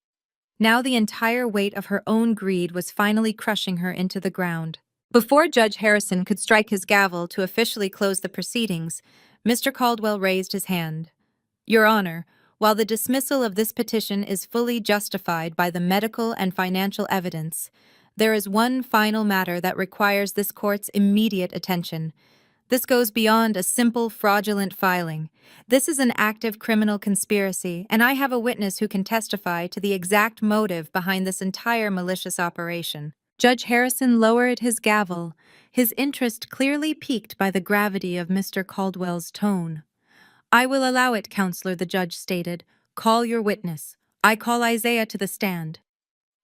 Now the entire weight of her own greed was finally crushing her into the ground. Before Judge Harrison could strike his gavel to officially close the proceedings, Mr. Caldwell raised his hand. Your Honor, while the dismissal of this petition is fully justified by the medical and financial evidence, there is one final matter that requires this court's immediate attention. This goes beyond a simple fraudulent filing. This is an active criminal conspiracy, and I have a witness who can testify to the exact motive behind this entire malicious operation. Judge Harrison lowered his gavel, his interest clearly piqued by the gravity of Mr. Caldwell's tone. I will allow it, Counselor, the judge stated. Call your witness. I call Isaiah to the stand.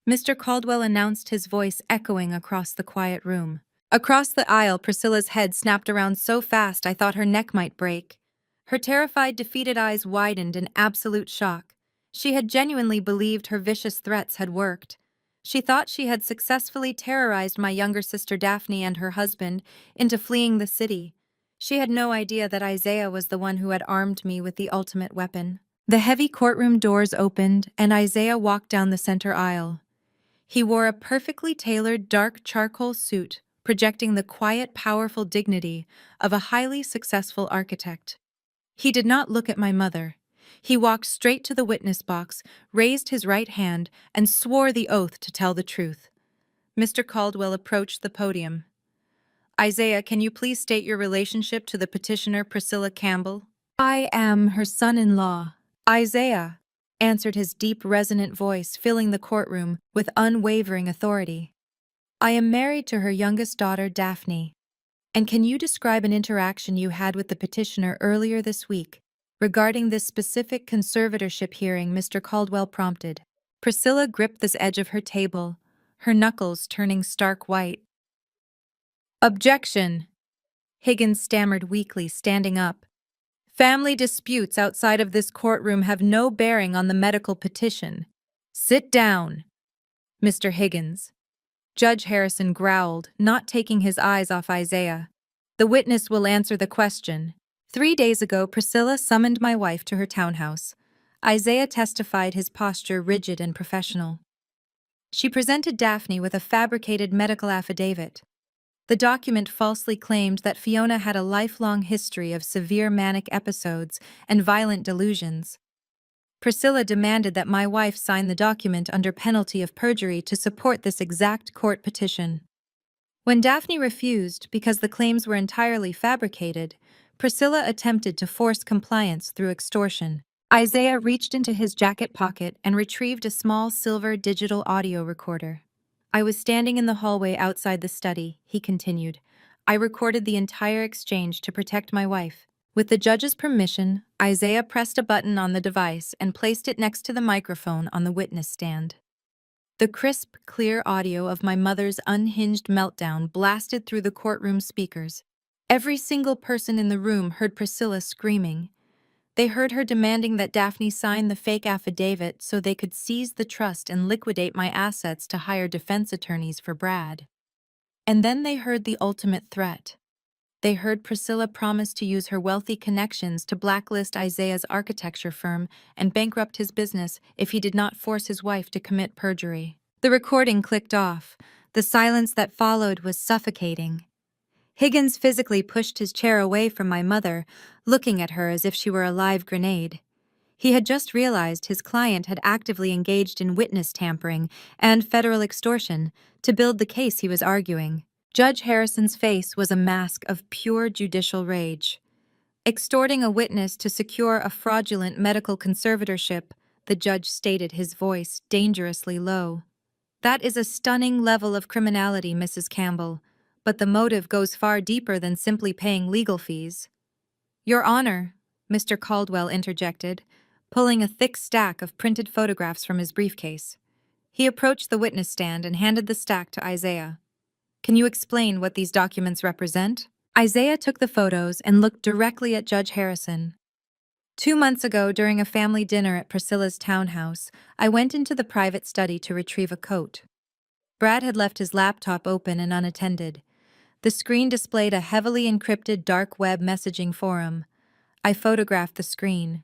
Mr. Caldwell announced, his voice echoing across the quiet room. Across the aisle, Priscilla's head snapped around so fast I thought her neck might break. Her terrified, defeated eyes widened in absolute shock. She had genuinely believed her vicious threats had worked. She thought she had successfully terrorized my younger sister Daphne and her husband into fleeing the city. She had no idea that Isaiah was the one who had armed me with the ultimate weapon. The heavy courtroom doors opened, and Isaiah walked down the center aisle. He wore a perfectly tailored dark charcoal suit, projecting the quiet, powerful dignity of a highly successful architect. He did not look at my mother. He walked straight to the witness box, raised his right hand, and swore the oath to tell the truth. Mr. Caldwell approached the podium. Isaiah, can you please state your relationship to the petitioner Priscilla Campbell? I am her son-in-law. Isaiah, answered his deep, resonant voice, filling the courtroom with unwavering authority. I am married to her youngest daughter, Daphne. And can you describe an interaction you had with the petitioner earlier this week regarding this specific conservatorship hearing? Mr. Caldwell prompted. Priscilla gripped the edge of her table, her knuckles turning stark white. Objection! Higgins stammered weakly, standing up. Family disputes outside of this courtroom have no bearing on the medical petition. Sit down, Mr. Higgins. Judge Harrison growled, not taking his eyes off Isaiah. The witness will answer the question. 3 days ago, Priscilla summoned my wife to her townhouse. Isaiah testified, his posture rigid and professional. She presented Daphne with a fabricated medical affidavit. The document falsely claimed that Fiona had a lifelong history of severe manic episodes and violent delusions. Priscilla demanded that my wife sign the document under penalty of perjury to support this exact court petition. When Daphne refused because the claims were entirely fabricated, Priscilla attempted to force compliance through extortion. Isaiah reached into his jacket pocket and retrieved a small silver digital audio recorder. I was standing in the hallway outside the study, he continued. I recorded the entire exchange to protect my wife. With the judge's permission, Isaiah pressed a button on the device and placed it next to the microphone on the witness stand. The crisp, clear audio of my mother's unhinged meltdown blasted through the courtroom speakers. Every single person in the room heard Priscilla screaming. They heard her demanding that Daphne sign the fake affidavit so they could seize the trust and liquidate my assets to hire defense attorneys for Brad. And then they heard the ultimate threat. They heard Priscilla promise to use her wealthy connections to blacklist Isaiah's architecture firm and bankrupt his business if he did not force his wife to commit perjury. The recording clicked off. The silence that followed was suffocating. Higgins physically pushed his chair away from my mother, looking at her as if she were a live grenade. He had just realized his client had actively engaged in witness tampering and federal extortion to build the case he was arguing. Judge Harrison's face was a mask of pure judicial rage. Extorting a witness to secure a fraudulent medical conservatorship, the judge stated, his voice dangerously low. That is a stunning level of criminality, Mrs. Campbell, but the motive goes far deeper than simply paying legal fees. Your Honor, Mr. Caldwell interjected, pulling a thick stack of printed photographs from his briefcase. He approached the witness stand and handed the stack to Isaiah. Can you explain what these documents represent? Isaiah took the photos and looked directly at Judge Harrison. 2 months ago, during a family dinner at Priscilla's townhouse, I went into the private study to retrieve a coat. Brad had left his laptop open and unattended. The screen displayed a heavily encrypted dark web messaging forum. I photographed the screen.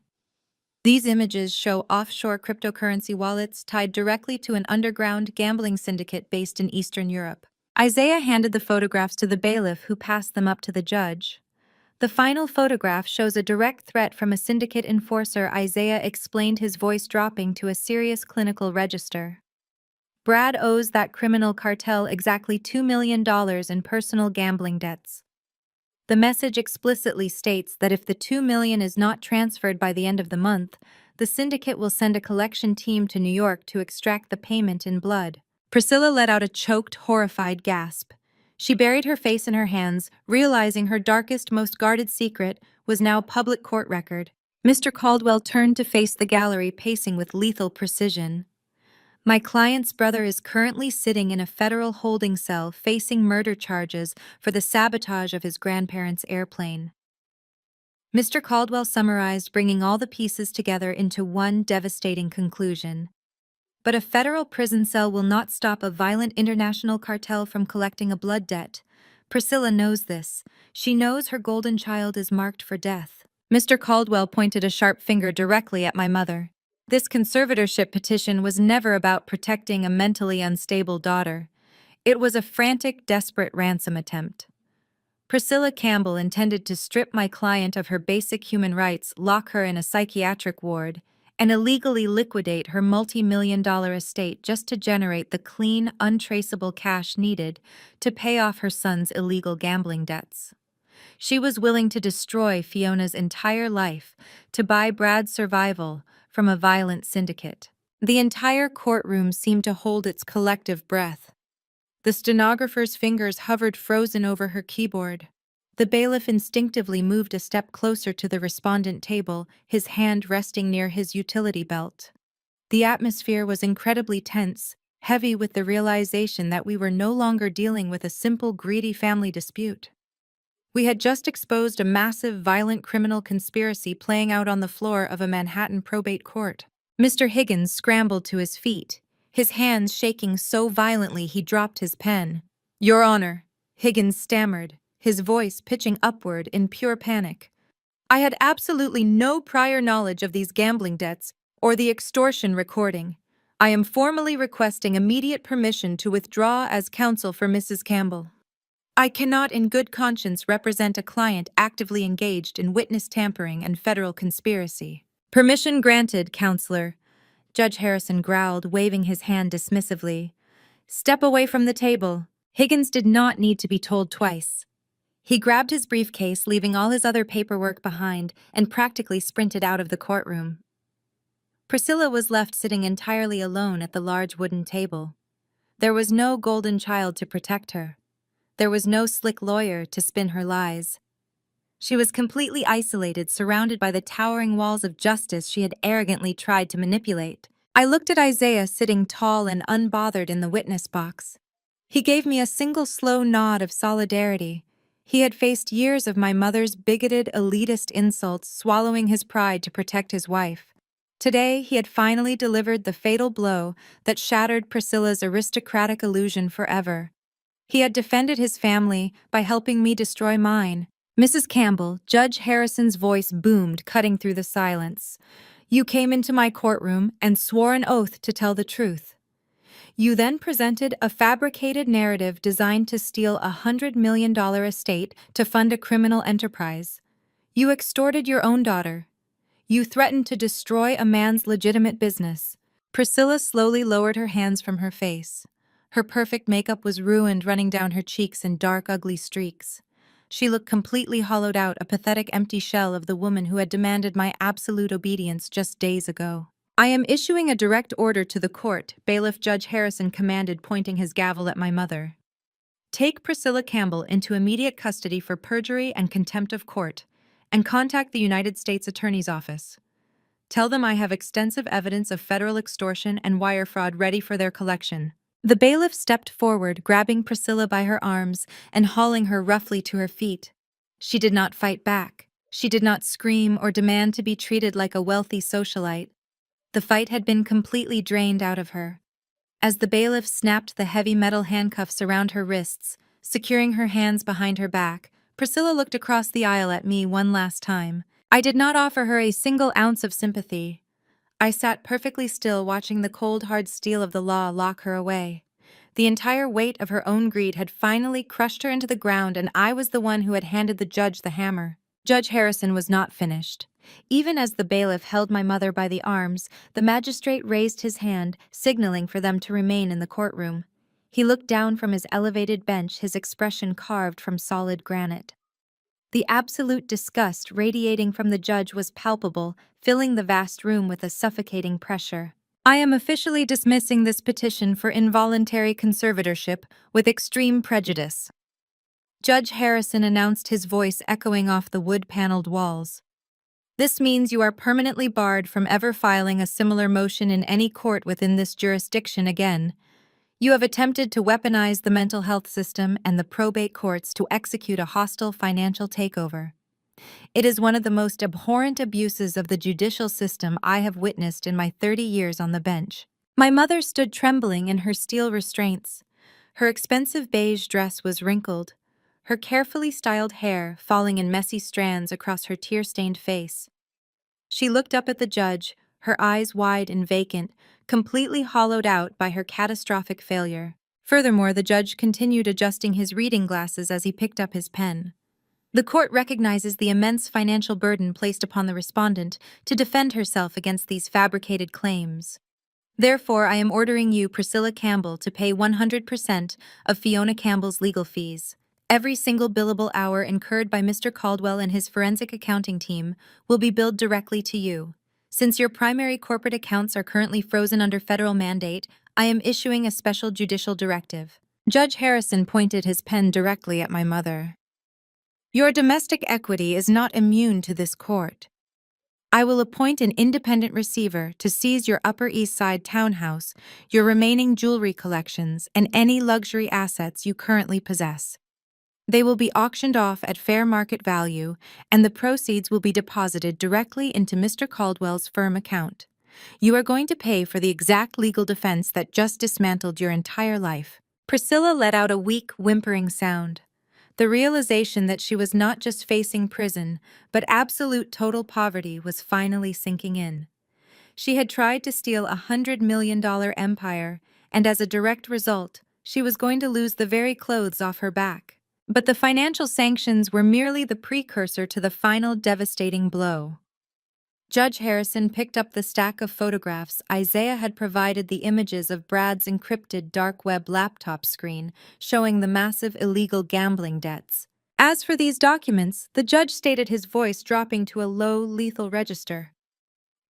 These images show offshore cryptocurrency wallets tied directly to an underground gambling syndicate based in Eastern Europe. Isaiah handed the photographs to the bailiff, who passed them up to the judge. The final photograph shows a direct threat from a syndicate enforcer. Isaiah explained, his voice dropping to a serious clinical register. Brad owes that criminal cartel exactly $2 million in personal gambling debts. The message explicitly states that if the $2 million is not transferred by the end of the month, the syndicate will send a collection team to New York to extract the payment in blood. Priscilla let out a choked, horrified gasp. She buried her face in her hands, realizing her darkest, most guarded secret was now public court record. Mr. Caldwell turned to face the gallery, pacing with lethal precision. My client's brother is currently sitting in a federal holding cell facing murder charges for the sabotage of his grandparents' airplane. Mr. Caldwell summarized, bringing all the pieces together into one devastating conclusion. But a federal prison cell will not stop a violent international cartel from collecting a blood debt. Priscilla knows this. She knows her golden child is marked for death. Mr. Caldwell pointed a sharp finger directly at my mother. This conservatorship petition was never about protecting a mentally unstable daughter. It was a frantic, desperate ransom attempt. Priscilla Campbell intended to strip my client of her basic human rights, lock her in a psychiatric ward, and illegally liquidate her multi-million-dollar estate just to generate the clean, untraceable cash needed to pay off her son's illegal gambling debts. She was willing to destroy Fiona's entire life to buy Brad's survival from a violent syndicate. The entire courtroom seemed to hold its collective breath. The stenographer's fingers hovered frozen over her keyboard. The bailiff instinctively moved a step closer to the respondent table, his hand resting near his utility belt. The atmosphere was incredibly tense, heavy with the realization that we were no longer dealing with a simple, greedy family dispute. We had just exposed a massive, violent criminal conspiracy playing out on the floor of a Manhattan probate court. Mr. Higgins scrambled to his feet, his hands shaking so violently he dropped his pen. Your Honor, Higgins stammered, his voice pitching upward in pure panic. I had absolutely no prior knowledge of these gambling debts or the extortion recording. I am formally requesting immediate permission to withdraw as counsel for Mrs. Campbell. I cannot in good conscience represent a client actively engaged in witness tampering and federal conspiracy. Permission granted, Counselor, Judge Harrison growled, waving his hand dismissively. Step away from the table. Higgins did not need to be told twice. He grabbed his briefcase, leaving all his other paperwork behind, and practically sprinted out of the courtroom. Priscilla was left sitting entirely alone at the large wooden table. There was no golden child to protect her. There was no slick lawyer to spin her lies. She was completely isolated, surrounded by the towering walls of justice she had arrogantly tried to manipulate. I looked at Isaiah sitting tall and unbothered in the witness box. He gave me a single slow nod of solidarity, He had faced years of my mother's bigoted, elitist insults, swallowing his pride to protect his wife. Today, he had finally delivered the fatal blow that shattered Priscilla's aristocratic illusion forever. He had defended his family by helping me destroy mine. Mrs. Campbell, Judge Harrison's voice boomed, cutting through the silence. You came into my courtroom and swore an oath to tell the truth. You then presented a fabricated narrative designed to steal $100 million estate to fund a criminal enterprise. You extorted your own daughter. You threatened to destroy a man's legitimate business. Priscilla slowly lowered her hands from her face. Her perfect makeup was ruined, running down her cheeks in dark, ugly streaks. She looked completely hollowed out, a pathetic empty shell of the woman who had demanded my absolute obedience just days ago. I am issuing a direct order to the court, Bailiff Judge Harrison commanded, pointing his gavel at my mother. Take Priscilla Campbell into immediate custody for perjury and contempt of court, and contact the United States Attorney's Office. Tell them I have extensive evidence of federal extortion and wire fraud ready for their collection. The bailiff stepped forward, grabbing Priscilla by her arms and hauling her roughly to her feet. She did not fight back. She did not scream or demand to be treated like a wealthy socialite. The fight had been completely drained out of her. As the bailiff snapped the heavy metal handcuffs around her wrists, securing her hands behind her back, Priscilla looked across the aisle at me one last time. I did not offer her a single ounce of sympathy. I sat perfectly still, watching the cold, hard steel of the law lock her away. The entire weight of her own greed had finally crushed her into the ground, and I was the one who had handed the judge the hammer. Judge Harrison was not finished. Even as the bailiff held my mother by the arms, the magistrate raised his hand, signaling for them to remain in the courtroom. He looked down from his elevated bench, his expression carved from solid granite. The absolute disgust radiating from the judge was palpable, filling the vast room with a suffocating pressure. I am officially dismissing this petition for involuntary conservatorship with extreme prejudice. Judge Harrison announced, his voice echoing off the wood-paneled walls. This means you are permanently barred from ever filing a similar motion in any court within this jurisdiction again. You have attempted to weaponize the mental health system and the probate courts to execute a hostile financial takeover. It is one of the most abhorrent abuses of the judicial system I have witnessed in my 30 years on the bench. My mother stood trembling in her steel restraints. Her expensive beige dress was wrinkled, her carefully styled hair falling in messy strands across her tear-stained face. She looked up at the judge, her eyes wide and vacant, completely hollowed out by her catastrophic failure. Furthermore, the judge continued adjusting his reading glasses as he picked up his pen. The court recognizes the immense financial burden placed upon the respondent to defend herself against these fabricated claims. Therefore, I am ordering you, Priscilla Campbell, to pay 100% of Fiona Campbell's legal fees. Every single billable hour incurred by Mr. Caldwell and his forensic accounting team will be billed directly to you. Since your primary corporate accounts are currently frozen under federal mandate, I am issuing a special judicial directive. Judge Harrison pointed his pen directly at my mother. Your domestic equity is not immune to this court. I will appoint an independent receiver to seize your Upper East Side townhouse, your remaining jewelry collections, and any luxury assets you currently possess. They will be auctioned off at fair market value, and the proceeds will be deposited directly into Mr. Caldwell's firm account. You are going to pay for the exact legal defense that just dismantled your entire life. Priscilla let out a weak, whimpering sound. The realization that she was not just facing prison, but absolute total poverty was finally sinking in. She had tried to steal $100 million empire, and as a direct result, she was going to lose the very clothes off her back. But the financial sanctions were merely the precursor to the final devastating blow. Judge Harrison picked up the stack of photographs. Isaiah had provided the images of Brad's encrypted dark web laptop screen showing the massive illegal gambling debts. As for these documents, the judge stated, his voice dropping to a low, lethal register.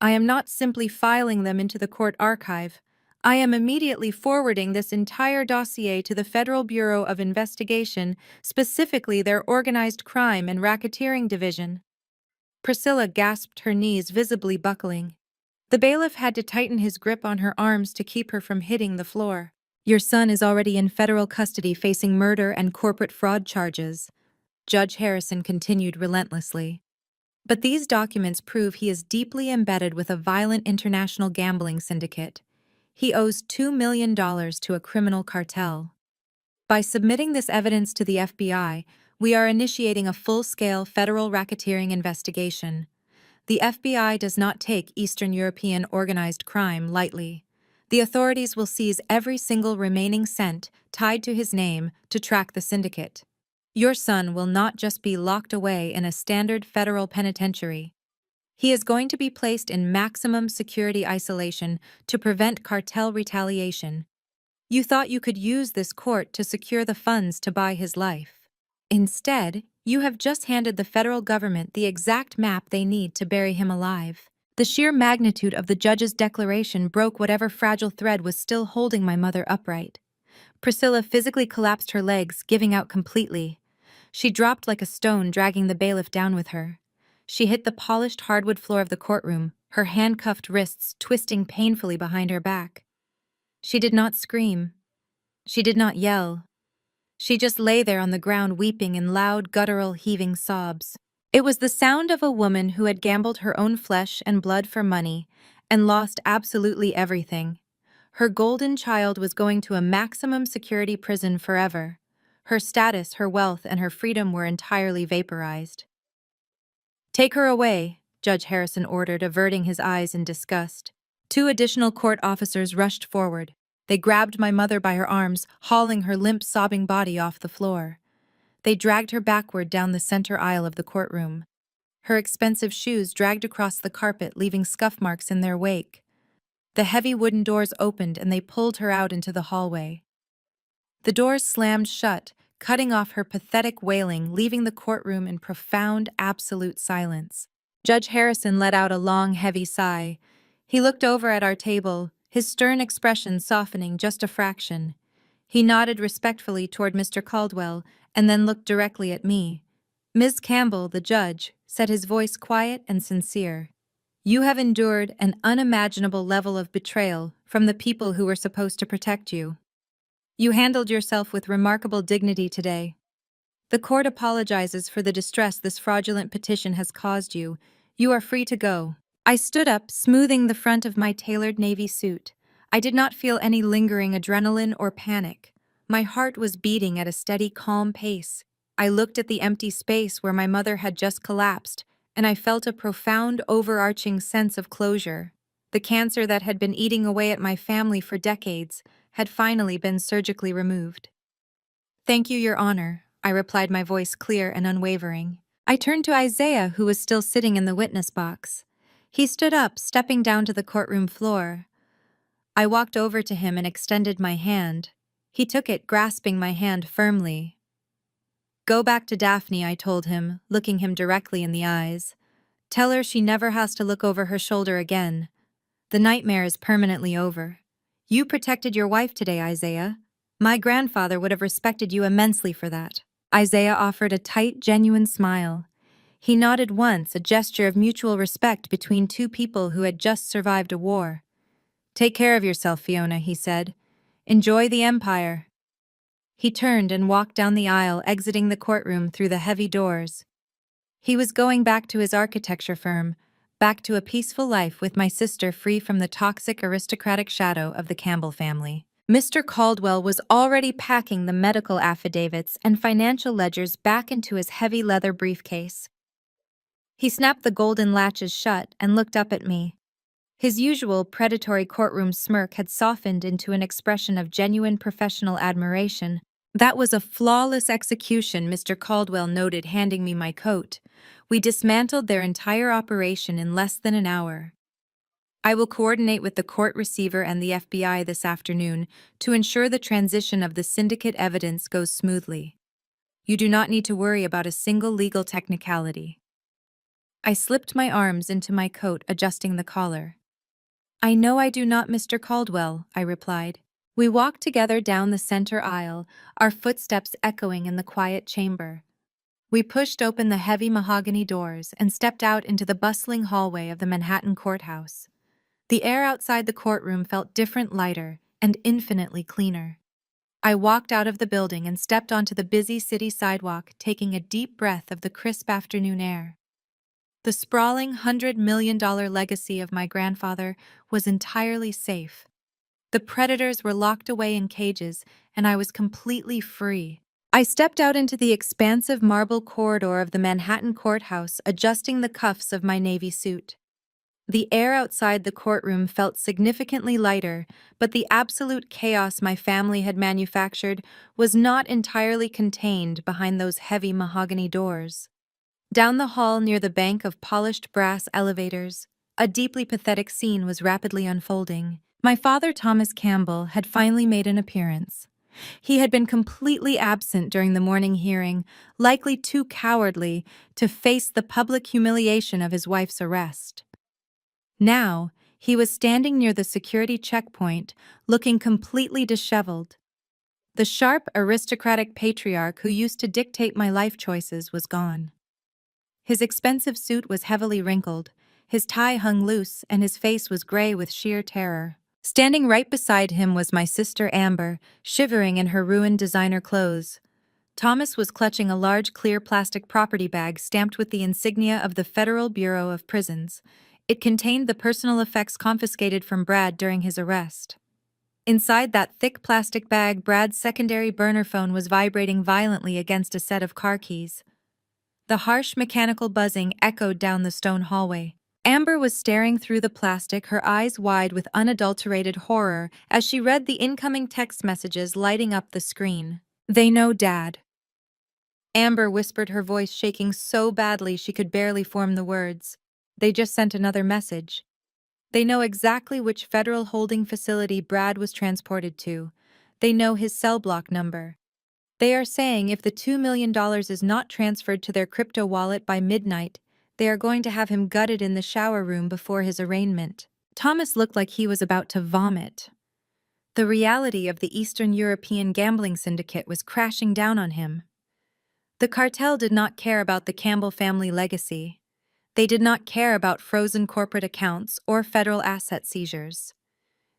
I am not simply filing them into the court archive. I am immediately forwarding this entire dossier to the Federal Bureau of Investigation, specifically their Organized Crime and Racketeering Division. Priscilla gasped, her knees visibly buckling. The bailiff had to tighten his grip on her arms to keep her from hitting the floor. Your son is already in federal custody facing murder and corporate fraud charges. Judge Harrison continued relentlessly. But these documents prove he is deeply embedded with a violent international gambling syndicate. He owes $2 million to a criminal cartel. By submitting this evidence to the FBI, we are initiating a full-scale federal racketeering investigation. The FBI does not take Eastern European organized crime lightly. The authorities will seize every single remaining cent tied to his name to track the syndicate. Your son will not just be locked away in a standard federal penitentiary. He is going to be placed in maximum security isolation to prevent cartel retaliation. You thought you could use this court to secure the funds to buy his life. Instead, you have just handed the federal government the exact map they need to bury him alive. The sheer magnitude of the judge's declaration broke whatever fragile thread was still holding my mother upright. Priscilla physically collapsed her legs, giving out completely. She dropped like a stone, dragging the bailiff down with her. She hit the polished hardwood floor of the courtroom, her handcuffed wrists twisting painfully behind her back. She did not scream. She did not yell. She just lay there on the ground weeping in loud, guttural, heaving sobs. It was the sound of a woman who had gambled her own flesh and blood for money and lost absolutely everything. Her golden child was going to a maximum security prison forever. Her status, her wealth, and her freedom were entirely vaporized. "Take her away," Judge Harrison ordered, averting his eyes in disgust. 2 additional court officers rushed forward. They grabbed my mother by her arms, hauling her limp, sobbing body off the floor. They dragged her backward down the center aisle of the courtroom. Her expensive shoes dragged across the carpet, leaving scuff marks in their wake. The heavy wooden doors opened and they pulled her out into the hallway. The doors slammed shut, cutting off her pathetic wailing, leaving the courtroom in profound, absolute silence. Judge Harrison let out a long, heavy sigh. He looked over at our table, his stern expression softening just a fraction. He nodded respectfully toward Mr. Caldwell and then looked directly at me. "Ms. Campbell, the judge," said, his voice quiet and sincere. "You have endured an unimaginable level of betrayal from the people who were supposed to protect you. You handled yourself with remarkable dignity today. The court apologizes for the distress this fraudulent petition has caused you. You are free to go." I stood up, smoothing the front of my tailored navy suit. I did not feel any lingering adrenaline or panic. My heart was beating at a steady, calm pace. I looked at the empty space where my mother had just collapsed, and I felt a profound, overarching sense of closure. The cancer that had been eating away at my family for decades had finally been surgically removed. "Thank you, Your Honor," I replied, my voice clear and unwavering. I turned to Isaiah, who was still sitting in the witness box. He stood up, stepping down to the courtroom floor. I walked over to him and extended my hand. He took it, grasping my hand firmly. "Go back to Daphne," I told him, looking him directly in the eyes. "Tell her she never has to look over her shoulder again. The nightmare is permanently over. You protected your wife today, Isaiah. My grandfather would have respected you immensely for that." Isaiah offered a tight, genuine smile. He nodded once, a gesture of mutual respect between 2 people who had just survived a war. "Take care of yourself, Fiona," he said. "Enjoy the Empire." He turned and walked down the aisle, exiting the courtroom through the heavy doors. He was going back to his architecture firm, back to a peaceful life with my sister, free from the toxic, aristocratic shadow of the Campbell family. Mr. Caldwell was already packing the medical affidavits and financial ledgers back into his heavy leather briefcase. He snapped the golden latches shut and looked up at me. His usual predatory courtroom smirk had softened into an expression of genuine professional admiration. "That was a flawless execution," Mr. Caldwell noted, handing me my coat. "We dismantled their entire operation in less than an hour. I will coordinate with the court receiver and the FBI this afternoon to ensure the transition of the syndicate evidence goes smoothly. You do not need to worry about a single legal technicality." I slipped my arms into my coat, adjusting the collar. "I know I do not, Mr. Caldwell," I replied. We walked together down the center aisle, our footsteps echoing in the quiet chamber. We pushed open the heavy mahogany doors and stepped out into the bustling hallway of the Manhattan courthouse. The air outside the courtroom felt different, lighter, and infinitely cleaner. I walked out of the building and stepped onto the busy city sidewalk, taking a deep breath of the crisp afternoon air. The sprawling $100 million legacy of my grandfather was entirely safe. The predators were locked away in cages, and I was completely free. I stepped out into the expansive marble corridor of the Manhattan courthouse, adjusting the cuffs of my navy suit. The air outside the courtroom felt significantly lighter, but the absolute chaos my family had manufactured was not entirely contained behind those heavy mahogany doors. Down the hall near the bank of polished brass elevators, a deeply pathetic scene was rapidly unfolding. My father, Thomas Campbell, had finally made an appearance. He had been completely absent during the morning hearing, likely too cowardly to face the public humiliation of his wife's arrest. Now, he was standing near the security checkpoint, looking completely disheveled. The sharp, aristocratic patriarch who used to dictate my life choices was gone. His expensive suit was heavily wrinkled, his tie hung loose, and his face was gray with sheer terror. Standing right beside him was my sister Amber, shivering in her ruined designer clothes. Thomas was clutching a large clear plastic property bag stamped with the insignia of the Federal Bureau of Prisons. It contained the personal effects confiscated from Brad during his arrest. Inside that thick plastic bag, Brad's secondary burner phone was vibrating violently against a set of car keys. The harsh mechanical buzzing echoed down the stone hallway. Amber was staring through the plastic, her eyes wide with unadulterated horror as she read the incoming text messages lighting up the screen. "They know Dad." Amber whispered, her voice shaking so badly she could barely form the words. "They just sent another message. They know exactly which federal holding facility Brad was transported to. They know his cell block number. They are saying if the $2 million is not transferred to their crypto wallet by midnight, they are going to have him gutted in the shower room before his arraignment." Thomas looked like he was about to vomit. The reality of the Eastern European gambling syndicate was crashing down on him. The cartel did not care about the Campbell family legacy. They did not care about frozen corporate accounts or federal asset seizures.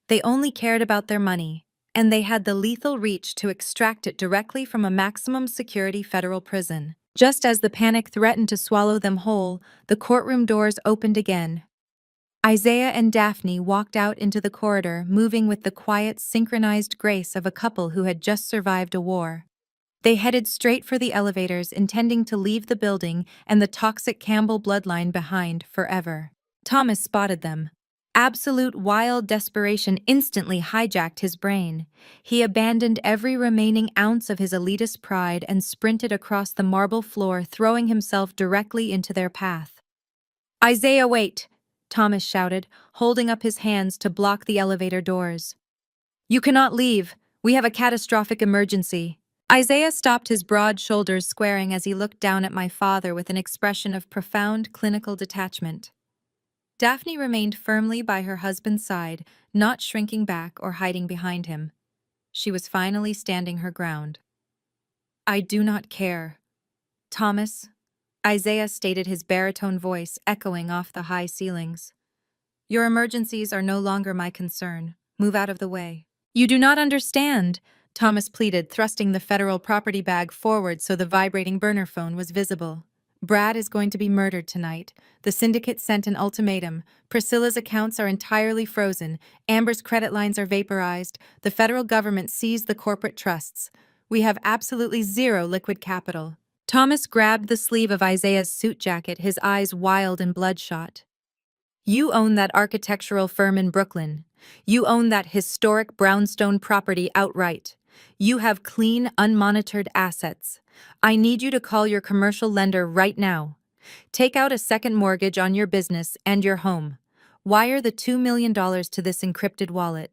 They only cared about their money, and they had the lethal reach to extract it directly from a maximum security federal prison. Just as the panic threatened to swallow them whole, the courtroom doors opened again. Isaiah and Daphne walked out into the corridor, moving with the quiet, synchronized grace of a couple who had just survived a war. They headed straight for the elevators, intending to leave the building and the toxic Campbell bloodline behind forever. Thomas spotted them. Absolute wild desperation instantly hijacked his brain. He abandoned every remaining ounce of his elitist pride and sprinted across the marble floor, throwing himself directly into their path. "Isaiah, wait!" Thomas shouted, holding up his hands to block the elevator doors. "You cannot leave. We have a catastrophic emergency." Isaiah stopped, his broad shoulders squaring as he looked down at my father with an expression of profound clinical detachment. Daphne remained firmly by her husband's side, not shrinking back or hiding behind him. She was finally standing her ground. "I do not care." "Thomas," Isaiah stated, his baritone voice echoing off the high ceilings. "Your emergencies are no longer my concern. Move out of the way." "You do not understand," Thomas pleaded, thrusting the federal property bag forward so the vibrating burner phone was visible. "Brad is going to be murdered tonight. The syndicate sent an ultimatum. Priscilla's accounts are entirely frozen. Amber's credit lines are vaporized. The federal government seized the corporate trusts. We have absolutely zero liquid capital." Thomas grabbed the sleeve of Isaiah's suit jacket, his eyes wild and bloodshot. "You own that architectural firm in Brooklyn. You own that historic brownstone property outright. You have clean, unmonitored assets. I need you to call your commercial lender right now. Take out a second mortgage on your business and your home. Wire the $2 million to this encrypted wallet.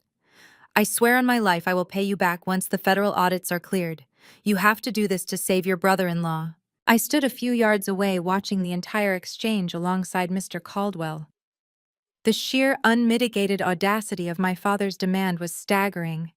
I swear on my life I will pay you back once the federal audits are cleared. You have to do this to save your brother-in-law." I stood a few yards away, watching the entire exchange alongside Mr. Caldwell. The sheer, unmitigated audacity of my father's demand was staggering.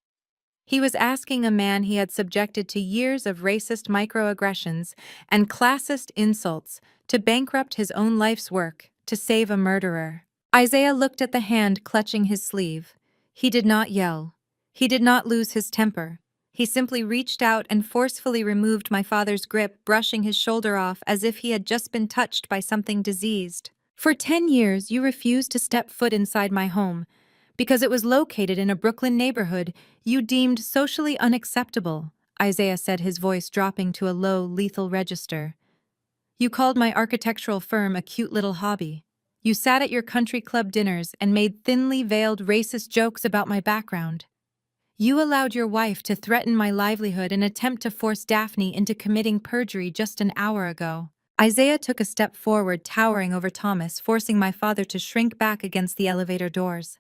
He was asking a man he had subjected to years of racist microaggressions and classist insults to bankrupt his own life's work to save a murderer. Isaiah looked at the hand clutching his sleeve. He did not yell. He did not lose his temper. He simply reached out and forcefully removed my father's grip, brushing his shoulder off as if he had just been touched by something diseased. For 10 years, you refused to step foot inside my home. Because it was located in a Brooklyn neighborhood you deemed socially unacceptable, Isaiah said, his voice dropping to a low, lethal register. You called my architectural firm a cute little hobby. You sat at your country club dinners and made thinly veiled racist jokes about my background. You allowed your wife to threaten my livelihood and attempt to force Daphne into committing perjury just an hour ago. Isaiah took a step forward, towering over Thomas, forcing my father to shrink back against the elevator doors.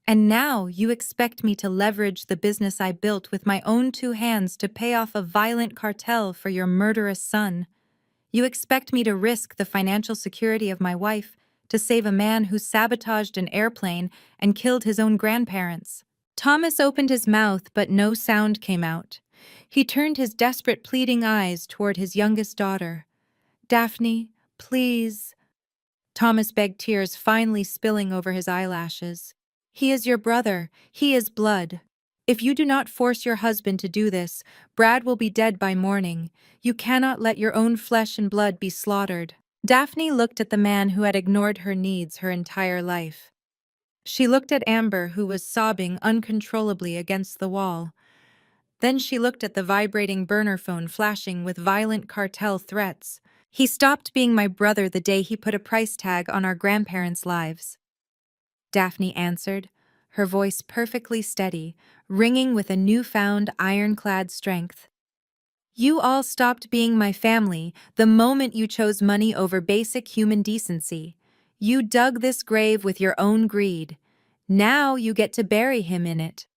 And now you expect me to leverage the business I built with my own two hands to pay off a violent cartel for your murderous son. You expect me to risk the financial security of my wife to save a man who sabotaged an airplane and killed his own grandparents. Thomas opened his mouth, but no sound came out. He turned his desperate, pleading eyes toward his youngest daughter. Daphne, please. Thomas begged, tears finally spilling over his eyelashes. He is your brother. He is blood. If you do not force your husband to do this, Brad will be dead by morning. You cannot let your own flesh and blood be slaughtered. Daphne looked at the man who had ignored her needs her entire life. She looked at Amber, who was sobbing uncontrollably against the wall. Then she looked at the vibrating burner phone flashing with violent cartel threats. He stopped being my brother the day he put a price tag on our grandparents' lives. Daphne answered, her voice perfectly steady, ringing with a newfound ironclad strength. You all stopped being my family the moment you chose money over basic human decency. You dug this grave with your own greed. Now you get to bury him in it.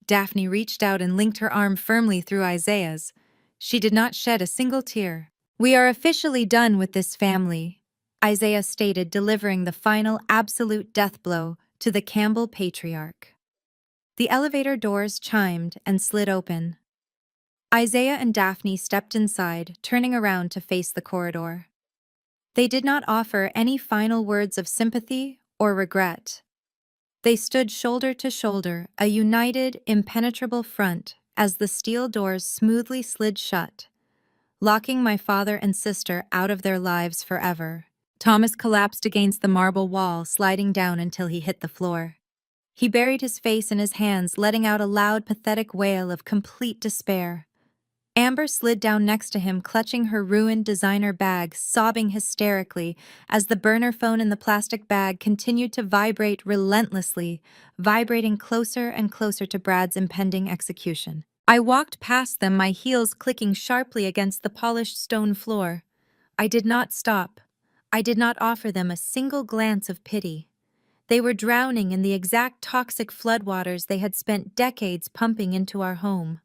Daphne reached out and linked her arm firmly through Isaiah's. She did not shed a single tear. We are officially done with this family, Isaiah stated, delivering the final absolute death blow to the Campbell patriarch. The elevator doors chimed and slid open. Isaiah and Daphne stepped inside, turning around to face the corridor. They did not offer any final words of sympathy or regret. They stood shoulder to shoulder, a united, impenetrable front, as the steel doors smoothly slid shut, locking my father and sister out of their lives forever. Thomas collapsed against the marble wall, sliding down until he hit the floor. He buried his face in his hands, letting out a loud, pathetic wail of complete despair. Amber slid down next to him, clutching her ruined designer bag, sobbing hysterically as the burner phone in the plastic bag continued to vibrate relentlessly, vibrating closer and closer to Brad's impending execution. I walked past them, my heels clicking sharply against the polished stone floor. I did not stop. I did not offer them a single glance of pity. They were drowning in the exact toxic floodwaters they had spent decades pumping into our home.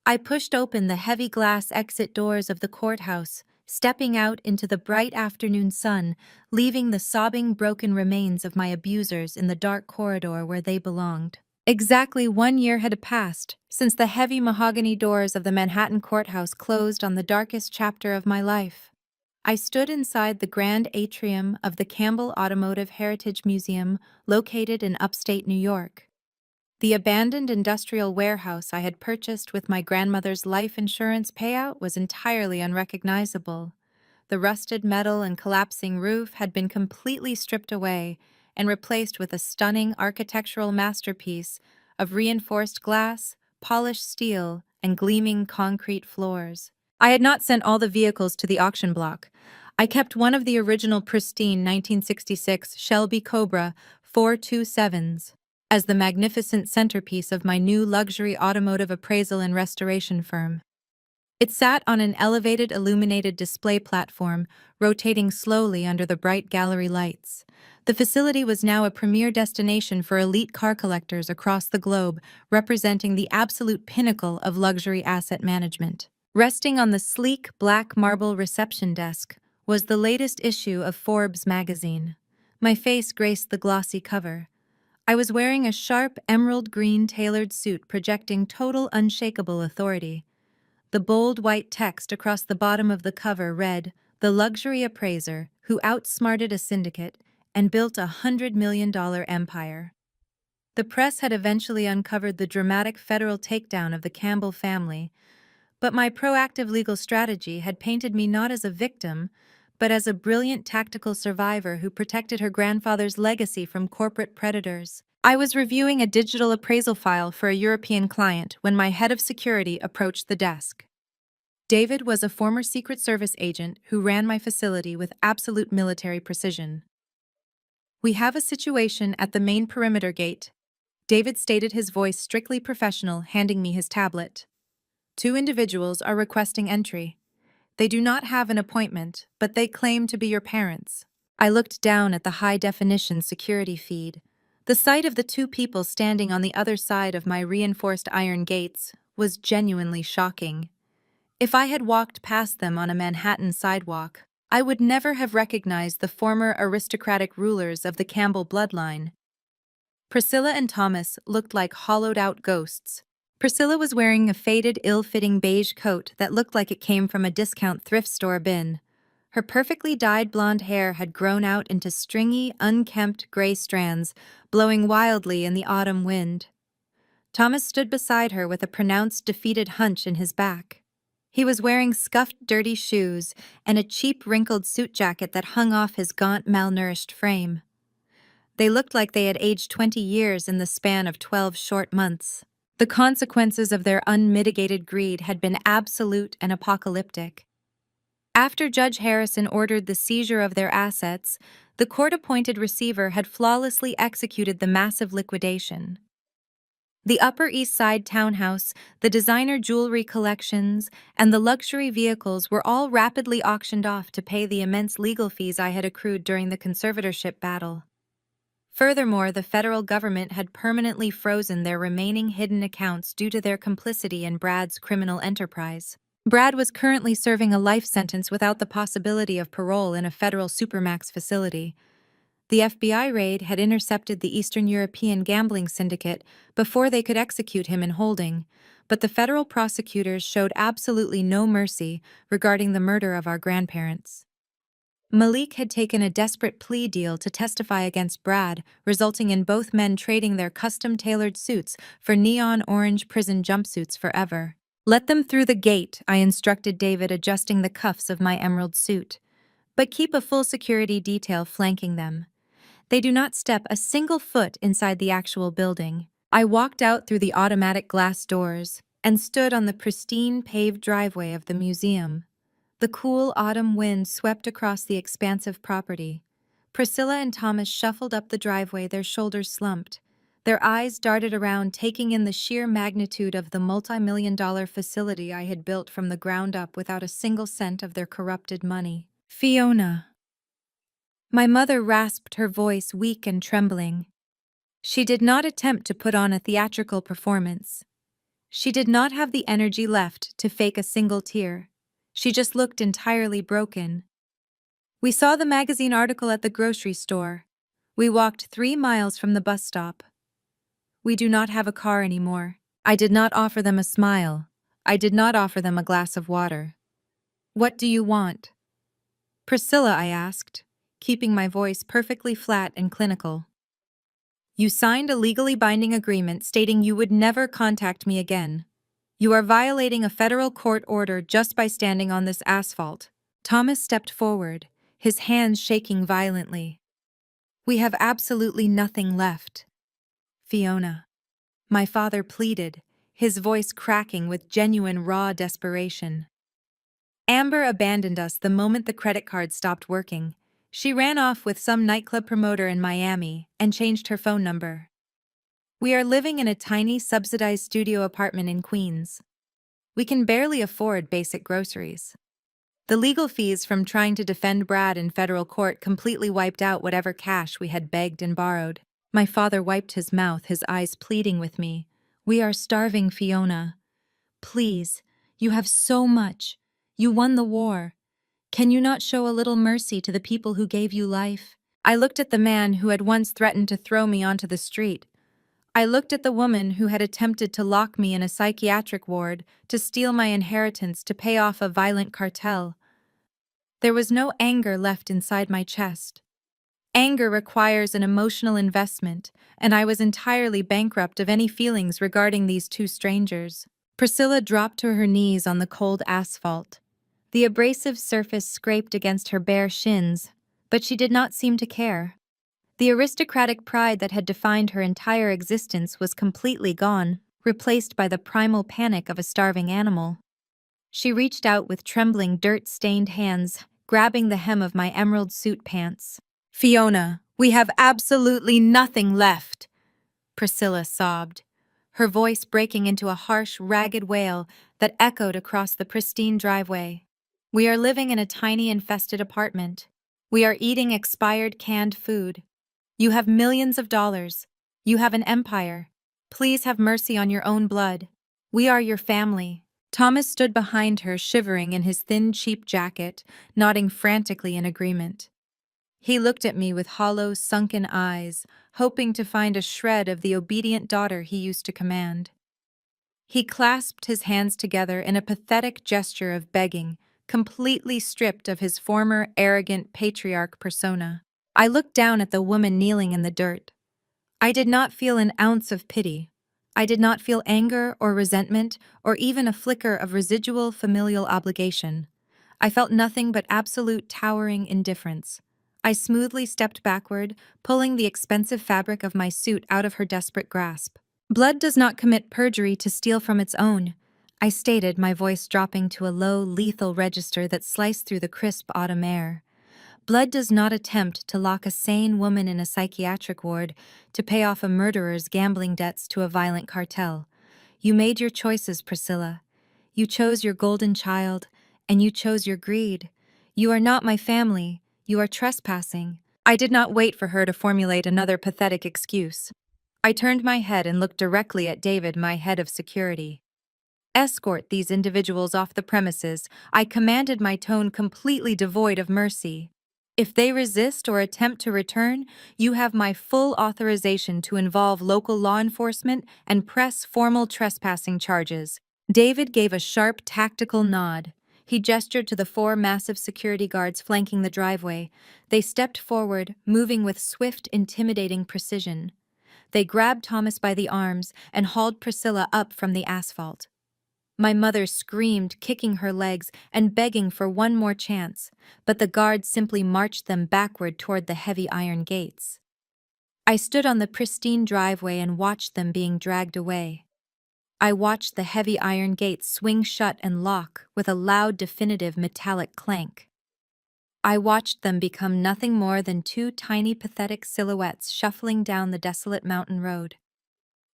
I pushed open the heavy glass exit doors of the courthouse, stepping out into the bright afternoon sun, leaving the sobbing, broken remains of my abusers in the dark corridor where they belonged. Exactly 1 year had passed since the heavy mahogany doors of the Manhattan courthouse closed on the darkest chapter of my life. I stood inside the grand atrium of the Campbell Automotive Heritage Museum, located in upstate New York. The abandoned industrial warehouse I had purchased with my grandmother's life insurance payout was entirely unrecognizable. The rusted metal and collapsing roof had been completely stripped away and replaced with a stunning architectural masterpiece of reinforced glass, polished steel, and gleaming concrete floors. I had not sent all the vehicles to the auction block. I kept one of the original pristine 1966 Shelby Cobra 427s as the magnificent centerpiece of my new luxury automotive appraisal and restoration firm. It sat on an elevated illuminated display platform, rotating slowly under the bright gallery lights. The facility was now a premier destination for elite car collectors across the globe, representing the absolute pinnacle of luxury asset management. Resting on the sleek black marble reception desk was the latest issue of Forbes magazine. My face graced the glossy cover. I was wearing a sharp emerald green tailored suit projecting total unshakable authority. The bold white text across the bottom of the cover read, "The luxury appraiser who outsmarted a syndicate and built $100 million empire." The press had eventually uncovered the dramatic federal takedown of the Campbell family, but my proactive legal strategy had painted me not as a victim, but as a brilliant tactical survivor who protected her grandfather's legacy from corporate predators. I was reviewing a digital appraisal file for a European client when my head of security approached the desk. David was a former Secret Service agent who ran my facility with absolute military precision. "We have a situation at the main perimeter gate," David stated, his voice strictly professional, handing me his tablet. "Two individuals are requesting entry. They do not have an appointment, but they claim to be your parents." I looked down at the high-definition security feed. The sight of the two people standing on the other side of my reinforced iron gates was genuinely shocking. If I had walked past them on a Manhattan sidewalk, I would never have recognized the former aristocratic rulers of the Campbell bloodline. Priscilla and Thomas looked like hollowed-out ghosts. Priscilla was wearing a faded, ill-fitting beige coat that looked like it came from a discount thrift store bin. Her perfectly dyed blonde hair had grown out into stringy, unkempt gray strands, blowing wildly in the autumn wind. Thomas stood beside her with a pronounced, defeated hunch in his back. He was wearing scuffed, dirty shoes and a cheap, wrinkled suit jacket that hung off his gaunt, malnourished frame. They looked like they had aged 20 years in the span of 12 short months. The consequences of their unmitigated greed had been absolute and apocalyptic. After Judge Harrison ordered the seizure of their assets, the court-appointed receiver had flawlessly executed the massive liquidation. The Upper East Side townhouse, the designer jewelry collections, and the luxury vehicles were all rapidly auctioned off to pay the immense legal fees I had accrued during the conservatorship battle. Furthermore, the federal government had permanently frozen their remaining hidden accounts due to their complicity in Brad's criminal enterprise. Brad was currently serving a life sentence without the possibility of parole in a federal supermax facility. The FBI raid had intercepted the Eastern European gambling syndicate before they could execute him in holding, but the federal prosecutors showed absolutely no mercy regarding the murder of our grandparents. Malik had taken a desperate plea deal to testify against Brad, resulting in both men trading their custom-tailored suits for neon orange prison jumpsuits forever. "Let them through the gate," I instructed David, adjusting the cuffs of my emerald suit. "But keep a full security detail flanking them. They do not step a single foot inside the actual building." I walked out through the automatic glass doors and stood on the pristine paved driveway of the museum. The cool autumn wind swept across the expansive property. Priscilla and Thomas shuffled up the driveway, their shoulders slumped. Their eyes darted around, taking in the sheer magnitude of the multi-million-dollar facility I had built from the ground up without a single cent of their corrupted money. "Fiona." My mother rasped, her voice weak and trembling. She did not attempt to put on a theatrical performance. She did not have the energy left to fake a single tear. She just looked entirely broken. "We saw the magazine article at the grocery store. We walked 3 miles from the bus stop. We do not have a car anymore." I did not offer them a smile. I did not offer them a glass of water. "What do you want?" "Priscilla," I asked, keeping my voice perfectly flat and clinical. "You signed a legally binding agreement stating you would never contact me again. You are violating a federal court order just by standing on this asphalt." Thomas stepped forward, his hands shaking violently. "We have absolutely nothing left, Fiona," my father pleaded, his voice cracking with genuine raw desperation. "Amber abandoned us the moment the credit card stopped working. She ran off with some nightclub promoter in Miami and changed her phone number. We are living in a tiny subsidized studio apartment in Queens. We can barely afford basic groceries. The legal fees from trying to defend Brad in federal court completely wiped out whatever cash we had begged and borrowed." My father wiped his mouth, his eyes pleading with me. "We are starving, Fiona. Please, you have so much. You won the war. Can you not show a little mercy to the people who gave you life?" I looked at the man who had once threatened to throw me onto the street. I looked at the woman who had attempted to lock me in a psychiatric ward, to steal my inheritance, to pay off a violent cartel. There was no anger left inside my chest. Anger requires an emotional investment, and I was entirely bankrupt of any feelings regarding these two strangers. Priscilla dropped to her knees on the cold asphalt. The abrasive surface scraped against her bare shins, but she did not seem to care. The aristocratic pride that had defined her entire existence was completely gone, replaced by the primal panic of a starving animal. She reached out with trembling, dirt-stained hands, grabbing the hem of my emerald suit pants. "Fiona, we have absolutely nothing left," Priscilla sobbed, her voice breaking into a harsh, ragged wail that echoed across the pristine driveway. "We are living in a tiny, infested apartment. We are eating expired canned food. You have millions of dollars. You have an empire. Please have mercy on your own blood. We are your family." Thomas stood behind her, shivering in his thin, cheap jacket, nodding frantically in agreement. He looked at me with hollow, sunken eyes, hoping to find a shred of the obedient daughter he used to command. He clasped his hands together in a pathetic gesture of begging, completely stripped of his former arrogant patriarch persona. I looked down at the woman kneeling in the dirt. I did not feel an ounce of pity. I did not feel anger or resentment or even a flicker of residual familial obligation. I felt nothing but absolute towering indifference. I smoothly stepped backward, pulling the expensive fabric of my suit out of her desperate grasp. "Blood does not commit perjury to steal from its own," I stated, my voice dropping to a low, lethal register that sliced through the crisp autumn air. "Blood does not attempt to lock a sane woman in a psychiatric ward to pay off a murderer's gambling debts to a violent cartel. You made your choices, Priscilla. You chose your golden child, and you chose your greed. You are not my family. You are trespassing." I did not wait for her to formulate another pathetic excuse. I turned my head and looked directly at David, my head of security. "Escort these individuals off the premises," I commanded, my tone completely devoid of mercy. "If they resist or attempt to return, you have my full authorization to involve local law enforcement and press formal trespassing charges." David gave a sharp, tactical nod. He gestured to the 4 massive security guards flanking the driveway. They stepped forward, moving with swift, intimidating precision. They grabbed Thomas by the arms and hauled Priscilla up from the asphalt. My mother screamed, kicking her legs and begging for one more chance, but the guards simply marched them backward toward the heavy iron gates. I stood on the pristine driveway and watched them being dragged away. I watched the heavy iron gates swing shut and lock with a loud, definitive metallic clank. I watched them become nothing more than 2 tiny, pathetic silhouettes shuffling down the desolate mountain road.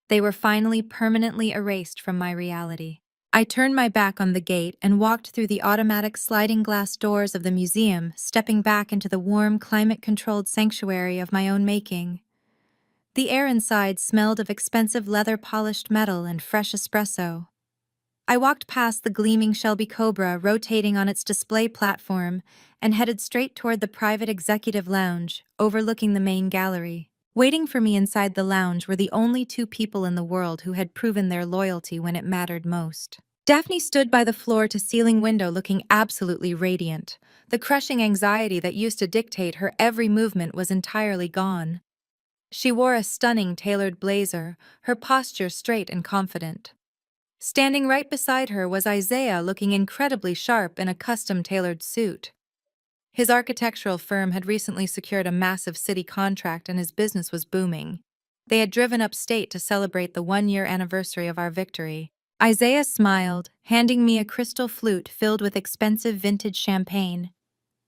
They were finally permanently erased from my reality. I turned my back on the gate and walked through the automatic sliding glass doors of the museum, stepping back into the warm, climate-controlled sanctuary of my own making. The air inside smelled of expensive leather-polished metal and fresh espresso. I walked past the gleaming Shelby Cobra rotating on its display platform and headed straight toward the private executive lounge, overlooking the main gallery. Waiting for me inside the lounge were the only 2 people in the world who had proven their loyalty when it mattered most. Daphne stood by the floor-to-ceiling window looking absolutely radiant. The crushing anxiety that used to dictate her every movement was entirely gone. She wore a stunning tailored blazer, her posture straight and confident. Standing right beside her was Isaiah, looking incredibly sharp in a custom-tailored suit. His architectural firm had recently secured a massive city contract and his business was booming. They had driven upstate to celebrate the 1-year anniversary of our victory. Isaiah smiled, handing me a crystal flute filled with expensive vintage champagne.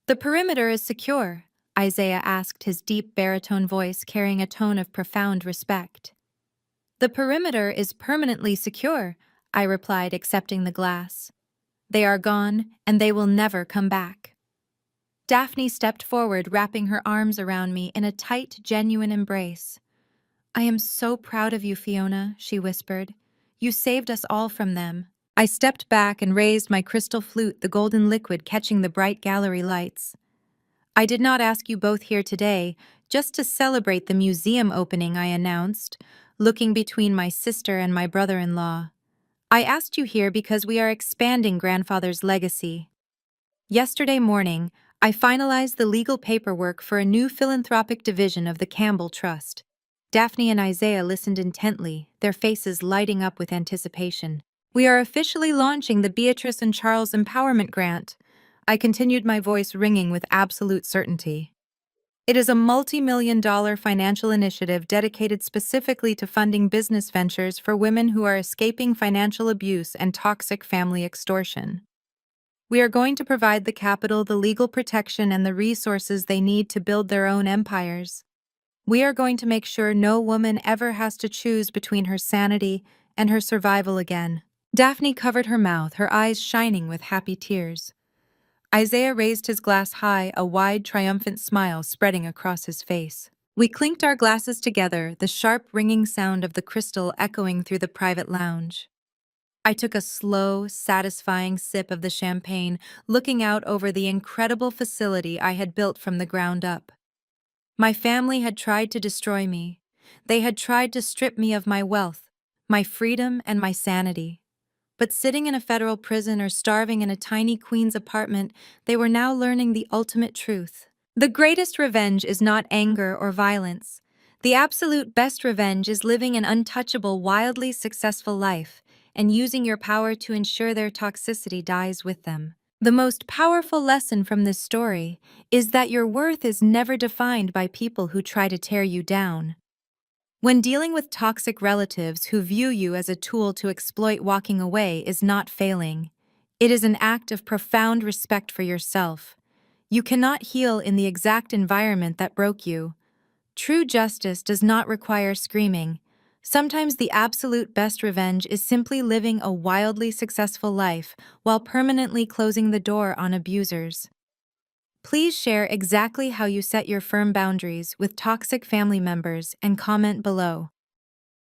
"The perimeter is secure," Isaiah asked, his deep baritone voice carrying a tone of profound respect. "The perimeter is permanently secure," I replied, accepting the glass. "They are gone, and they will never come back." Daphne stepped forward, wrapping her arms around me in a tight, genuine embrace. "I am so proud of you, Fiona," she whispered. "You saved us all from them." I stepped back and raised my crystal flute, the golden liquid catching the bright gallery lights. "I did not ask you both here today just to celebrate the museum opening," I announced, looking between my sister and my brother-in-law. "I asked you here because we are expanding grandfather's legacy." Yesterday morning, I finalized the legal paperwork for a new philanthropic division of the Campbell Trust. Daphne and Isaiah listened intently, their faces lighting up with anticipation. We are officially launching the Beatrice and Charles Empowerment Grant. I continued, my voice ringing with absolute certainty. It is a multi-million-dollar financial initiative dedicated specifically to funding business ventures for women who are escaping financial abuse and toxic family extortion. We are going to provide the capital, the legal protection, and the resources they need to build their own empires. We are going to make sure no woman ever has to choose between her sanity and her survival again. Daphne covered her mouth, her eyes shining with happy tears. Isaiah raised his glass high, a wide, triumphant smile spreading across his face. We clinked our glasses together, the sharp, ringing sound of the crystal echoing through the private lounge. I took a slow, satisfying sip of the champagne, looking out over the incredible facility I had built from the ground up. My family had tried to destroy me. They had tried to strip me of my wealth, my freedom, and my sanity. But sitting in a federal prison or starving in a tiny Queen's apartment, they were now learning the ultimate truth. The greatest revenge is not anger or violence. The absolute best revenge is living an untouchable, wildly successful life and using your power to ensure their toxicity dies with them. The most powerful lesson from this story is that your worth is never defined by people who try to tear you down. When dealing with toxic relatives who view you as a tool to exploit, walking away is not failing. It is an act of profound respect for yourself. You cannot heal in the exact environment that broke you. True justice does not require screaming. Sometimes the absolute best revenge is simply living a wildly successful life while permanently closing the door on abusers. Please share exactly how you set your firm boundaries with toxic family members and comment below.